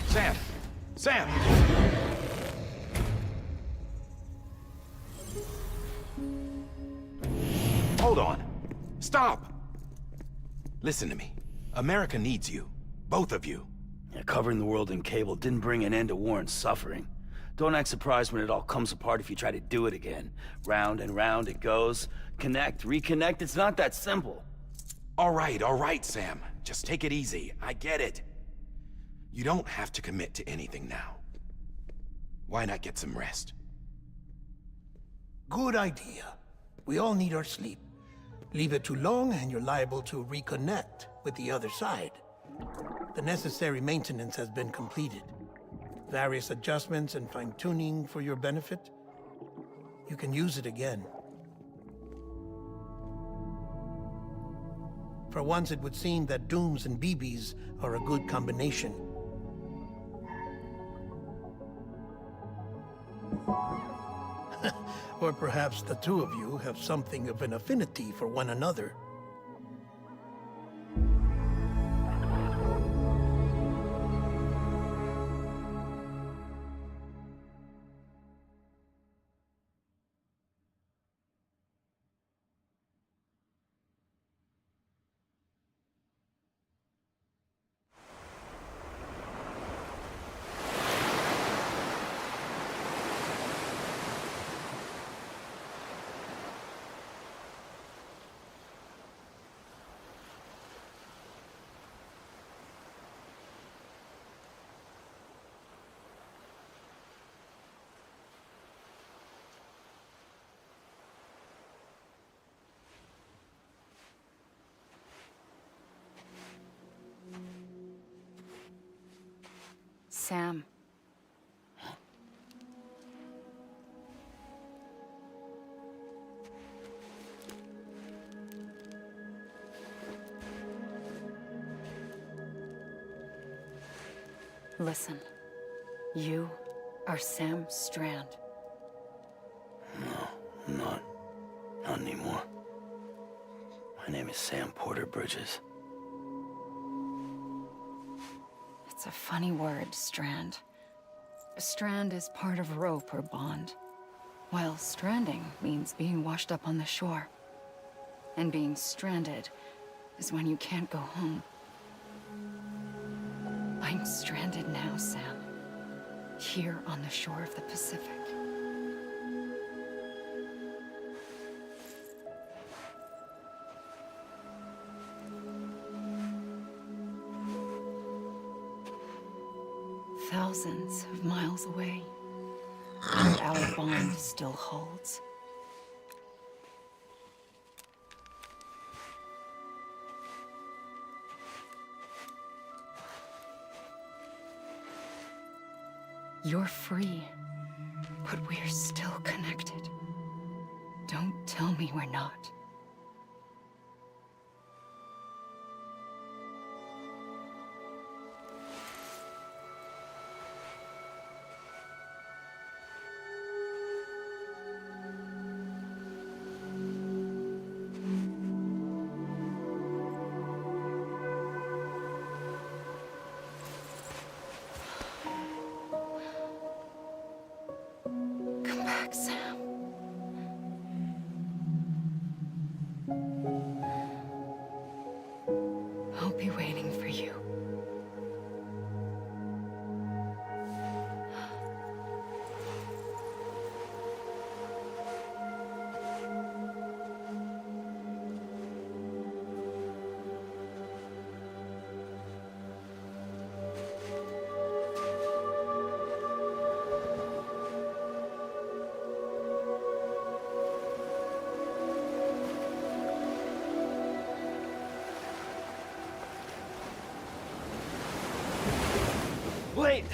Sam! Sam! Hold on. Stop! Listen to me. America needs you. Both of you. Yeah, covering the world in cable didn't bring an end to war and suffering. Don't act surprised when it all comes apart if you try to do it again. Round and round it goes. Connect, reconnect, it's not that simple. All right, Sam. Just take it easy. I get it. You don't have to commit to anything now. Why not get some rest? Good idea. We all need our sleep. Leave it too long and you're liable to reconnect with the other side. The necessary maintenance has been completed. Various adjustments and fine-tuning for your benefit. You can use it again. For once, it would seem that Dooms and BBs are a good combination. Or perhaps the two of you have something of an affinity for one another. Sam. Listen. You are Sam Strand. No, I'm not. Not anymore. My name is Sam Porter Bridges. It's a funny word, Strand. Strand is part of rope or bond, while stranding means being washed up on the shore. And being stranded is when you can't go home. I'm stranded now, Sam. Here on the shore of the Pacific. Thousands of miles away, and our bond still holds. You're free, but we're still connected. Don't tell me we're not. Come back, Sam. I'll be waiting for you. Wait!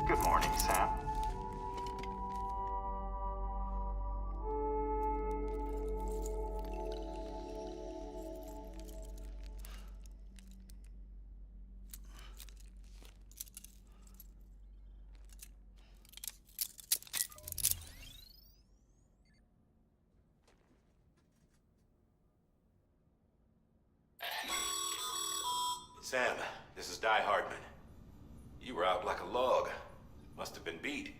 Good morning, Sam. Sam, this is Di Hardman. You were out like a log. Must have been beat.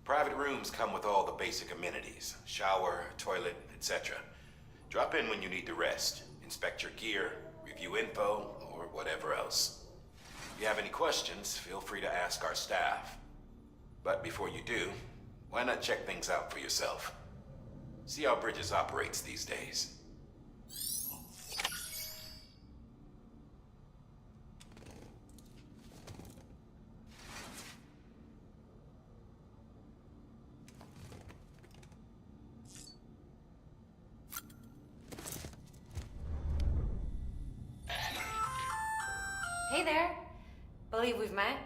Private rooms come with all the basic amenities. Shower, toilet, etc. Drop in when you need to rest. Inspect your gear, review info, or whatever else. If you have any questions, feel free to ask our staff. But before you do, why not check things out for yourself? See how Bridges operates these days. Hey there. Believe we've met.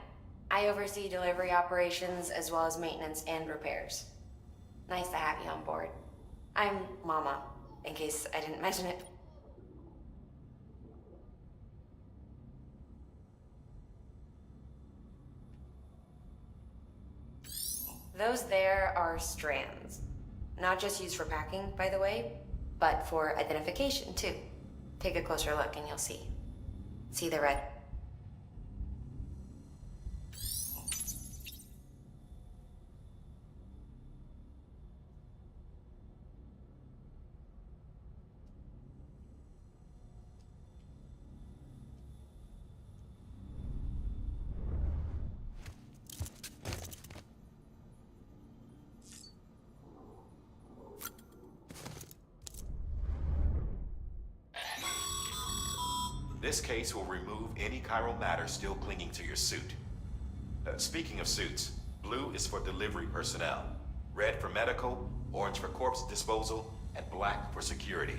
I oversee delivery operations as well as maintenance and repairs. Nice to have you on board. I'm Mama, in case I didn't mention it. Those there are strands. Not just used for packing, by the way, but for identification too. Take a closer look and you'll see. See the red? This case will remove any chiral matter still clinging to your suit. Speaking of suits, blue is for delivery personnel, red for medical, orange for corpse disposal, and black for security.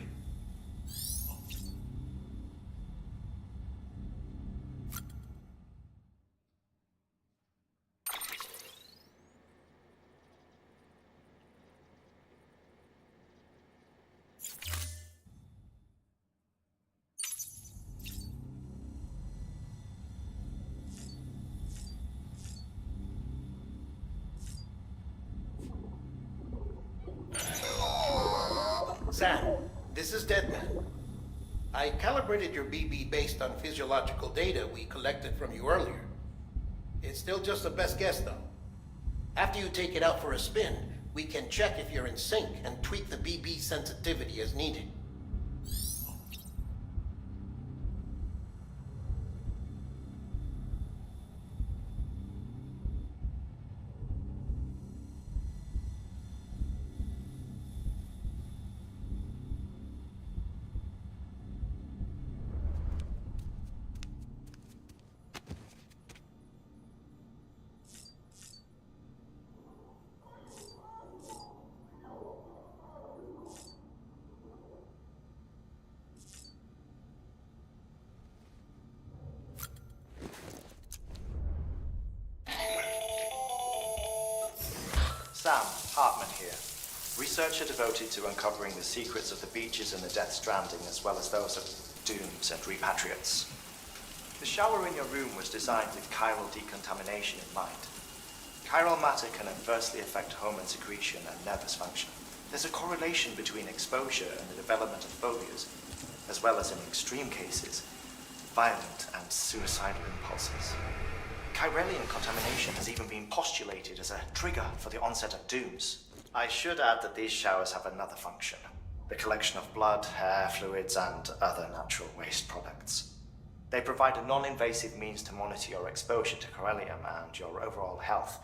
Sam, this is Deadman. I calibrated your BB based on physiological data we collected from you earlier. It's still just a best guess, though. After you take it out for a spin, we can check if you're in sync and tweak the BB sensitivity as needed. Sam, Hartman here. Researcher devoted to uncovering the secrets of the beaches and the Death Stranding, as well as those of dooms and repatriates. The shower in your room was designed with chiral decontamination in mind. Chiral matter can adversely affect hormone secretion and nervous function. There's a correlation between exposure and the development of phobias, as well as in extreme cases, violent and suicidal impulses. Chiralian contamination has even been postulated as a trigger for the onset of dooms. I should add that these showers have another function: the collection of blood, hair, fluids, and other natural waste products. They provide a non-invasive means to monitor your exposure to chiralium and your overall health,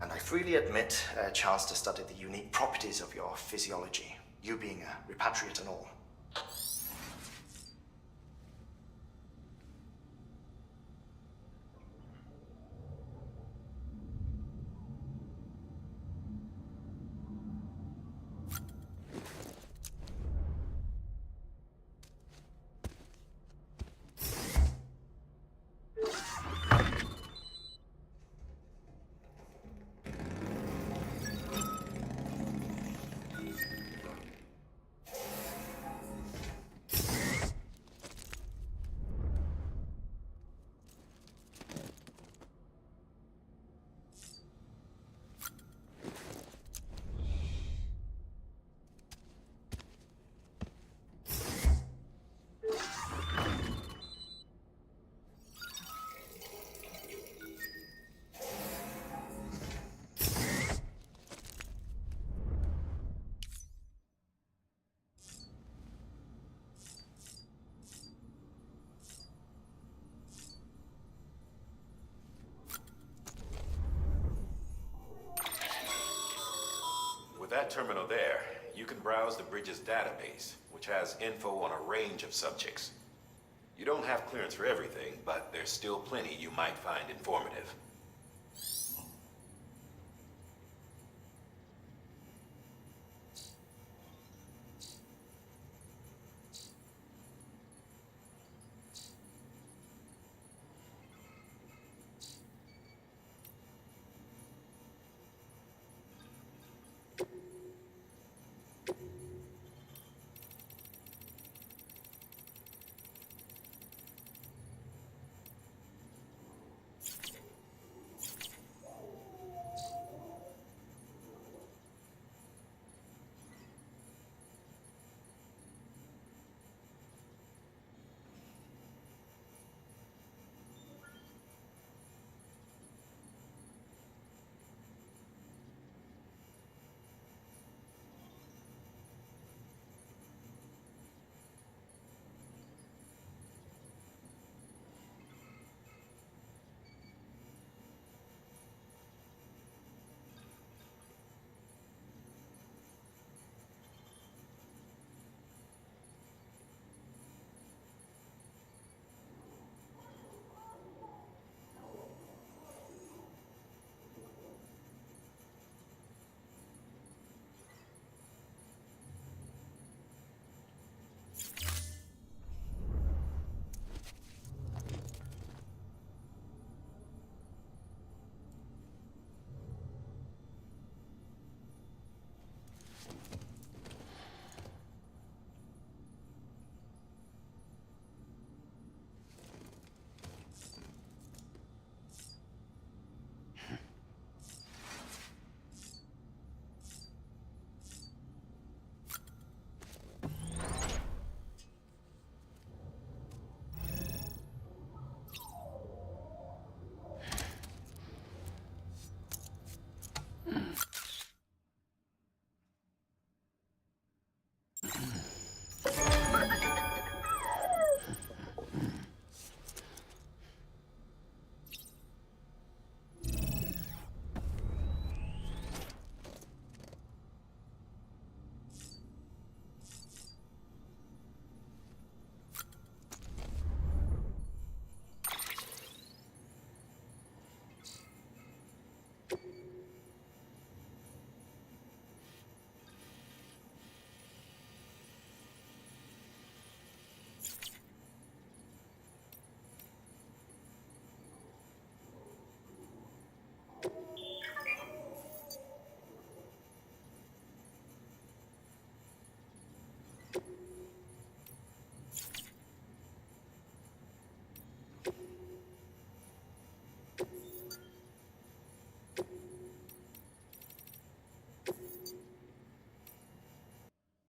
and I freely admit a chance to study the unique properties of your physiology, you being a repatriate and all. That terminal there, you can browse the Bridges database, which has info on a range of subjects. You don't have clearance for everything, but there's still plenty you might find informative.